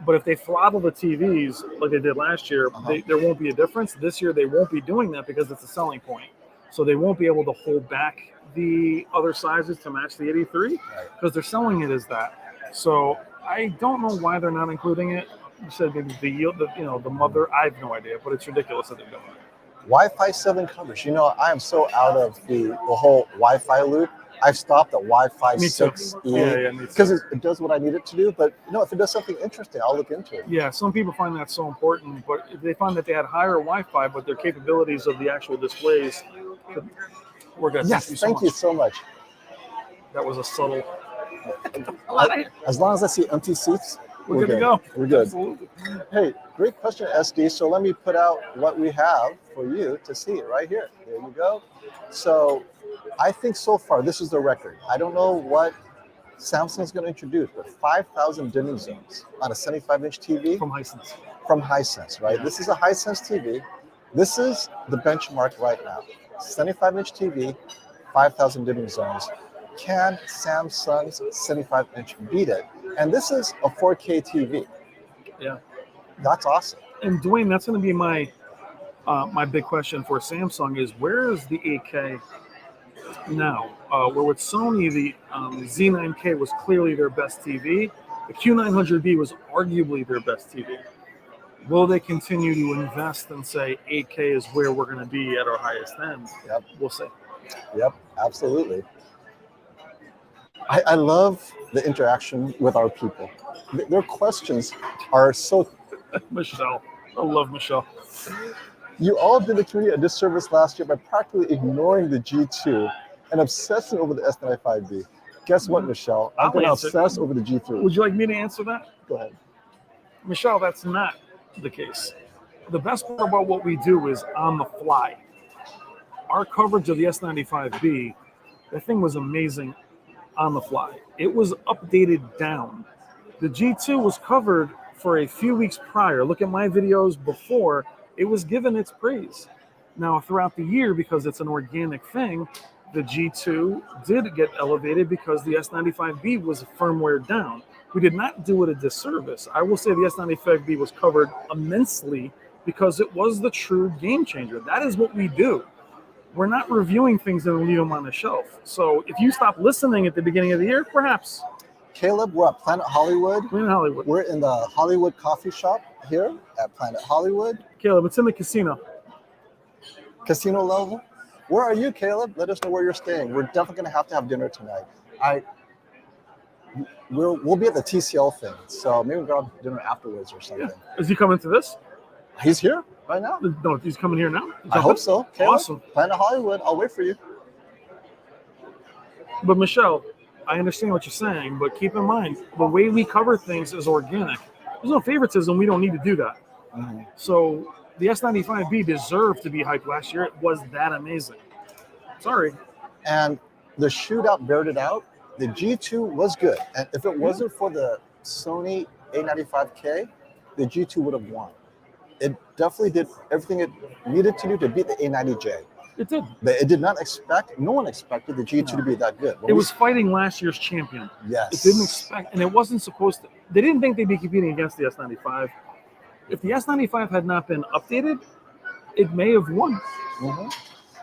But if they throttle the TVs like they did last year, there won't be a difference. This year they won't be doing that because it's a selling point. So they won't be able to hold back the other sizes to match the 83 because they're selling it as that. So I don't know why they're not including it. You said maybe the yield, the mother. I have no idea, but it's ridiculous that they're doing it. Wi-Fi 7 coverage. You know, I am so out of the whole Wi-Fi loop. I've stopped at Wi-Fi 6E because it does what I need it to do. But if it does something interesting, I'll look into it. Yeah, some people find that so important, but if they find that they had higher Wi-Fi, but their capabilities of the actual displays, we're good. Yes, thank you so much. That was a subtle. As long as I see empty seats, we're good to go. We're good. Absolutely. Hey, great question, SD. So let me put out what we have for you to see right here. There you go. So I think so far this is the record. I don't know what Samsung's going to introduce, but 5,000 dimming zones on a 75-inch TV from Hisense. From Hisense, right? Yeah. This is a Hisense TV. This is the benchmark right now. 75-inch TV, 5,000 dimming zones. Can Samsung's 75-inch beat it? And this is a 4K TV. Yeah, that's awesome. And Dwayne, that's going to be my my big question for Samsung is where is the 8K now? Where with Sony, the Z9K was clearly their best TV. The Q900B was arguably their best TV. Will they continue to invest and say 8K is where we're going to be at our highest end? Yep. We'll see. Yep, absolutely. I love the interaction with our people. Their questions are so... Michelle. I love Michelle. You all did the community a disservice last year by practically ignoring the G2 and obsessing over the S95B. Guess what, Michelle? I'm going to obsess over the G3. Would you like me to answer that? Go ahead. Michelle, that's not the case. The best part about what we do is on the fly. Our coverage of the S95B, that thing was amazing on the fly. It was updated down. The G2 was covered for a few weeks prior. Look at my videos before. It was given its praise. Now, throughout the year, because it's an organic thing, the G2 did get elevated because the S95B was firmware down. We did not do it a disservice. I will say the S95B was covered immensely because it was the true game changer. That is what we do. We're not reviewing things and leave them on the shelf. So if you stop listening at the beginning of the year, perhaps. Caleb, we're at Planet Hollywood. We're in Hollywood. We're in the Hollywood coffee shop here at Planet Hollywood. Caleb, it's in the casino. Casino level? Where are you, Caleb? Let us know where you're staying. We're definitely going to have dinner tonight. We'll be at the TCL thing, so maybe we'll go have dinner afterwards or something. Yeah. Is he coming to this? He's here right now. No, he's coming here now? I hope so. Caleb, awesome. Planet Hollywood. I'll wait for you. But Michelle, I understand what you're saying, but keep in mind, the way we cover things is organic. There's no favoritism. We don't need to do that. Mm-hmm. So the S95B deserved to be hyped last year. It was that amazing. Sorry. And the shootout bared it out. The G2 was good. And if it wasn't for the Sony A95K, the G2 would have won. It definitely did everything it needed to do to beat the A90J. It did. But it did not expect, no one expected the G2 to be that good. It was fighting last year's champion. Yes. It didn't expect, and it wasn't supposed to. They didn't think they'd be competing against the S95. If the S95 had not been updated, it may have won. Mm-hmm.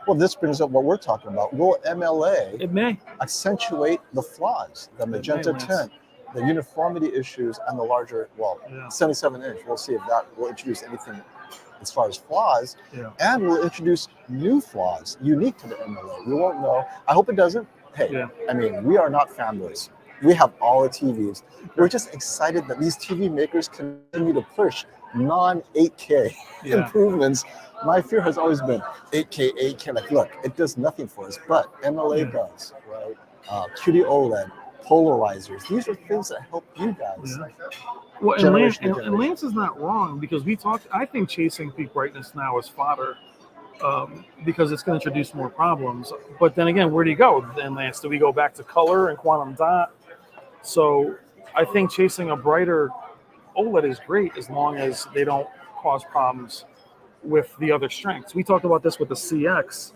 Well, this brings up what we're talking about. Will MLA it may accentuate the flaws, the magenta tint, the uniformity issues, and the larger, 77-inch? We'll see if that will introduce anything as far as flaws, and will introduce new flaws unique to the MLA. We won't know. I hope it doesn't. Hey, I mean, we are not fanboys. We have all the TVs. We're just excited that these TV makers continue to push non-8K Yeah. improvements. My fear has always been 8K, 8K. Like, look, it does nothing for us, but MLA Yeah. does, right? QD OLED, polarizers. These are things that help you guys. Yeah. Well, Generation to and generation. Lance is not wrong because we talked. I think chasing peak brightness now is fodder because it's going to introduce more problems. But then again, where do you go then, Lance? Do we go back to color and quantum dot? So I think chasing a brighter OLED is great as long as they don't cause problems with the other strengths. We talked about this with the CX.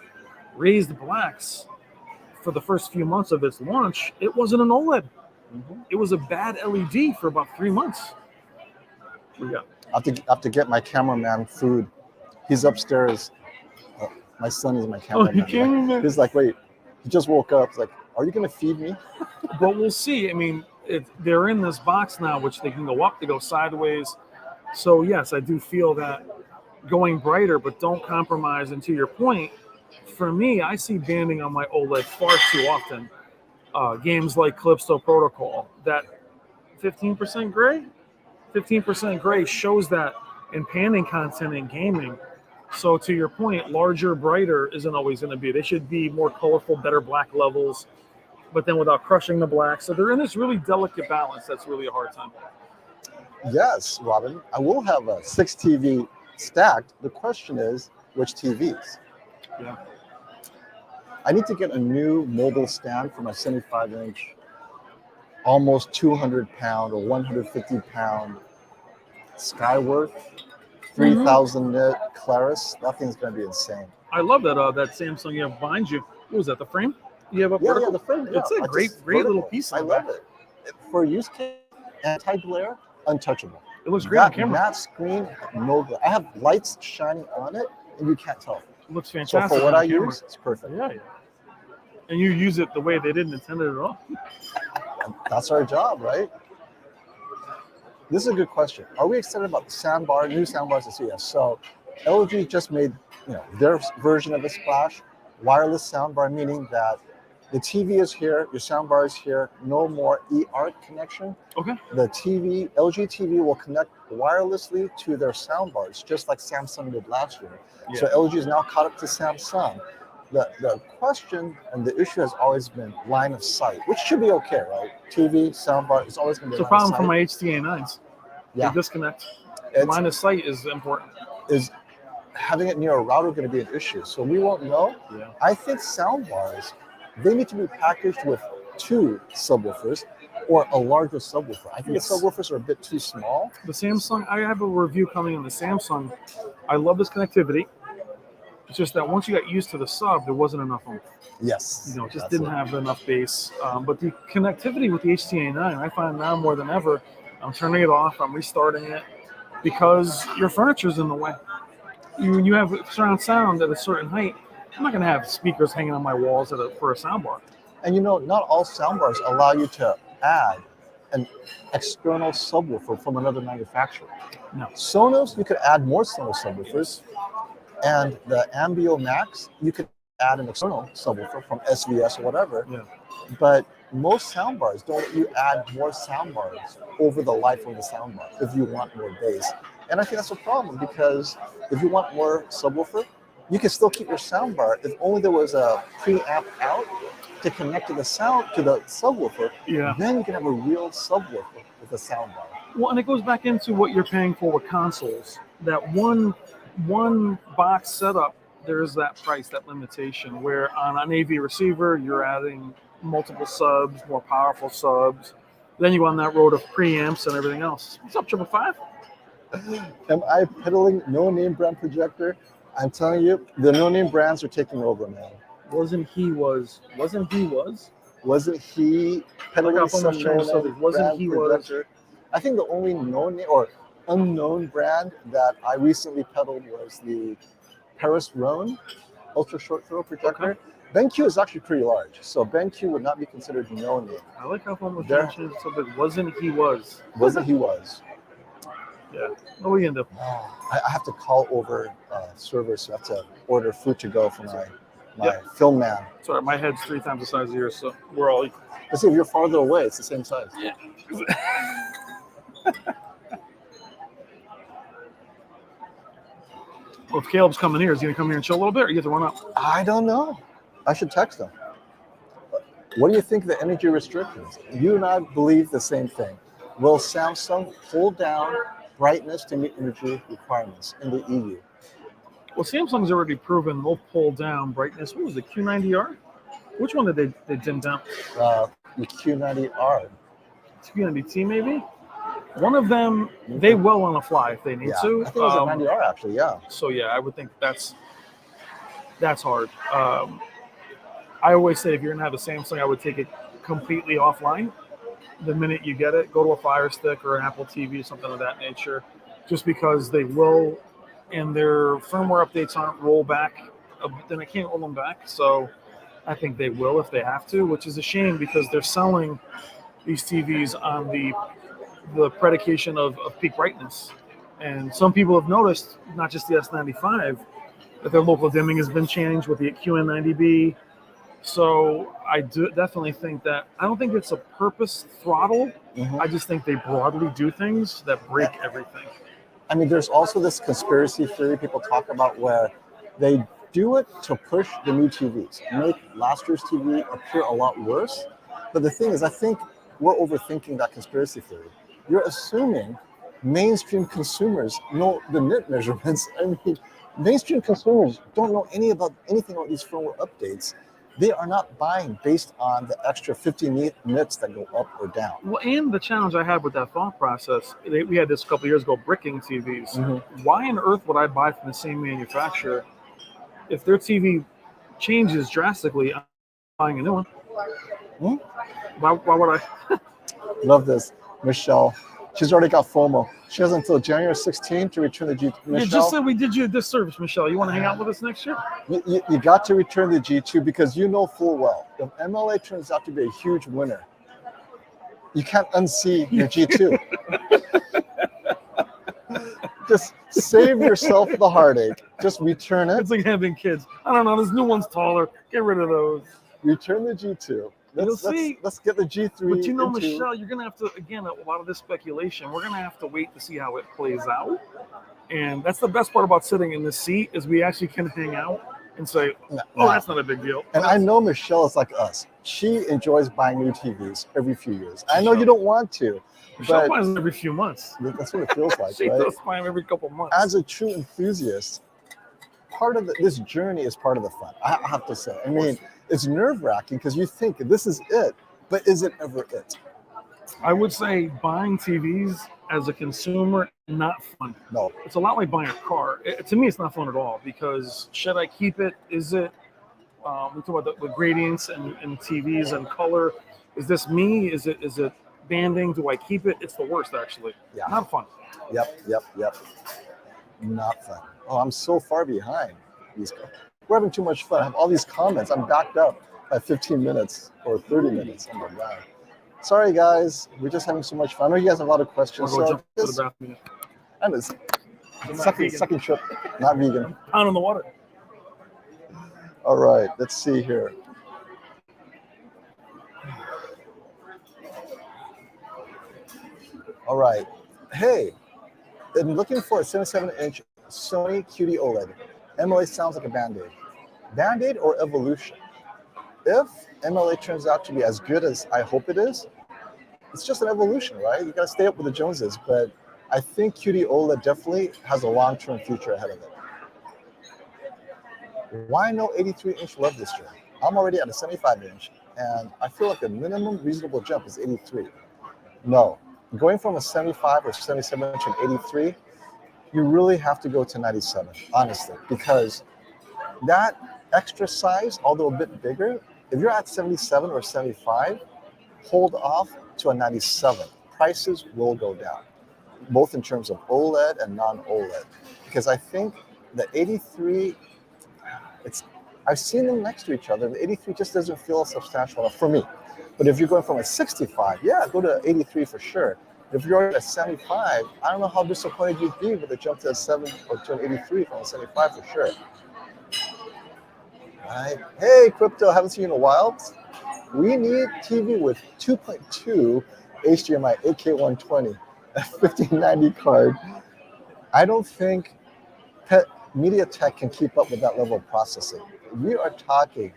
Raised blacks for the first few months of its launch, it wasn't an OLED. Mhm. It was a bad LED for about 3 months. Yeah. I have to get my cameraman food. He's upstairs. My son is my Oh, cameraman. you cameraman. He's like, wait, he just woke up. He's like, are you going to feed me? But we'll see. I mean, they're in this box now, which they can go up, they go sideways. So yes, I do feel that going brighter, but don't compromise. And to your point, for me, I see banding on my OLED far too often. Games like Calypso Protocol, that 15% gray, 15% gray shows that in panning content in gaming. So to your point, larger, brighter isn't always going to be. They should be more colorful, better black levels, but then without crushing the black. So they're in this really delicate balance. That's really a hard time. Yes, Robin. I will have a 6 TV stacked. The question is, which TVs? Yeah. I need to get a new mobile stand for my 75-inch, almost 200-pound or 150-pound Skyworth 3000 nit Claris. That thing's going to be insane. I love that that Samsung you have behind you. What was that, the frame? You have a Yeah, vertical? the frame. Yeah. It's a great vertical. little piece. I love it. For use case, anti-glare, untouchable. It looks great on That camera. matte screen, no glare. I have lights shining on it, and you can't tell. It looks So fantastic. for what on I camera. use, it's perfect. Yeah. And you use it the way they didn't intend it at all. That's our job, right? This is a good question. Are we excited about the soundbar, new soundbars at CES? So LG just made their version of a splash, wireless soundbar, meaning that the TV is here, your soundbar is here, no more eARC connection. Okay. The LG TV will connect wirelessly to their soundbars, just like Samsung did last year. Yeah. So LG is now caught up to Samsung. The question and the issue has always been line of sight, which should be okay, right? TV, soundbar, it's always going to be It's a line of problem for sight. my HTA 9s. Yeah. They disconnect. It's- Line of sight is important. Is having it near a router going to be an issue? So we won't know. Yeah. I think soundbars, they need to be packaged with 2 subwoofers or a larger subwoofer. I think Yes. the subwoofers are a bit too small. The Samsung, I have a review coming on the Samsung. I love this connectivity. It's just that once you got used to the sub, there wasn't enough of them. Yes. It just that's didn't it. have enough bass. But the connectivity with the HTA 9, I find now more than ever, I'm turning it off, I'm restarting it, because your furniture's in the way. When you have surround sound at a certain height, I'm not going to have speakers hanging on my walls for a soundbar. And not all soundbars allow you to add an external subwoofer from another manufacturer. No. Sonos, you could add more Sonos subwoofers, and the Ambio Max, you could add an external subwoofer from SVS or whatever. Yeah. But most soundbars don't let you add more soundbars over the life of the soundbar if you want more bass. And I think that's a problem, because if you want more subwoofer, you can still keep your soundbar if only there was a preamp out to connect to the subwoofer. Yeah. Then you can have a real subwoofer with a soundbar. Well, and it goes back into what you're paying for with consoles. That one box setup, there's that price, that limitation, where on an AV receiver, you're adding multiple subs, more powerful subs. Then you go on that road of preamps and everything else. What's up, 555? Am I peddling no-name brand projector? I'm telling you, the no-name brands are taking over, man. Wasn't he Wasn't he peddling Look up some almost changed no-name something. Wasn't brand he projector? I think the only no-name or unknown brand that I recently peddled was the Paris Rhone ultra short throw projector. Okay. BenQ is actually pretty large, so BenQ would not be considered no-name. I like how almost There- mentioned something. Wasn't he was? Wasn't he was? Yeah. What are you gonna do? I have to call over servers, so I have to order food to go for my film man. Sorry, my head's 3 times the size of yours, so we're all equal. Let's see, if you're farther away, it's the same size. Yeah. Well, if Caleb's coming here, is he going to come here and chill a little bit, or you have to run up? I don't know. I should text him. What do you think of the energy restrictions? You and I believe the same thing. Will Samsung pull down brightness to meet energy requirements in the EU? Well, Samsung's already proven they'll pull down brightness. What was it, Q90R? Which one did they dim down? The Q90R. Q90T maybe? One of them, they will on the fly if they need to. I think it was a 90R actually, yeah. So yeah, I would think that's hard. I always say if you're gonna have a Samsung, I would take it completely offline. The minute you get it, go to a Fire Stick or an Apple TV, something of that nature, just because they will, and their firmware updates aren't roll back, then I can't roll them back. So I think they will if they have to, which is a shame because they're selling these TVs on the predication of peak brightness. And some people have noticed, not just the S95, that their local dimming has been changed with the QN90B. So I do definitely think that, I don't think it's a purpose throttle. I just think they broadly do things that break everything. I mean, there's also this conspiracy theory people talk about where they do it to push the new TVs, make last year's TV appear a lot worse. But the thing is, I think we're overthinking that conspiracy theory. You're assuming mainstream consumers know the nit measurements. I mean, mainstream consumers don't know anything about these firmware updates. They are not buying based on the extra 50 nits that go up or down. Well, and the challenge I had with that thought process, we had this a couple of years ago, bricking TVs. Why on earth would I buy from the same manufacturer if their TV changes drastically? I'm buying a new one. Why would I? Love this, Michelle. She's already got FOMO. She has until January 16th to return the G2. You just said we did you a disservice, Michelle. You want to hang out with us next year? You got to return the G2 because you know full well if MLA turns out to be a huge winner, you can't unsee your G2. Just save yourself the heartache. Just return it. It's like having kids. I don't know. This new one's taller. Get rid of those. Return the G2. Let's get the G3. But you know, Michelle, you're going to have to, again, a lot of this speculation, we're going to have to wait to see how it plays out. And that's the best part about sitting in this seat is we actually can hang out and say, that's not a big deal. And I know Michelle is like us. She enjoys buying new TVs every few years. I know you don't want to. Michelle buys them every few months. That's what it feels like, she right? does buy them every couple months. As a true enthusiast, part of this journey is part of the fun, I have to say. I mean, it's nerve-wracking because you think this is it, but is it ever it? I would say buying TVs as a consumer, not fun. No. It's a lot like buying a car. To me, it's not fun at all because should I keep it? Is it, we talk about the gradients and TVs and color. Is this me? Is it banding? Do I keep it? It's the worst, actually. Yeah. Not fun. Yep. Not fun. Oh, I'm so far behind these guys. We're having too much fun. I have all these comments. I'm backed up by 15 minutes or 30 minutes. Oh my God. Sorry, guys. We're just having so much fun. I know you guys have a lot of questions. I'll go jump to the bathroom. And it's second trip, not vegan. Pound in the water. All right, let's see here. All right. Hey, I'm looking for a 77-inch Sony QD OLED. MLA sounds like a Band-Aid. Band-Aid or evolution? If MLA turns out to be as good as I hope it is, it's just an evolution, right? You got to stay up with the Joneses, but I think QD OLED definitely has a long-term future ahead of it. Why no 83-inch love this year? I'm already at a 75-inch, and I feel like the minimum reasonable jump is 83. No, going from a 75 or 77-inch and 83, you really have to go to 97, honestly, because that extra size, although a bit bigger, if you're at 77 or 75, hold off to a 97. Prices will go down, both in terms of OLED and non-OLED, because I think the 83, I've seen them next to each other. The 83 just doesn't feel substantial enough for me. But if you're going from a 65, yeah, go to 83 for sure. If you're at 75, I don't know how disappointed you'd be with a jump to a 7 or to an 83 from a 75 for sure. Right. Hey, crypto, haven't seen you in a while. We need TV with 2.2 HDMI 8K120, a 1590 card. I don't think MediaTek can keep up with that level of processing. We are talking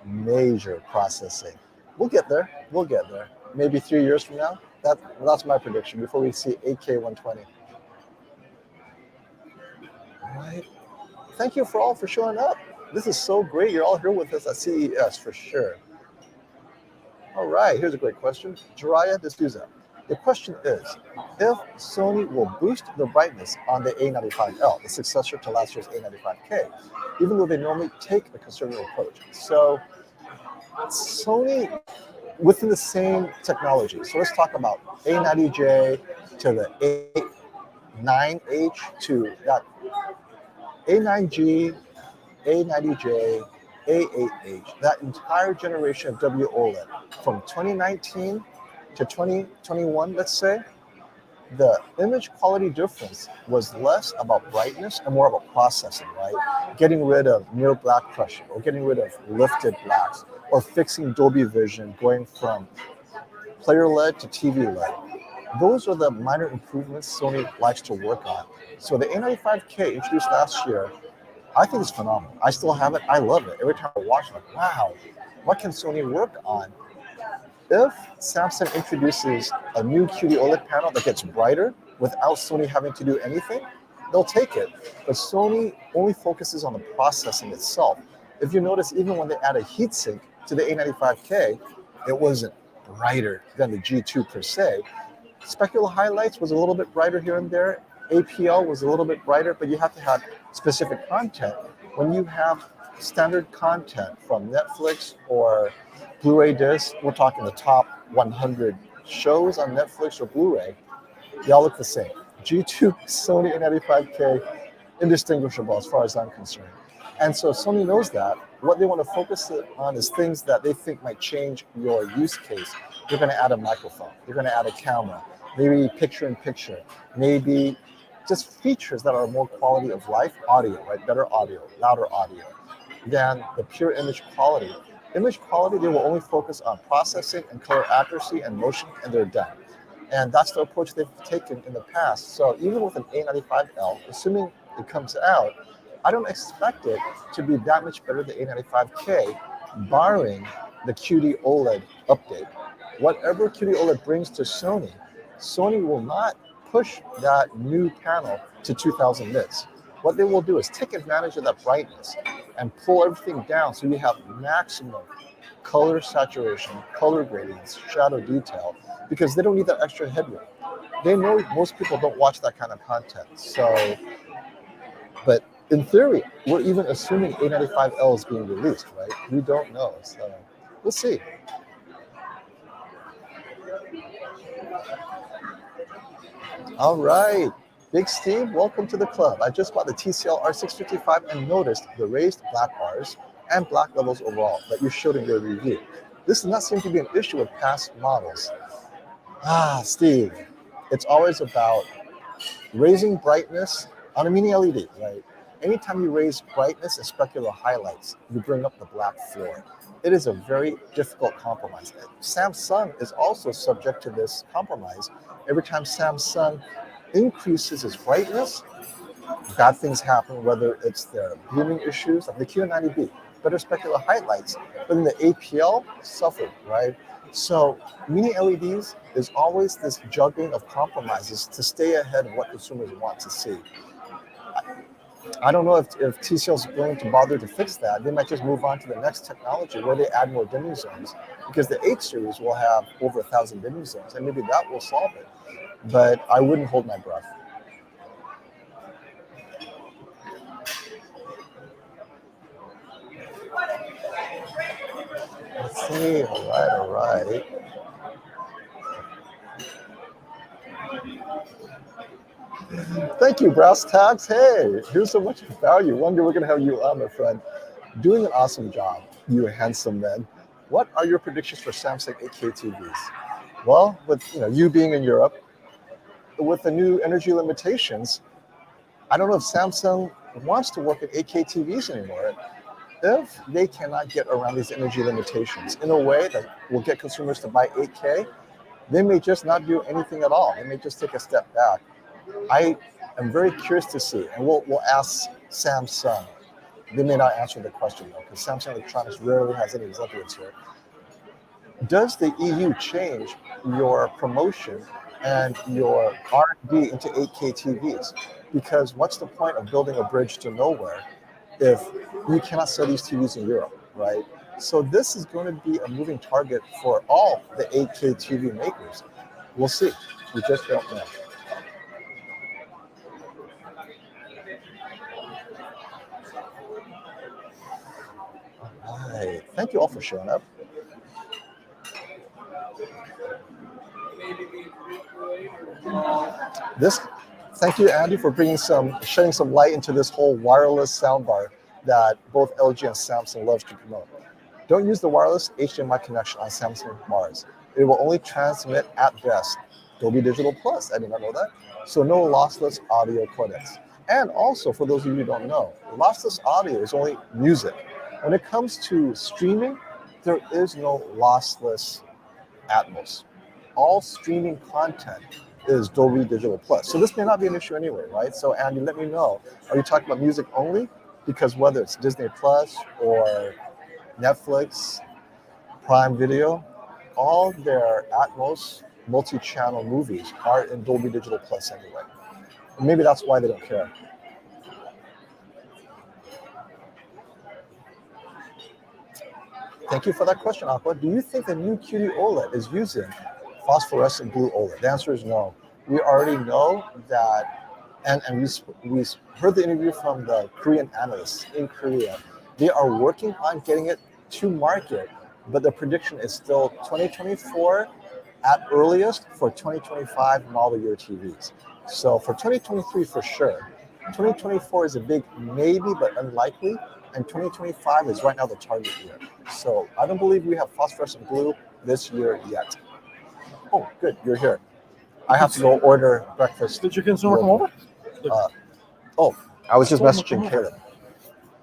major processing. We'll get there. We'll get there. Maybe 3 years from now. That's my prediction before we see 8K120. All right. Thank you for all for showing up. This is so great. You're all here with us at CES for sure. All right, here's a great question. Jiraiya D'Souza. The question is, if Sony will boost the brightness on the A95L, the successor to last year's A95K, even though they normally take a conservative approach. So Sony, within the same technology, so let's talk about A90J to the A9H to that A9G, A90J, A8H, that entire generation of WOLED from 2019 to 2021, let's say, the image quality difference was less about brightness and more about processing, right? Getting rid of near black pressure or getting rid of lifted blacks or fixing Dolby Vision, going from player LED to TV LED. Those are the minor improvements Sony likes to work on. So the A95K introduced last year, I think it's phenomenal. I still have it. I love it. Every time I watch it, I'm like, wow, what can Sony work on? If Samsung introduces a new QD OLED panel that gets brighter without Sony having to do anything, they'll take it. But Sony only focuses on the processing itself. If you notice, even when they add a heatsink to the A95K, it wasn't brighter than the G2 per se. Specular highlights was a little bit brighter here and there. APL was a little bit brighter, but you have to have specific content. When you have standard content from Netflix or Blu-ray disc, we're talking the top 100 shows on Netflix or Blu-ray, they all look the same. G2, Sony, and 95K, indistinguishable as far as I'm concerned. And so Sony knows that. What they want to focus on is things that they think might change your use case. You're going to add a microphone. You're going to add a camera, maybe picture-in-picture, maybe just features that are more quality of life, audio, right? Better audio, louder audio, than the pure image quality. Image quality, they will only focus on processing and color accuracy and motion, and they're done. And that's the approach they've taken in the past. So even with an A95L, assuming it comes out, I don't expect it to be that much better than A95K, barring the QD OLED update. Whatever QD OLED brings to Sony, Sony will not push that new panel to 2000 nits. What they will do is take advantage of that brightness and pull everything down so you have maximum color saturation, color gradients, shadow detail, because they don't need that extra headroom. They know most people don't watch that kind of content. So, but in theory, we're even assuming A95L is being released, right? We don't know. So we'll see. All right, Big Steve, welcome to the club. I just bought the TCL R655 and noticed the raised black bars and black levels overall that you showed in your review. This does not seem to be an issue with past models. Steve, it's always about raising brightness on a mini LED, right? Anytime you raise brightness and specular highlights, you bring up the black floor. It is a very difficult compromise. Samsung is also subject to this compromise. Every time Samsung increases its brightness, bad things happen, whether it's their blooming issues, like the Q90B, better specular highlights, but then the APL suffered, right? So mini LEDs is always this juggling of compromises to stay ahead of what consumers want to see. I don't know if TCL is going to bother to fix that. They might just move on to the next technology where they add more dimming zones, because the 8 series will have over 1,000 dimming zones, and maybe that will solve it. But I wouldn't hold my breath. Let's see. All right. Thank you, Brass Tags. Hey, here's so much value. One day we're going to have you on, my friend. Doing an awesome job, you handsome man. What are your predictions for Samsung 8K TVs? Well, with you being in Europe, with the new energy limitations, I don't know if Samsung wants to work at 8K TVs anymore. if they cannot get around these energy limitations in a way that will get consumers to buy 8K, they may just not do anything at all. They may just take a step back. I am very curious to see, and we'll ask Samsung. They may not answer the question though, because Samsung Electronics rarely has any executives here. Does the EU change your promotion and your R&D into 8K TVs? Because what's the point of building a bridge to nowhere if you cannot sell these TVs in Europe, right? So this is going to be a moving target for all the 8K TV makers. We'll see. We just don't know. All right. Thank you all for showing up. Thank you, Andy, for shedding some light into this whole wireless soundbar that both LG and Samsung loves to promote. Don't use the wireless HDMI connection on Samsung bars. It will only transmit at best Dolby Digital Plus. I did not know that. So no lossless audio codecs. And also, for those of you who don't know, lossless audio is only music. When it comes to streaming, there is no lossless Atmos. All streaming content is Dolby Digital Plus. So this may not be an issue anyway, right? So Andy, let me know. Are you talking about music only? Because whether it's Disney Plus or Netflix, Prime Video, all their Atmos multi-channel movies are in Dolby Digital Plus anyway. And maybe that's why they don't care. Thank you for that question, Aqua. Do you think the new QD OLED is using phosphorescent blue OLED? The answer is no. We already know that, and we heard the interview from the Korean analysts in Korea. They are working on getting it to market, but the prediction is still 2024 at earliest for 2025 model year TVs. So for 2023 for sure. 2024 is a big maybe, but unlikely. And 2025 is right now the target year. So I don't believe we have phosphorescent blue this year yet. Oh, good, you're here. I have to go order breakfast. Did your consumer come over? I was just messaging Caleb.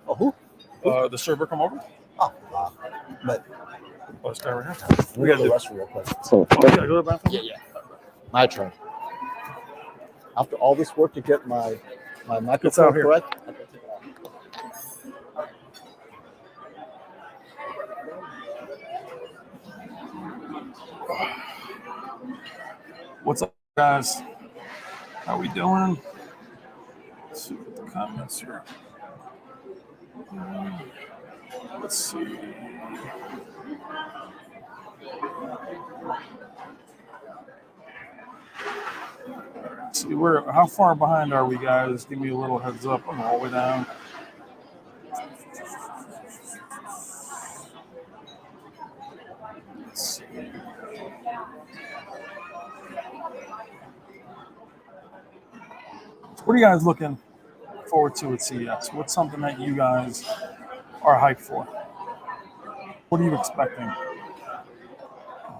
Oh, who? The server come over? But This guy right here. we got the restroom real quick. Oh, you gotta go to the bathroom? Yeah. My turn. After all this work to get my microphone correct. What's up, guys? How we doing? Let's see what the comments here. Let's see. Let's see, how far behind are we, guys? Give me a little heads up. I'm all the way down. Let's see. What are you guys looking forward to at CES? What's something that you guys are hyped for? What are you expecting?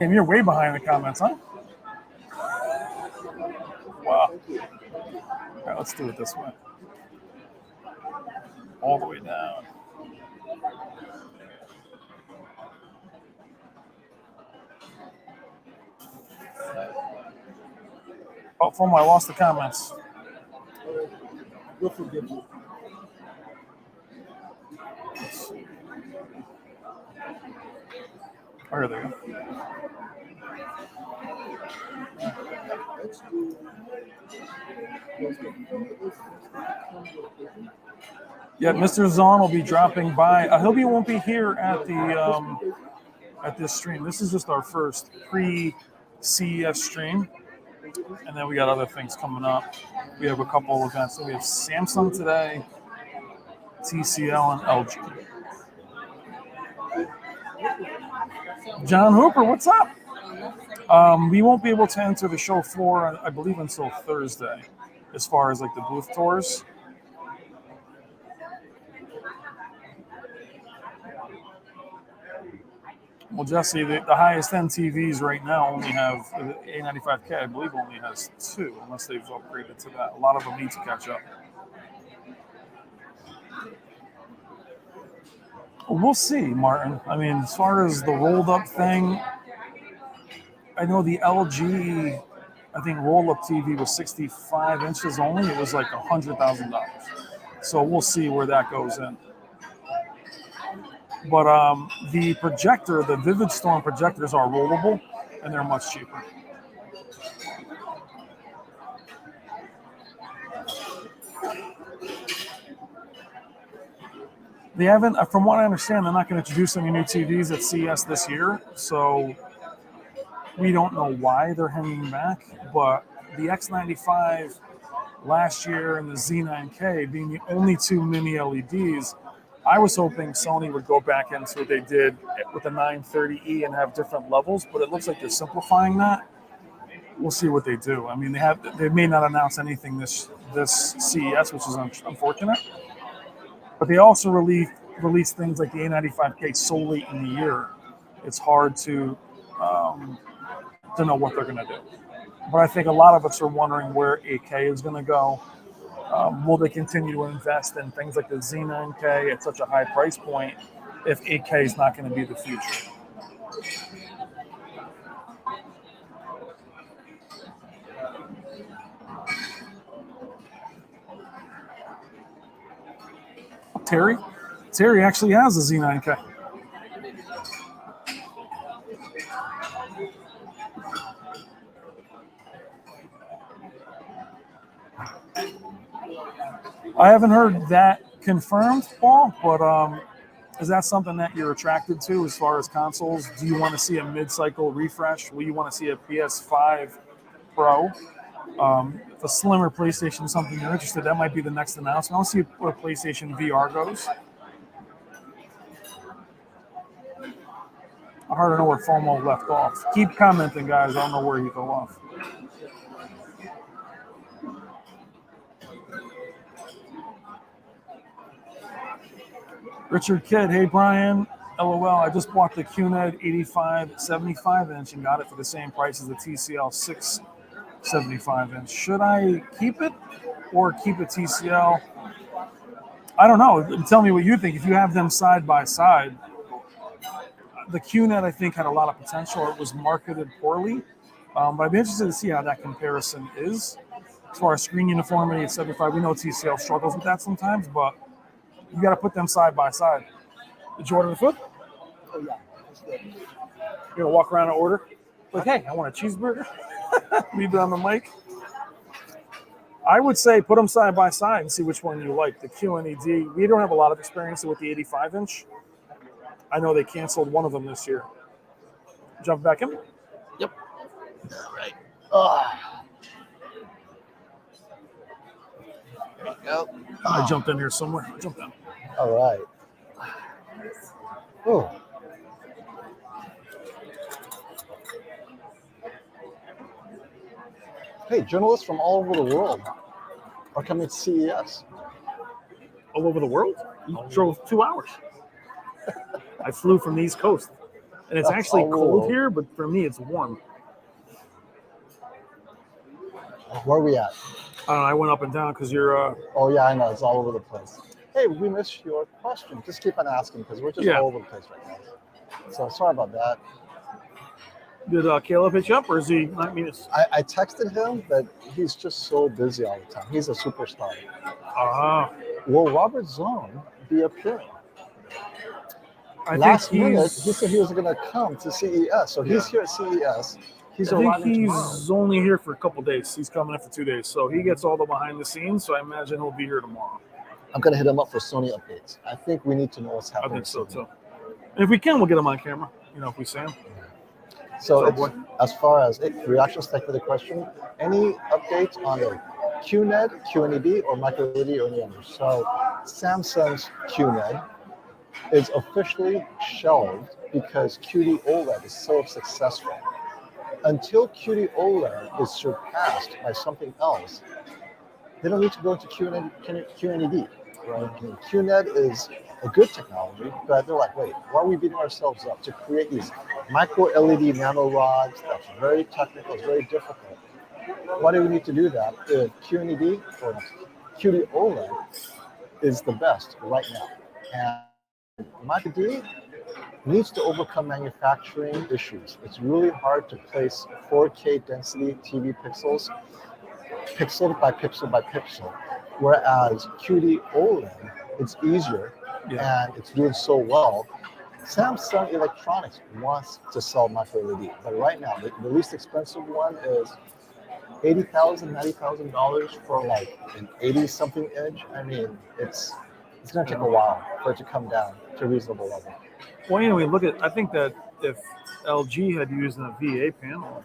And you're way behind the comments, huh? Wow. All right, let's do it this way. All the way down. Oh, FOMO, I lost the comments. We'll forgive you. Oh, here they go. Yeah, Mr. Zahn will be dropping by. He won't be here at the at this stream. This is just our first pre-CES stream, and then we got other things coming up. We have a couple of events. So we have Samsung today, TCL, and LG. John Hooper, what's up? We won't be able to enter the show floor, I believe, until Thursday, as far as like the booth tours. Well, Jesse, the highest end TVs right now only have the A95K. I believe only has 2, unless they've upgraded to that. A lot of them need to catch up. We'll see, Martin. I mean, as far as the rolled up thing, I know the LG, I think roll up TV was 65 inches only. It was like $100,000. So we'll see where that goes in. But the projector, the Vivid Storm projectors are rollable, and they're much cheaper. They haven't, from what I understand, they're not going to introduce any new TVs at CES this year. So we don't know why they're hanging back. But the X95 last year and the Z9K being the only two mini LEDs, I was hoping Sony would go back into what they did with the 930E and have different levels, but it looks like they're simplifying that. We'll see what they do. I mean, they may not announce anything this CES, which is unfortunate. But they also release things like the A95K so late in the year. It's hard to know what they're going to do. But I think a lot of us are wondering where 8K is going to go. Will they continue to invest in things like the Z9K at such a high price point if 8K is not going to be the future? Terry actually has a Z9K. I haven't heard that confirmed, Paul, but is that something that you're attracted to as far as consoles? Do you want to see a mid-cycle refresh? Will you want to see a PS5 Pro? If a slimmer PlayStation is something you're interested in, that might be the next announcement. I'll see where PlayStation VR goes. Hard to know where FOMO left off. Keep commenting, guys. I don't know where he fell off. Richard Kidd, hey Brian, LOL, I just bought the QNED 85 75-inch and got it for the same price as the TCL 6 75-inch. Should I keep it or keep a TCL? I don't know. Tell me what you think. If you have them side by side, the QNED I think had a lot of potential. It was marketed poorly, but I'd be interested to see how that comparison is. As far as screen uniformity at 75, we know TCL struggles with that sometimes, but you got to put them side by side. Did you order the food? Oh, yeah. That's good. You're going to walk around and order? Like, hey, I want a cheeseburger. Leave it on the mic. I would say put them side by side and see which one you like. The QNED, we don't have a lot of experience with the 85-inch. I know they canceled one of them this year. Jump back in? Yep. All right. Oh. There you go. I jumped in here somewhere. I jumped in. All right. Oh. Hey, journalists from all over the world are coming to CES. All over the world? You drove 2 hours. I flew from the East Coast. And it's actually cold here, but for me, it's warm. Where are we at? I went up and down because you're... Oh, yeah, I know. It's all over the place. Hey, we missed your question. Just keep on asking because we're just all over the place right now. So sorry about that. Did Caleb hit you up or is he... I texted him, but he's just so busy all the time. He's a superstar. Will Robert Zone be appearing? Last minute, he said he was going to come to CES. So he's here at CES. I think he's only here for a couple days. He's coming in for 2 days. So he gets all the behind the scenes. So I imagine he'll be here tomorrow. I'm going to hit him up for Sony updates. I think we need to know what's happening. I think so too. And if we can, we'll get him on camera. You know, if we see him. So as far as reactions to the question, any updates on the QNED, QNED, or micro-LED or any others? So Samsung's QNED is officially shelved because QD OLED is so successful. Until QD OLED is surpassed by something else, they don't need to go into QNED. Right? QNED is a good technology, but they're like, wait, why are we beating ourselves up to create these micro LED nano rods? That's very technical, it's very difficult. Why do we need to do that if QNED or QD OLED is the best right now? And MicroD needs to overcome manufacturing issues. It's really hard to place 4K density TV pixels, pixel by pixel by pixel, whereas QD OLED, it's easier and it's doing so well. Samsung Electronics wants to sell micro LED, but right now the least expensive one is $80,000, $90,000 for like an 80-something inch. I mean, it's going to take a while for it to come down to a reasonable level. Well, anyway, I think that if LG had used a VA panel,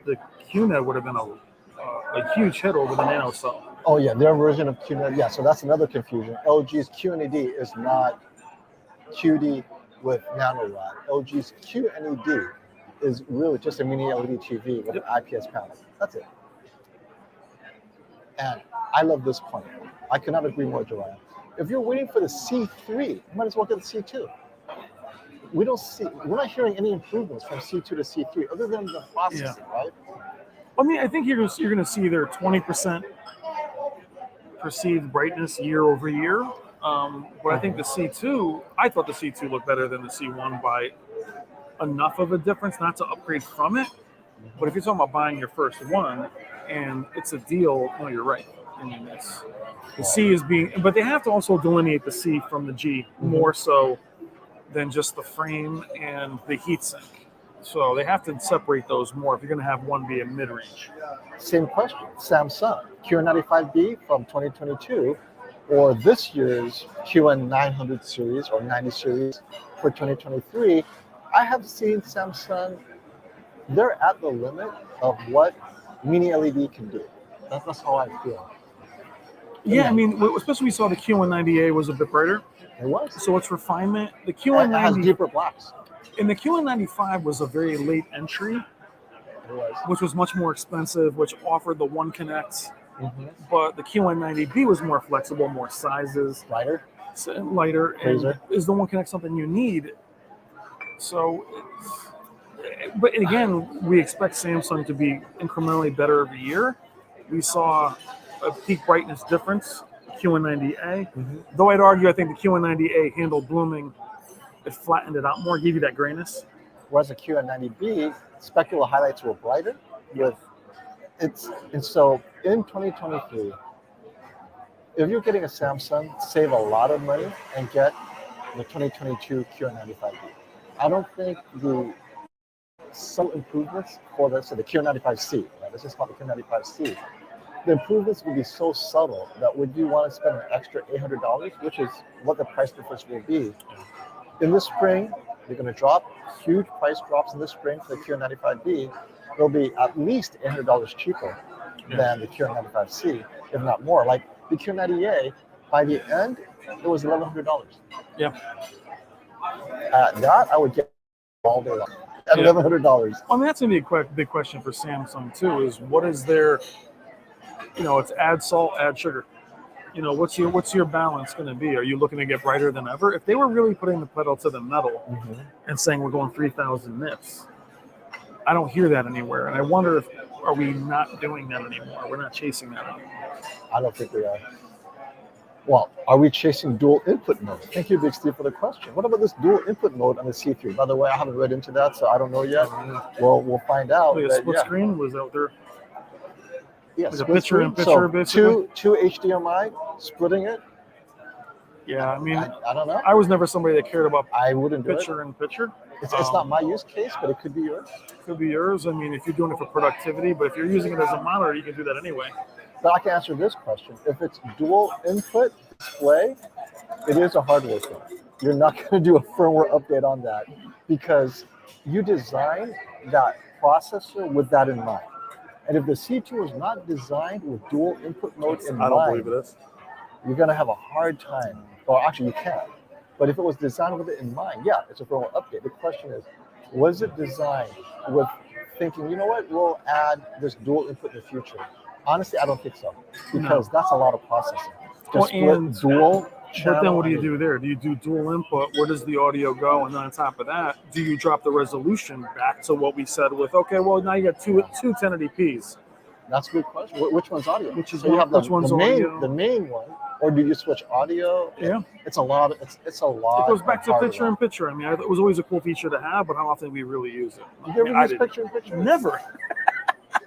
the QNED would have been a huge hit over the nano cell. Oh yeah, their version of QNED. Yeah, so that's another confusion. LG's QNED is not QD with nano rod. LG's QNED is really just a mini LED TV with an IPS panel. That's it. And I love this point. I cannot agree more, Joanna. If you're waiting for the C3, you might as well get the C2. We're not hearing any improvements from C2 to C3 other than the processing, right? I mean, I think you're going to see either 20% perceived brightness year over year. But I think the C2, I thought the C2 looked better than the C1 by enough of a difference, not to upgrade from it. But if you're talking about buying your first one and it's a deal, no, you're right. I mean, the C is being, but they have to also delineate the C from the G more so than just the frame and the heatsink. So they have to separate those more if you're going to have one be a mid-range. Same question. Samsung QN95B from 2022 or this year's QN900 series or 90 series for 2023. I have seen Samsung, they're at the limit of what mini LED can do. That's how I feel. Yeah, I mean, especially we saw the QN90A was a bit brighter. It was. So it's refinement. The It has QN90 deeper blacks. and the QN95 was a very late entry, which was much more expensive, which offered the one connect. But the QN90B was more flexible, more sizes, Lighter, and is the one connect something you need. So, but again, we expect Samsung to be incrementally better every year. We saw a peak brightness difference, QN90A. Though I'd argue, I think the QN90A handled blooming. It flattened it out more, gave you that grayness. whereas the QN90B, specular highlights were brighter. And so in 2023, if you're getting a Samsung, save a lot of money and get the 2022 QN95B. I don't think the subtle improvements for the QN95C, right? Let's just call it the QN95C. The improvements will be so subtle that would you want to spend an extra $800, which is what the price difference will be. In the spring, you're going to drop huge price drops in the spring for the QN95B. It'll be at least $800 cheaper than the QN95C, if not more. Like the QN90A, by the end, it was $1,100. Yeah. That I would get all day long at $1,100. Well, I mean, that's going to be a big question for Samsung too. Is what is their, it's add salt, add sugar. What's your balance going to be? Are you looking to get brighter than ever? If they were really putting the pedal to the metal and saying we're going 3,000 nits, I don't hear that anywhere, and I wonder if are we not doing that anymore? We're not chasing that anymore. I don't think we are. Well, are we chasing dual input mode? Thank you, Big Steve, for the question. What about this dual input mode on the C3? By the way, I haven't read into that, so I don't know yet. Well, we'll find out. The split screen was out there. Yeah, a picture in picture, basically. Two HDMI, splitting it. Yeah, I mean, I don't know. I was never somebody that cared about I wouldn't do picture in picture. It's not my use case, but it could be yours. Could be yours. I mean, if you're doing it for productivity, but if you're using it as a monitor, you can do that anyway. But I can answer this question. If it's dual input display, it is a hardware thing. You're not going to do a firmware update on that because you designed that processor with that in mind. And if the C2 is not designed with dual input mode in mind, I don't believe it is. You're going to have a hard time. Or actually, you can. But if it was designed with it in mind, yeah, it's a firmware update. The question is, was it designed with thinking, you know what, we'll add this dual input in the future? Honestly, I don't think so, because that's a lot of processing. Just split dual channel. But then what do you do there? Do you do dual input? Where does the audio go? And then on top of that, do you drop the resolution back to what we said with, okay, well, now you got two 1080p's. That's a good question. Which one's audio? Which one's audio? audio? The main one or do you switch audio? Yeah. It's a lot. It's a lot. It goes back of to hardware. picture in picture. I mean, it was always a cool feature to have, but how often do we really use it? You ever use didn't. picture in picture? Never.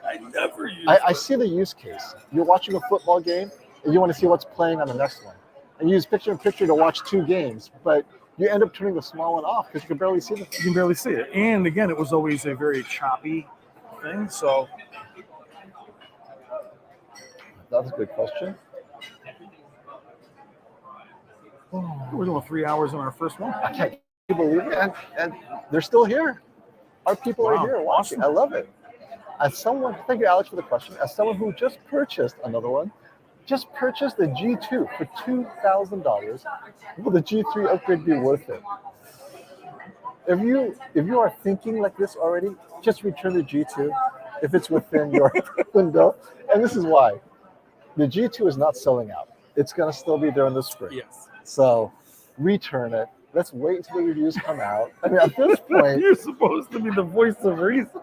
I never use I it. see the use case. You're watching a football game and you want to see what's playing on the next one. And you use picture in picture to watch 2 games, but you end up turning the small one off because you can barely see the thing. You can barely see it. And again, it was always a very choppy thing. So That's a good question. we're doing 3 hours on our first one. I can't believe it. And they're still here. Our people Wow, are here watching. awesome. I love it. As someone, thank you, Alex, for the question. As someone who just purchased another one, just purchased the G2 for $2,000, will the G3 upgrade be worth it? If you are thinking like this already, just return the G2 if it's within your window. And this is why. The G2 is not selling out. It's going to still be there in the spring. Yes. So return it. Let's wait until the reviews come out. I mean, at this point, You're supposed to be the voice of reason.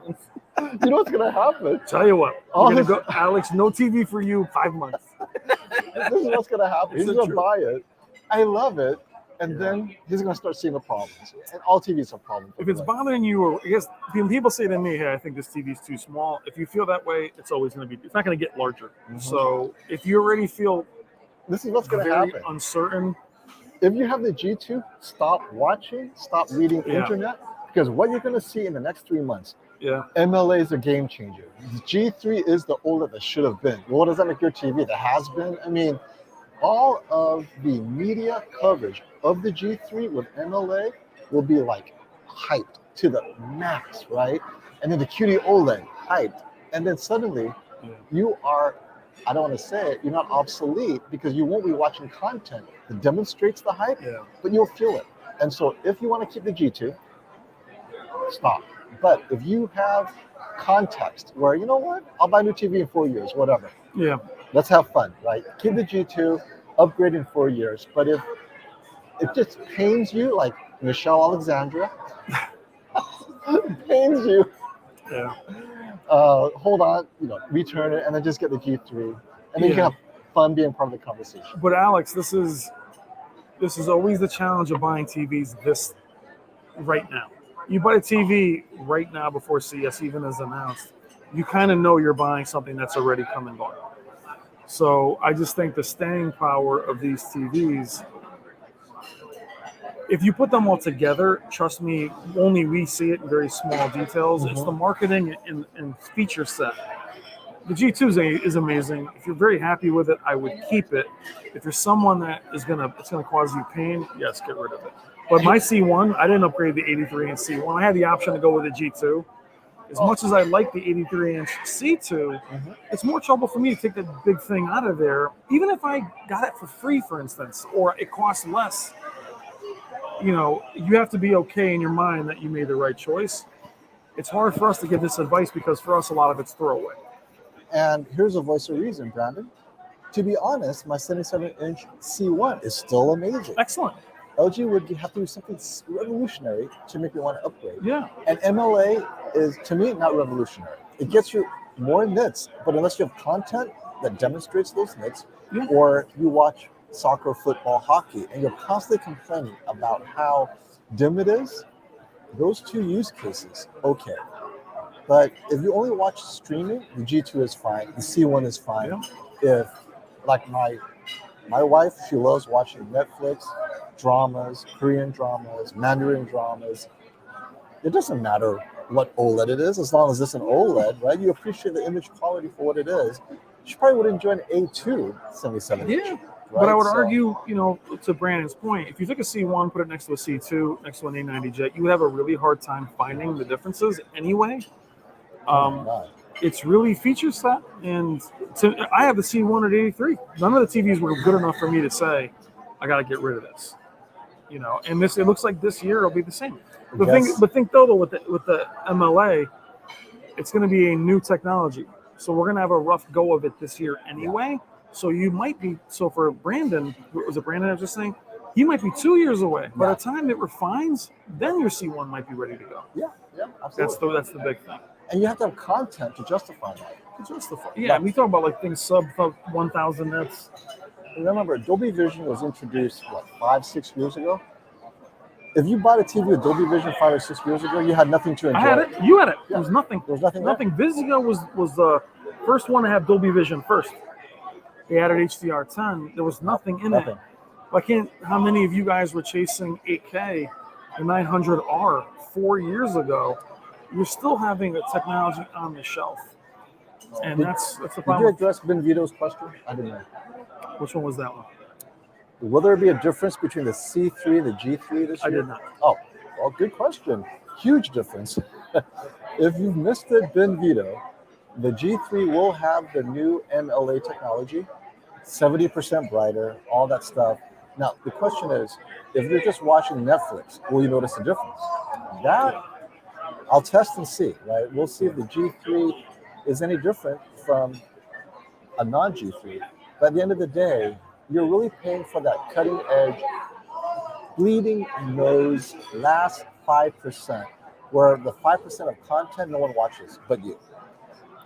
you know what's going to happen. Tell you what, All you're gonna this- go, Alex, no TV for you, 5 months. This is what's going to happen. He's It's going to true. buy it. I love it. And Yeah. then he's going to start seeing the problems. And all TVs have problems. If it's bothering you, or I guess when people say to me, "Hey, I think this TV is too small," if you feel that way, it's always going to be. It's not going to get larger. Mhm. So if you already feel This is what's going to very happen. uncertain, If you have the G2, stop watching, stop reading Yeah. internet, because what you're going to see in the next 3 months, yeah, MLA is a game changer. The G3 is the OLED that should have been. Well, what does that make your TV? That has been? I mean, all of the media coverage of the G3 with MLA will be like hyped to the max, right? And then the QD OLED hyped. And then suddenly yeah. you are, I don't want to say it, you're not obsolete because you won't be watching content that demonstrates the hype, Yeah. but you'll feel it. And so if you want to keep the G2, stop. But if you have context where, you know what, I'll buy a new TV in 4 years, whatever. Yeah. Let's have fun, right? Keep the G2, upgrade in 4 years. But if it just pains you, like Michelle Alexandra, pains you, Yeah. hold on, return it, and then just get the G3. And then you can Yeah. have fun being part of the conversation. But Alex, this is always the challenge of buying TVs this right now. You buy a TV right now before CES even is announced, you kind of know you're buying something that's already come and gone. So I just think the staying power of these TVs, if you put them all together, trust me, only we see it in very small details. It's the marketing and feature set. The G2 is amazing. If you're very happy with it, I would keep it. If you're someone that it's gonna cause you pain, yes, get rid of it. But my C1, I didn't upgrade the 83 inch C1. I had the option to go with the G2. As much as I like the 83 inch C2, it's more trouble for me to take that big thing out of there. Even if I got it for free, for instance, or it costs less, you have to be okay in your mind that you made the right choice. It's hard for us to give this advice because for us, a lot of it's throwaway. And here's a voice of reason, Brandon. To be honest, my 77-inch C1 is still amazing. Excellent. LG would have to do something revolutionary to make me want to upgrade. Yeah. And MLA is, to me, not revolutionary. It gets you more nits, but unless you have content that demonstrates those nits, Yeah. or you watch soccer, football, hockey, and you're constantly complaining about how dim it is, those two use cases, okay. But if you only watch streaming, the G2 is fine, the C1 is fine. Yeah. If, like my wife, she loves watching Netflix, dramas, Korean dramas, Mandarin dramas. It doesn't matter what OLED it is, as long as it's an OLED, right? You appreciate the image quality for what it is. She probably would enjoy an A2 77 inch. Yeah. Right? But I would So- argue, to Brandon's point, if you took a C1, put it next to a C2, next to an A90 jet, you would have a really hard time finding the differences anyway. Oh my God. It's really feature set, and I have the C1 at 83. None of the TVs were good enough for me to say, I got to get rid of this. And it looks like this year it'll be the same. But think though with the MLA, it's going to be a new technology, so we're going to have a rough go of it this year anyway. So you might be for Brandon. Was it Brandon I was just saying? He might be 2 years away. By the time it refines, then your C1 might be ready to go. Yeah, absolutely. That's the big thing. And you have to have content to justify that. Yeah, we talk about like things sub 1,000 nits. remember, Dolby Vision was introduced, what, 5-6 years ago? If you bought a TV with Dolby Vision 5 or 6 years ago, you had nothing to enjoy. I had it. You had it. Yeah. There was nothing. There was nothing there. Nothing. Vizio was the first one to have Dolby Vision first. They added HDR10. There was nothing in it. How many of you guys were chasing 8K and 900R 4 years ago? You're still having a technology on the shelf. And that's the problem. Did you address Ben Vito's question? I didn't know. Which one was that one? Will there be a difference between the C3 and the G3 this year? I did not. Oh, well, good question. Huge difference. If you've missed it, Ben Vito, the G3 will have the new MLA technology, 70% brighter, all that stuff. Now, the question is, if you're just watching Netflix, will you notice a difference? That, I'll test and see, right? We'll see if the G3 is any different from a non-G3. But at the end of the day, you're really paying for that cutting edge, bleeding nose, last 5%, where the 5% of content no one watches but you.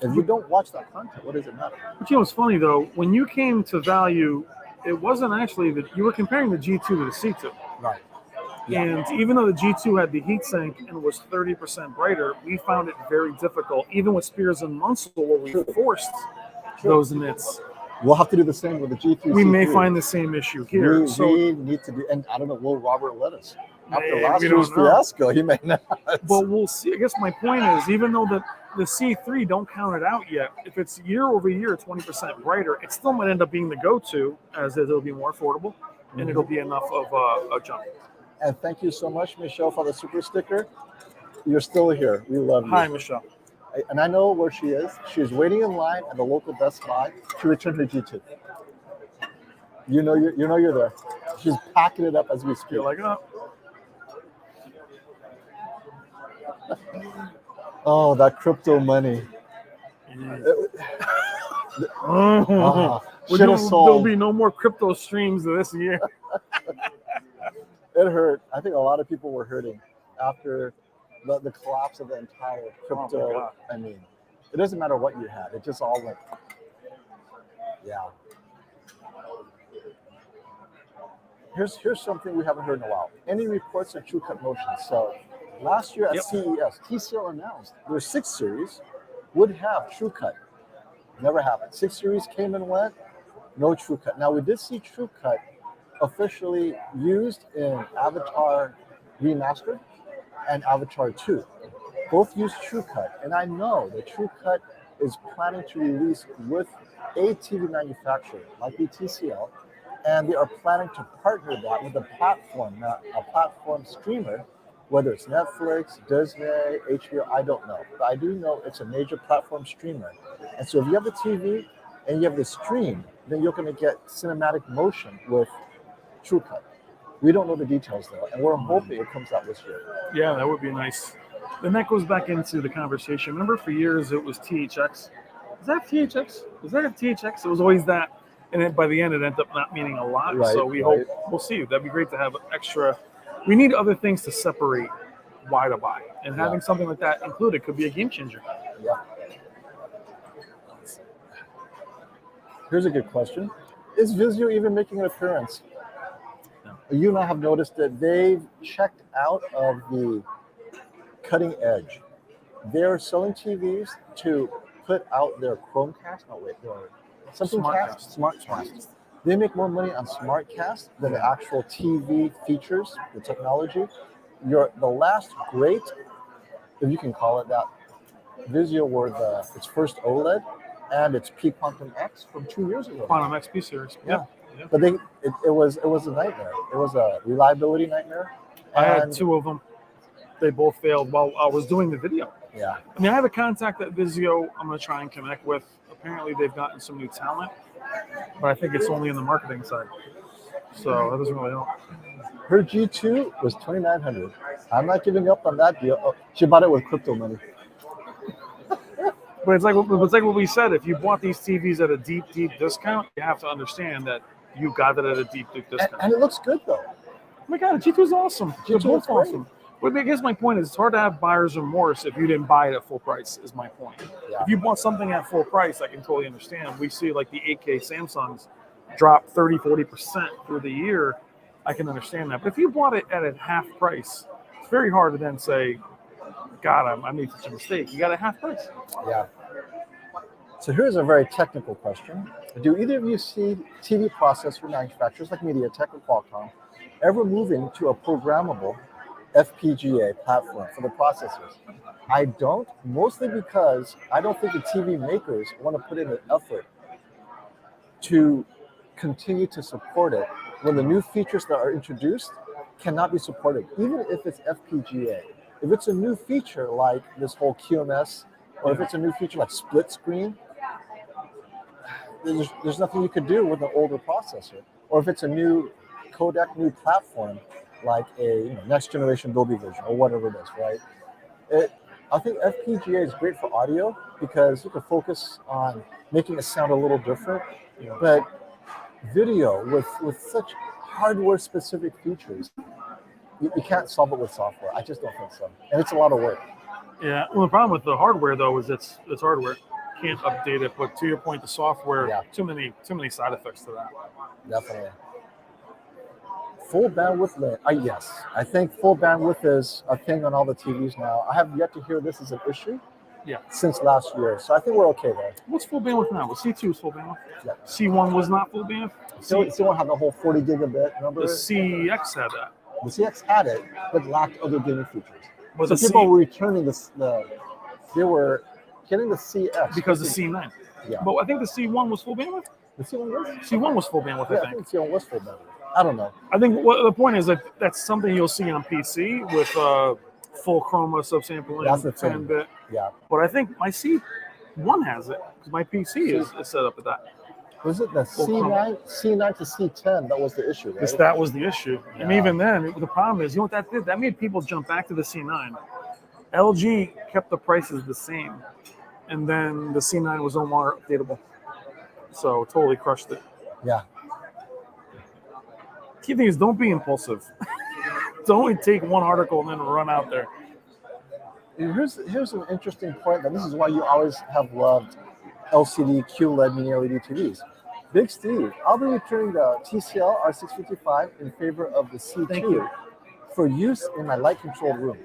If you don't watch that content, what does it matter? But you know what's funny though, when you came to value, it wasn't actually that you were comparing the G2 to the C2. Right. Yeah. And even though the G2 had the heat sink and was 30% brighter, we found it very difficult, even with Spears and Munsell, where we forced those nits. We'll have to do the same with the G3. We may find the same issue here. We need to do, and I don't know, will Robert let us? After last we year's don't know. fiasco, he may not. But we'll see. I guess my point is, even though the C3 don't count it out yet, if it's year over year 20% brighter, it still might end up being the go-to, as it'll be more affordable, and it'll be enough of a jump. And thank you so much, Michelle, for the super sticker. You're still here. We love you. Hi, Michelle. And I know where she is. She's waiting in line at the local Best Buy to return her G2. You know you're there. She's packing it up as we speak. You're like, oh. Oh, that crypto money. Should have sold. There'll be no more crypto streams this year. It hurt. I think a lot of people were hurting after the collapse of the entire crypto. Oh I mean, it doesn't matter what you had. It just all went. Yeah. Here's something we haven't heard in a while. Any reports of TrueCut Motion? So last year at CES, TCL announced their 6 series would have TrueCut. Never happened. 6 series came and went, no TrueCut. Now we did see TrueCut officially used in Avatar Remastered and Avatar 2. Both use TrueCut, and I know that TrueCut is planning to release with a TV manufacturer, likely TCL, and they are planning to partner that with a platform streamer, whether it's Netflix, Disney, HBO, I don't know. But I do know it's a major platform streamer. And so if you have the TV and you have the stream, then you're going to get cinematic motion with TrueCut. We don't know the details though, and we're hoping it comes out this year. Yeah, that would be nice. Then that goes back into the conversation. Remember, for years it was THX. Is that THX? Is that THX? It was always that, and then by the end it ended up not meaning a lot. Right, so we'll see. That'd be great to have extra. We need other things to separate why to buy, and having something like that included could be a game changer. Yeah. Here's a good question: is Vizio even making an appearance? You and I have noticed that they've checked out of the cutting edge. They're selling TVs to put out their Chromecast. No, wait, something SmartCast. They make more money on SmartCast than the actual TV features, the technology. The last great, if you can call it that, Vizio were its first OLED and its P Quantum X from 2 years ago. Quantum XP series. Yeah. But it was a nightmare. It was a reliability nightmare. I had 2 of them. They both failed while I was doing the video. Yeah. I mean, I have a contact at Vizio I'm going to try and connect with. Apparently, they've gotten some new talent, but I think it's only in the marketing side. So that doesn't really help. Her G2 was $2,900. I'm not giving up on that deal. Oh, she bought it with crypto money. But it's like what we said. If you bought these TVs at a deep discount, you have to understand that you got it at a deep discount. And it looks good though. Oh my God, the G2 is awesome. They're both awesome. But I guess my point is, it's hard to have buyer's remorse if you didn't buy it at full price. Is my point. Yeah. If you bought something at full price, I can totally understand. We see like the 8K Samsungs drop 30, 40% through the year, I can understand that. But if you bought it at a half price, it's very hard to then say, God, I made such a mistake. You got a half price. Yeah. So here's a very technical question. Do either of you see TV processor manufacturers like MediaTek or Qualcomm ever moving to a programmable FPGA platform for the processors? I don't, mostly because I don't think the TV makers want to put in an effort to continue to support it when the new features that are introduced cannot be supported, even if it's FPGA. If it's a new feature like this whole QMS, or if it's a new feature like split screen, there's nothing you could do with an older processor. Or if it's a new codec, new platform, like a next generation Dolby Vision or whatever it is, right? I think FPGA is great for audio because you can focus on making it sound a little different, but video with such hardware specific features, you can't solve it with software. I just don't think so. And it's a lot of work. Yeah. Well, the problem with the hardware though is it's hardware. Can't update it, but to your point, the software, too many side effects to that. Definitely. Full bandwidth, yes. I think full bandwidth is a thing on all the TVs now. I have yet to hear this as an issue since last year. So I think we're okay there. What's full bandwidth now? Well, C2 is full bandwidth. Yeah. C1 was not full bandwidth. C1 had the whole 40 gigabit number. The CEX had that. The CX had it, but lacked other gaming features. Was so people were returning they were getting the CX. Because the C9. Yeah. But I think the C1 was full bandwidth. The C1 was? C1 was full bandwidth, I think the C1 was full bandwidth. I don't know. I think the point is that that's something you'll see on PC with full chroma subsampling, That's the 10-bit. Yeah. But I think my C1 has it because my PC is set up with that. Was it the C9 to C10 that was the issue, right? That was the issue. Yeah. And even then, the problem is, what that did? That made people jump back to the C9. LG kept the prices the same, and then the C9 was no longer updatable. So totally crushed it. Yeah. Key thing is, don't be impulsive. Don't take one article and then run out there. Here's an interesting point, and this is why you always have loved LCD, QLED, mini-LED TVs. Big Steve, I'll be returning the TCL R655 in favor of the C2 for use in my light-controlled room.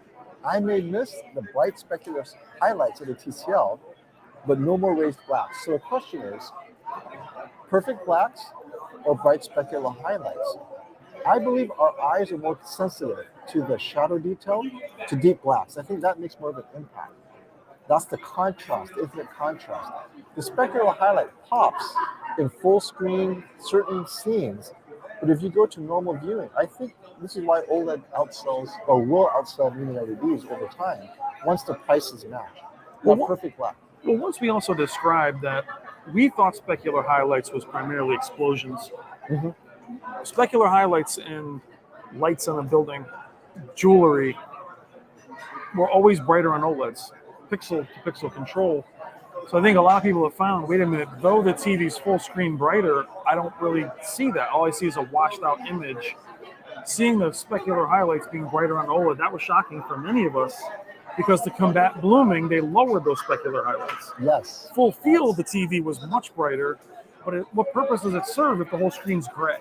I may miss the bright specular highlights of the TCL, but no more raised blacks. So the question is, perfect blacks or bright specular highlights? I believe our eyes are more sensitive to the shadow detail, to deep blacks. I think that makes more of an impact. That's the contrast, infinite contrast. The specular highlight pops in full screen, certain scenes, but if you go to normal viewing, I think this is why OLED outsells or will outsell mini LEDs over time once the prices match. Perfect black. Well, once we also described that we thought specular highlights was primarily explosions. Mm-hmm. Specular highlights in lights on a building, jewelry, were always brighter on OLEDs, pixel to pixel control. So I think a lot of people have found, wait a minute, though the TV's full screen brighter, I don't really see that. All I see is a washed out image. Seeing the specular highlights being brighter on OLED, that was shocking for many of us because to combat blooming, they lowered those specular highlights. Yes. Full field, the TV was much brighter, but what purpose does it serve if the whole screen's gray?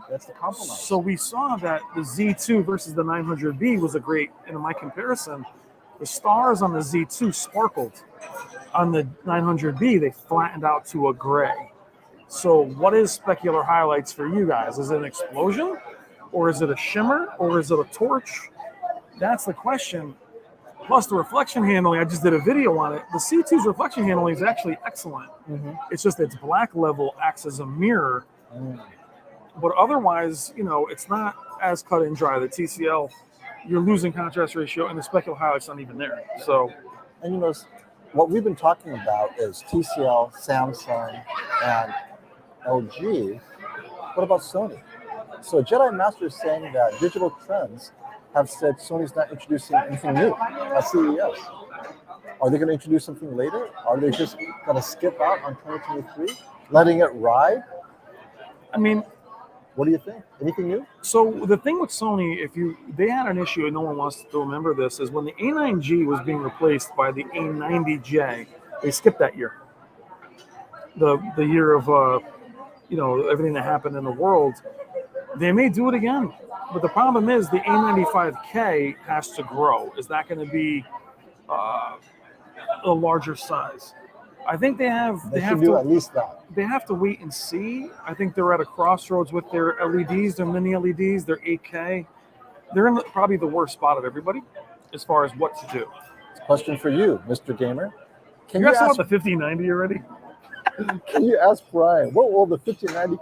That's the compromise. So we saw that the Z2 versus the 900B was a great, in my comparison, the stars on the Z2 sparkled. On the 900B, they flattened out to a gray. So what is specular highlights for you guys? Is it an explosion? Or is it a shimmer? Or is it a torch? That's the question. Plus the reflection handling, I just did a video on it. The C2's reflection handling is actually excellent. Mm-hmm. It's just its black level acts as a mirror. But otherwise, it's not as cut and dry. The TCL, you're losing contrast ratio, and the specular highlight's not even there. So, and what we've been talking about is TCL, Samsung, and LG. What about Sony? So Jedi Master is saying that Digital Trends have said Sony's not introducing anything new at CES. Are they going to introduce something later? Are they just going to skip out on 2023, letting it ride? I mean, what do you think? Anything new? So the thing with Sony, they had an issue, and no one wants to remember this, is when the A9G was being replaced by the A90J, they skipped that year. The year of everything that happened in the world, they may do it again. But the problem is the A95K has to grow. Is that going to be a larger size? I think they have should do to at least that. they have to wait and see. I think they're at a crossroads with their LEDs, their mini LEDs, their 8K. They're in probably the worst spot of everybody as far as what to do. Question for you, Mr. Gamer. Can You you guys saw ask, the 5090 already? can you ask Brian, what will the 5090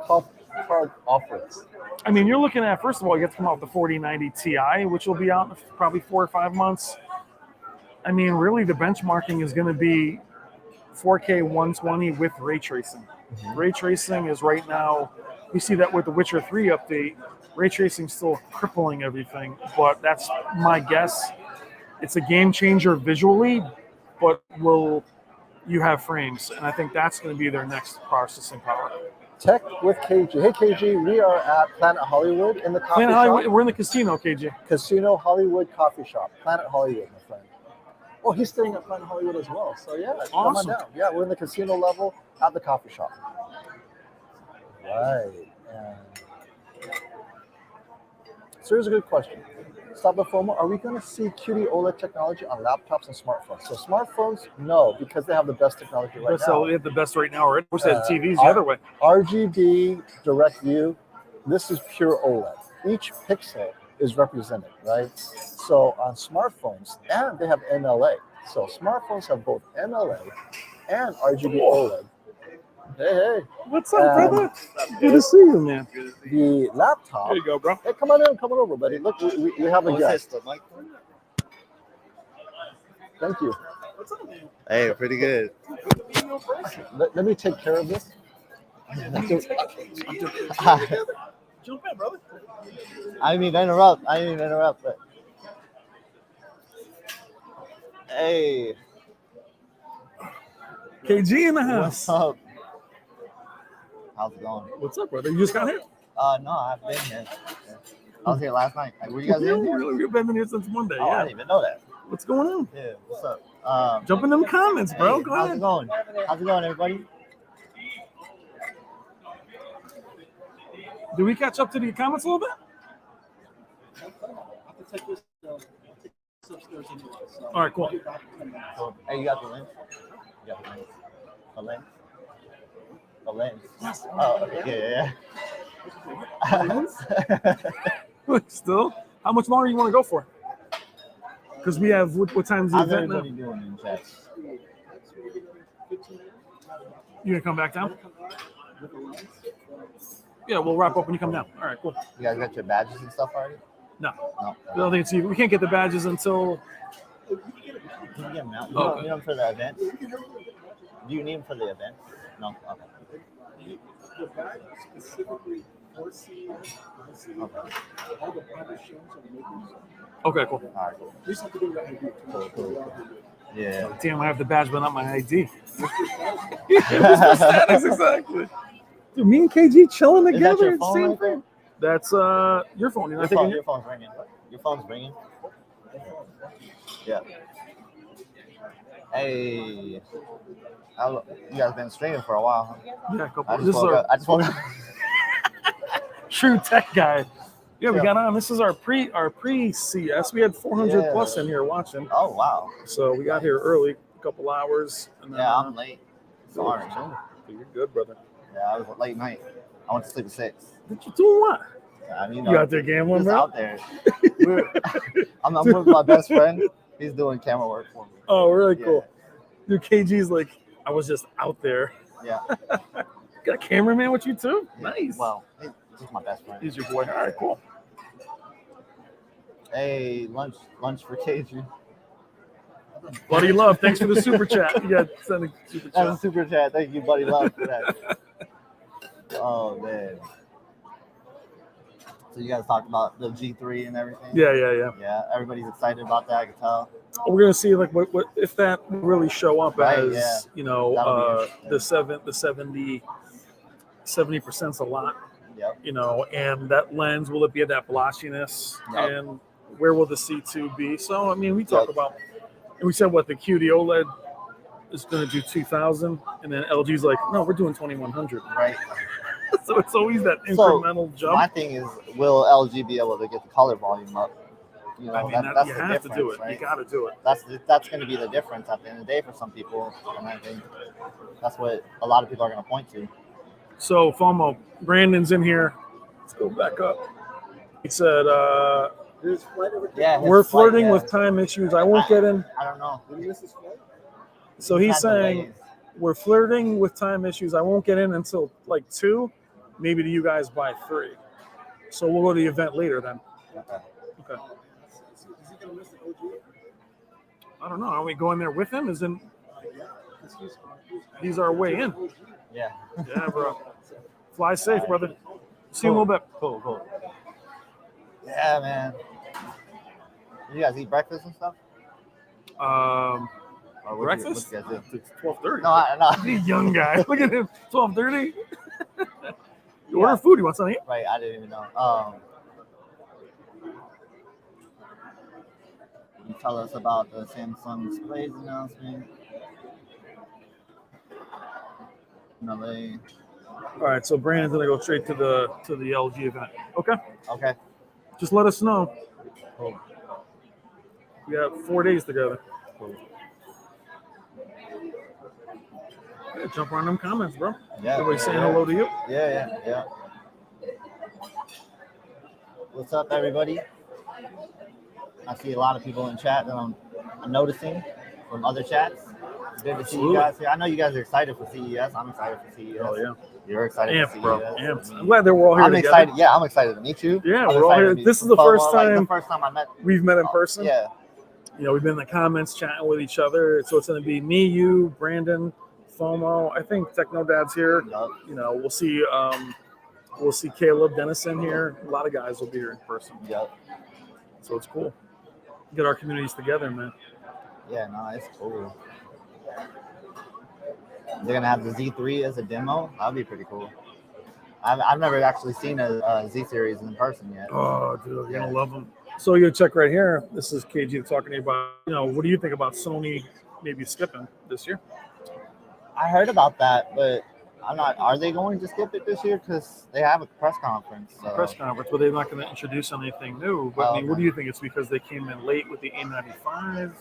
card offer us? I mean, you're looking at, first of all, you have to come out with the 4090 Ti, which will be out in probably 4 or 5 months. I mean, really, the benchmarking is going to be 4K 120 with ray tracing. Ray tracing is right now, we see that with the Witcher 3 update, ray tracing is still crippling everything, but that's my guess. It's a game changer visually, but will you have frames? And I think that's going to be their next processing power. Tech with KG. Hey, KG, we are at Planet Hollywood in the coffee Planet shop. Hollywood, we're in the casino, KJ. Casino Hollywood Coffee Shop. Planet Hollywood, my friend. Oh, he's staying at Planet Hollywood as well. So yeah, come on Awesome. down. Yeah, we're in the casino level at the coffee shop. Right. And so here's a good question. Stop the FOMO. Are we going to see QD OLED technology on laptops and smartphones? So smartphones, no, because they have the best technology right So now. we have the best right now already. Wish they had TVs the other way. RGB direct view. This is pure OLED. Each pixel is represented, right? So on smartphones, and they have MLA. So smartphones have both MLA and RGB OLED. Hey. What's up, brother? Good to see you, man. The laptop. There you go, bro. Hey, come on over, buddy. Look, we have a guest. Thank you. Hey, pretty good. Let me take care of this. Jump in, brother. I didn't mean to interrupt, but hey, KG in the house. what's up? How's it going? What's up, brother? You just got here? No, I've been here. I was here last night. Like, were you guys Yeah, in here? really, you've been here since Monday. Oh, I Yeah. didn't even know that. What's going on? Yeah, what's up? Jump in them comments, bro. Hey, Go how's ahead. it going? How's it going, everybody? Do we catch up to the comments a little bit? All right, cool. So, hey, you got the lens? You got the lens? The lens? Oh, okay, yeah. Still? How much longer you want to go for? Because we have, what time's the How's event now? everybody doing in chat? You gonna come back down? Yeah, we'll wrap up when you come down. All right, cool. You guys got your badges and stuff already? No, No. I don't think it's even. We can't get the badges until. Can you get them now? You Okay. don't need them for the event? Do you need them for the event? No? Okay. The badge specifically for CES, all the private shows and makers. Okay, cool. All right, cool. You just have to do your ID. Cool. Yeah. Damn, I have the badge, but not my ID. Mr. Status, exactly. Dude, me and KG chilling Is that together. your phone Same right there? thing. That's your phone. You're not taking Your it? phone's ringing. Your phone's ringing. Yeah. Hey. You guys been streaming for a while, huh? Yeah, a couple. I This just is woke our up. I just woke up. true tech guy. Yeah, we Yeah. got on. This is our pre CS. We had 400 Yeah. plus in here watching. Oh, wow. So we got here early, a couple hours. And then, Yeah, I'm late. Sorry. You're good, brother. Yeah, I was late night. I went to sleep at 6. What you doing? What? I mean, You out there gambling, just bro? out there. I'm with my best friend. He's doing camera work for me. Oh, really Yeah. cool. Dude, KG's like, I was just out there. Yeah. Got a cameraman with you too? Nice. Well, he's my best friend. He's your boy. All right, cool. Hey, lunch for KG. Buddy Love, thanks for the super chat. You got to send a super That's a chat. super chat. Thank you, buddy. Love for that. Oh man. So you guys talked about the G3 and everything. Yeah. Yeah. Everybody's excited about that. I can tell. We're gonna see like what if that really show up Right, as yeah. you know That'll be the 70%'s a lot, Yep. you know, and that lens, will it be at that blotchiness, Yep. and where will the C2 be? So I mean, we talk Yep. about, and we said what the QD OLED is going to do 2000, and then LG's like, no, we're doing 2100. Right. So it's always that So, incremental jump. My thing is, will LG be able to get the color volume up? You know, I mean, that's you the have to do difference, it. right? You got to do it. That's going to be the difference at the end of the day for some people, and I think that's what a lot of people are going to point to. So, FOMO, Brandon's in here. Let's go back up. He said, His flight ever take Yeah, off? his we're flight, flirting yeah. with time issues. I won't get in. I don't know. Did he miss his flight? So he's had saying, delays. we're flirting with time issues. I won't get in until like 2, maybe to you guys by 3. So we'll go to the event later then. Okay. Okay. Is he gonna miss the OG? I don't know. Are we going there with him? Is in Yeah, 'cause he's our way in. OG. Yeah. Yeah, bro. Fly safe, brother. See you in a little bit. Cool. Yeah, man. You guys eat breakfast and stuff? Or Breakfast? What you guys do? It's 12:30. No. The young guy. Look at him. 12:30. You Yeah. order food. You want something to eat? Right, I didn't even know. You tell us about the Samsung displays announcement. MLA. All right. So Brandon's gonna go straight to the LG event. Okay. Okay. Just let us know. Cool. We have 4 days together. Cool. Yeah, jump around them comments, bro. Yeah. Everybody saying hello to you. Yeah. What's up, everybody? I see a lot of people in chat that I'm noticing from other chats. It's good to see you guys here. I know you guys are excited for CES. I'm excited for CES. Oh yeah. You're excited Amped, for CES. bro. Amped. I'm glad that we're all here I'm together. excited. Yeah, I'm excited to meet you. Yeah, I'm we're all excited here. to meet This is you. the first Like, time the first time I met. we've met in person. Yeah. You know, we've been in the comments chatting with each other. So it's going to be me, you, Brandon, FOMO. I think Techno Dad's here. Yup. You know, we'll see Caleb Dennison here. A lot of guys will be here in person. Yup. So it's cool. Get our communities together, man. Yeah, no, it's cool. They're gonna have the Z3 as a demo. That'd be pretty cool. I've never actually seen a Z series in person yet. Oh, dude, you're Yeah. gonna love them. So you check right here. This is KG talking to you about. You know, what do you think about Sony maybe skipping this year? I heard about that, but I'm not. Are they going to skip it this year? Because they have a press conference. So. Press conference, but they're not going to introduce anything new. But I mean, what Okay. do you think? It's because they came in late with the A95.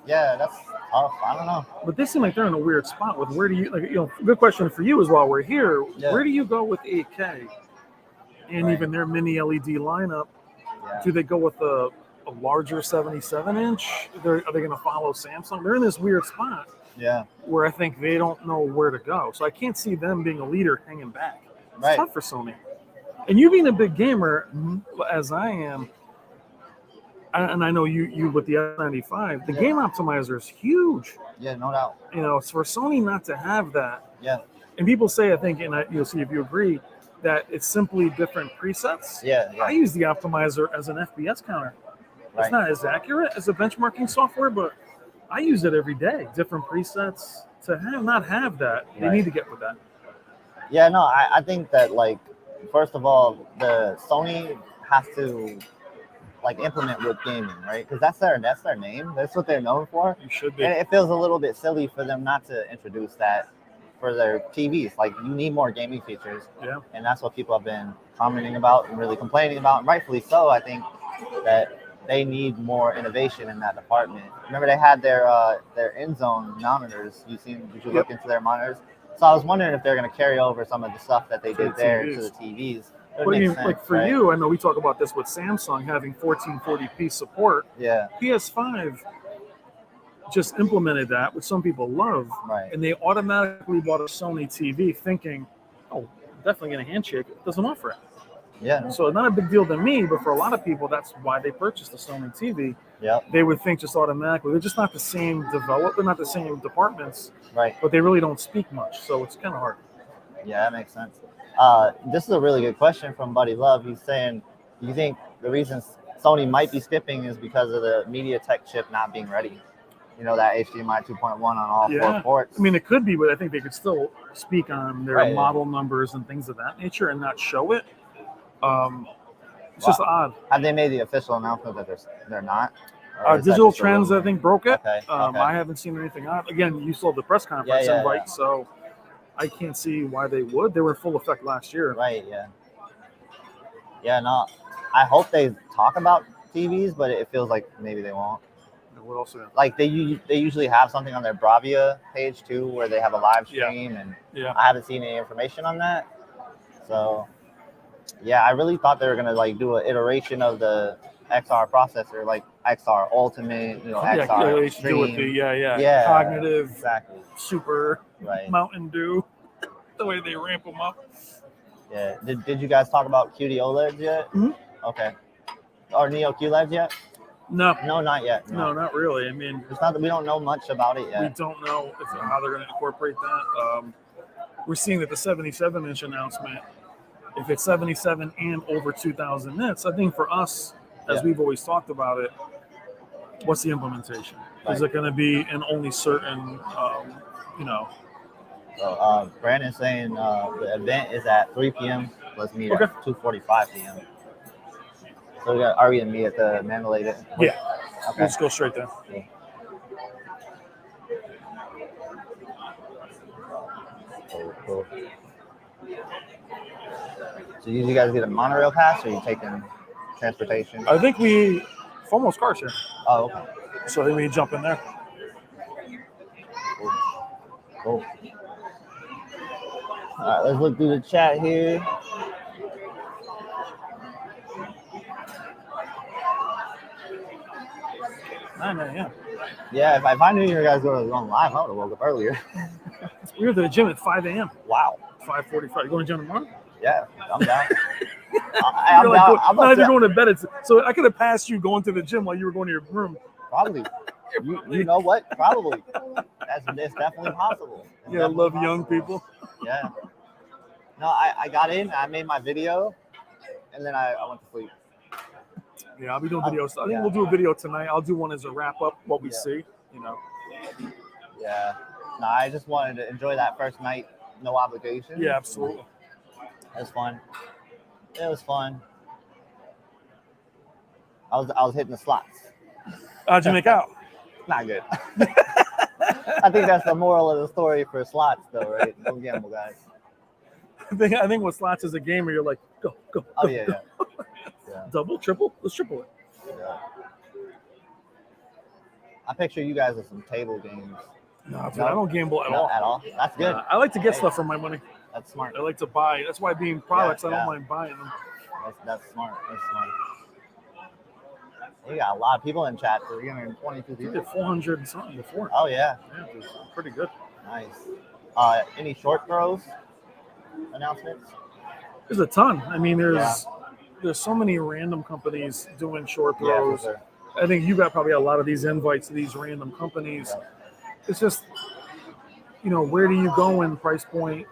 Yeah, that's tough. I don't know. But they seem like they're in a weird spot with where do you like? You know, good question for you as well. We're here. Yeah. Where do you go with 8K and Right. even their mini LED lineup? Yeah. Do they go with a larger 77-inch? Are they going to follow Samsung? They're in this weird spot Yeah. where I think they don't know where to go. So I can't see them being a leader hanging back. It's Right. tough for Sony. And you being a big gamer, as I am, and I know you with the S95, the Yeah. game optimizer is huge. Yeah, no doubt. You know, it's for Sony not to have that. Yeah. And people say, I think, and you'll see if you agree, that it's simply different presets. Yeah. I use the optimizer as an FPS counter. It's Right. not as accurate as a benchmarking software, but I use it every day. Different presets. To not have that, they Right. need to get with that. Yeah, no, I think that, like, first of all, the Sony has to like implement with gaming, right? Because that's their name. That's what they're known for. You should be. And it feels a little bit silly for them not to introduce that for their TVs. Like, you need more gaming features. Yeah. And that's what people have been commenting about and really complaining about, and rightfully so. I think that they need more innovation in that department. Remember, they had their in zone monitors. Did you look into their monitors? So I was wondering if they're going to carry over some of the stuff that they To did the there TVs. to the TVs. But I mean, like for you, I know we talk about this with Samsung having 1440p support. Yeah. PS5 just implemented that, which some people love, Right. and they automatically bought a Sony TV thinking, oh, definitely going to handshake. It doesn't offer it. Yeah. So not a big deal to me, but for a lot of people, that's why they purchased a Sony TV. Yep. They would think just automatically. They're just not the same they're not the same departments, Right. but they really don't speak much. So it's kind of hard. Yeah, that makes sense. This is a really good question from Buddy Love. He's saying, do you think the reason Sony might be skipping is because of the MediaTek chip not being ready? You know, that HDMI 2.1 on all four ports. I mean, it could be, but I think they could still speak on their Right. model numbers and things of that nature and not show it. It's just odd. Have they made the official announcement that they're not? Or is that Digital just a Trends, rumor? I think, broke it. Okay. Okay. I haven't seen anything on. Again, you saw the press conference Yeah. invite, so I can't see why they would. They were in full effect last year. Right. Yeah. Yeah. No. I hope they talk about TVs, but it feels like maybe they won't. What else? Like they usually have something on their Bravia page too, where they have a live stream, and I haven't seen any information on that. So, yeah, I really thought they were gonna like do an iteration of the XR processor, like XR Ultimate, XR Extreme. With the cognitive, exactly, super Mountain Dew, the way they ramp them up. Yeah. Did you guys talk about QD OLEDs yet? Mm-hmm. Okay. Or Neo QLEDs yet? No, not yet. No, not really. I mean, it's not that we don't know much about it yet. We don't know how they're going to incorporate that. We're seeing that the 77-inch announcement, if it's 77 and over 2,000 nits, I think for us, as we've always talked about it, what's the implementation? Is it going to be in only certain, So, Brandon's saying the event is at 3 p.m. Let's meet at 2:45 p.m. So are we gonna meet at the Mandalay? Yeah. Okay. Let's go straight there. Yeah. Cool. So you guys get a monorail pass, or you taking transportation? I think FOMO's car share. Oh, okay. So I think we jump in there. Cool. All right, let's look through the chat here. Yeah, if I knew you guys were going live, I would have woke up earlier. We were at the gym at 5 a.m. Wow. 5:45. You going to the gym tomorrow? Yeah, I'm down. I'm going to bed. So I could have passed you going to the gym while you were going to your room. Probably. You know what? Probably. It's definitely possible. I love young people. Yeah. No, I got in, I made my video, and then I went to sleep. Yeah, I'll be doing videos. I think we'll do a video tonight. I'll do one as a wrap up what we see, Yeah. No, I just wanted to enjoy that first night, no obligation. Yeah, absolutely. It was fun. It was fun. I was hitting the slots. How'd you make out? Not good. I think that's the moral of the story for slots, though, right? Don't gamble, guys. I think with slots as a gamer, you're like, go. Oh, yeah. Double, triple? Let's triple it. Yeah. I picture you guys with some table games. No, dude, I don't gamble at all. At all? That's good. I like to get stuff for my money. That's smart. I like to buy. That's why being products, I don't mind buying them. That's smart. You got a lot of people in chat. 322 people. You did 400 and something before. Oh, yeah. Yeah, it was pretty good. Nice. Any short throws announcements? There's a ton. I mean, there's so many random companies doing short throws. Yeah, for sure. I think you got probably a lot of these invites to these random companies. Yeah. It's just, where do you go in price point?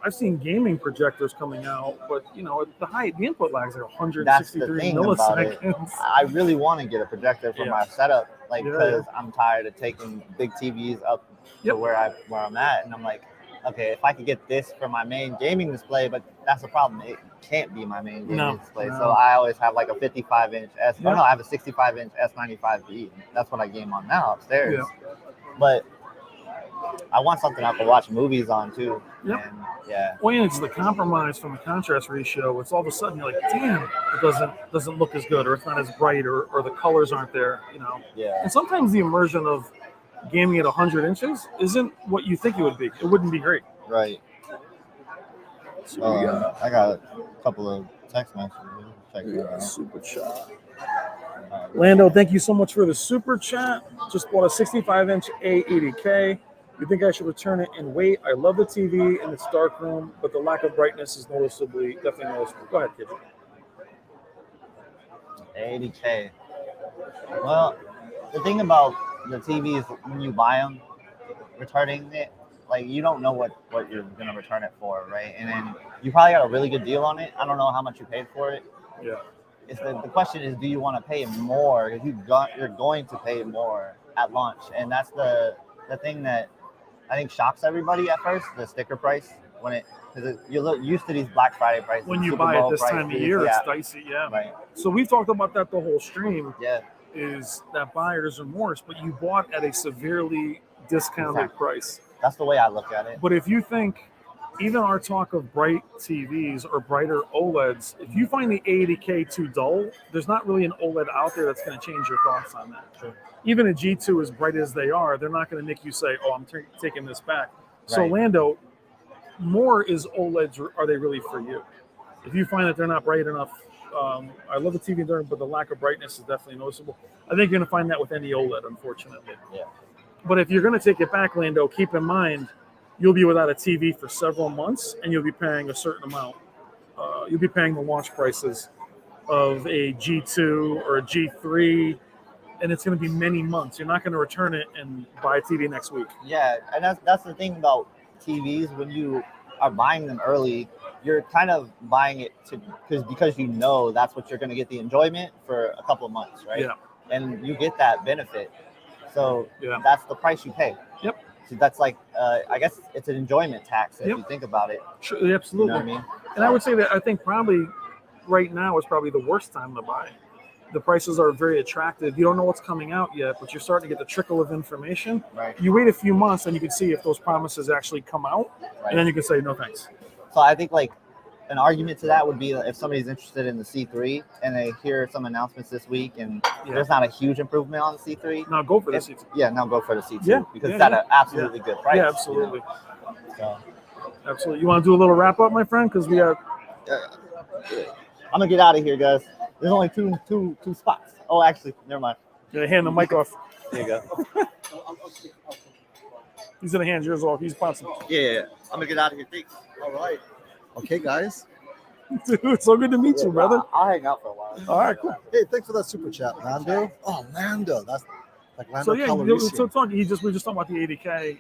I've seen gaming projectors coming out, but the input lags are 163 milliseconds. I really want to get a projector for my setup, because I'm tired of taking big TVs up to where I'm at, and I'm like, okay, if I could get this for my main gaming display, but that's the problem. It can't be my main gaming display. No. So I always have like a 55-inch I have a 65-inch S95B. That's what I game on now upstairs. Yeah. But I want something I can watch movies on too. Yep. And Well, it's the compromise from the contrast ratio. It's all of a sudden you're like, damn, it doesn't look as good, or it's not as bright, or the colors aren't there. Yeah. And sometimes the immersion of gaming at 100 inches isn't what you think it would be. It wouldn't be great. Right. So I got a couple of text messages. Check it out. Super chat. Lando, thank you so much for the super chat. Just bought a 65-inch A80K. You think I should return it and wait? I love the TV in its dark room, but the lack of brightness is definitely noticeable. Go ahead, kid. A80K. Well, the thing about the TVs, when you buy them, returning it, you don't know what you're gonna return it for, right? And then you probably got a really good deal on it. I don't know how much you paid for it. Yeah. It's the question is, do you want to pay more? Because you're going to pay more at launch, and that's the thing that I think shocks everybody at first. The sticker price because you're used to these Black Friday prices. When you buy it this time of year, it's dicey. Yeah. Right. So we've talked about that the whole stream. Yeah. Is that buyer's remorse, but you bought at a severely discounted price. That's the way I look at it. But if you think, even our talk of bright TVs or brighter OLEDs, if you find the 80K too dull, there's not really an OLED out there that's going to change your thoughts on that. Sure. Even a G2, as bright as they are, they're not going to make you say, "Oh, I'm taking this back." So, Right. Lando, more is OLEDs, or are they really for you? If you find that they're not bright enough, I love the TV during, but the lack of brightness is definitely noticeable. I think you're going to find that with any OLED, unfortunately. Yeah. But if you're going to take it back, Lando, keep in mind you'll be without a TV for several months, and you'll be paying a certain amount. You'll be paying the launch prices of a G2 or a G3, and it's going to be many months. You're not going to return it and buy a TV next week. Yeah, and that's the thing about TVs. When you are buying them early, you're kind of buying it because you know that's what you're going to get the enjoyment for a couple of months, right? Yeah. And you get that benefit. So Yeah. that's the price you pay. Yep. So that's like, I guess it's an enjoyment tax if Yep. you think about it. Sure, You absolutely. know what I mean? And I would say that I think probably right now is probably the worst time to buy. The prices are very attractive. You don't know what's coming out yet, but you're starting to get the trickle of information. Right. You wait a few months and you can see if those promises actually come out, Right. and then you can say no thanks. So I think like an argument to that would be if somebody's interested in the C3 and they hear some announcements this week and Yeah. there's not a huge improvement on the C3. Now go for this. Yeah, now go for the C2 Yeah, because yeah, it's at yeah. an absolutely good price. Yeah, absolutely. You know? Absolutely. You want to do a little wrap up, my friend? Because we have. So, I'm gonna get out of here, guys. There's only two spots. Oh, actually, never mind. Yeah, hand the mic off. There you go. He's gonna hand yours off. He's possible. Yeah. I'm gonna get out of here. Thanks. All right. Okay, guys. Dude, it's so good to meet you, brother. I'll hang out for a while. All right, cool. Hey, thanks for that super chat, Lando. Oh, Lando. That's like Lando So yeah, Calrissian. so talking. We just talking about the 80K.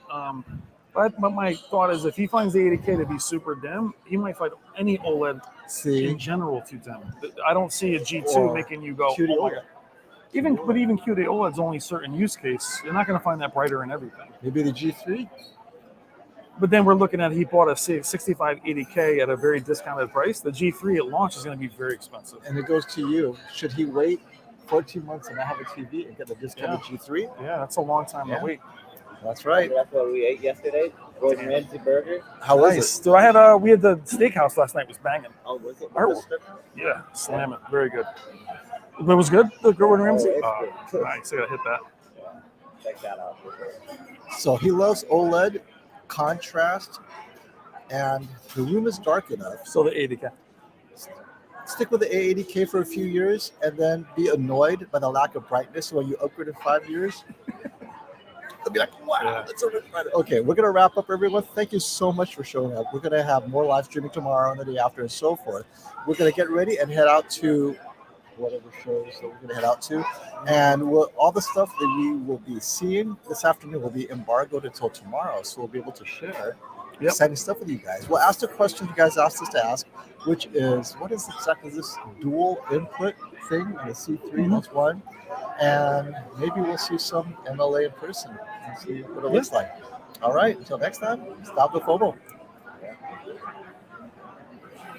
But my thought is, if he finds the 80K to be super dim, he might find any OLED See, in general too dim. I don't see a G2 Or making you go, QD oh my OLED. god. Even QD OLED's only certain use case. You're not going to find that brighter in everything. maybe the G3. But then we're looking at he bought a 65 80K at a very discounted price. The G3 at launch is going to be very expensive. And it goes to you. Should he wait 14 months and not have a TV and get the discounted G3? Yeah, that's a long time Yeah. to wait. That's right. That's what we ate yesterday. Gordon Ramsay burger. How was Nice. So we had the steakhouse last night. Was banging. Oh, was it? Our- Yeah, slam it. Very good. It was good. The Gordon Ramsay. Oh, it's good. Nice. I gotta hit that. Check that out. it? So he loves OLED, contrast, and the room is dark enough. So the 80K. Stick with the A80K for a few years and then be annoyed by the lack of brightness. So when you upgrade in 5 years, they'll be like, wow, Yeah. that's so much brighter. Okay, we're going to wrap up, everyone. Thank you so much for showing up. We're going to have more live streaming tomorrow and the day after and so forth. We're going to get ready and head out to whatever shows that we're going to head out to. And all the stuff that we will be seeing this afternoon will be embargoed until tomorrow. So we'll be able to share exciting stuff with you guys. We'll ask the question you guys asked us to ask, which is, what is exactly this dual input thing in the C3? That's one. And maybe we'll see some MLA in person and see what it looks like. All right, until next time, stop the FOMO.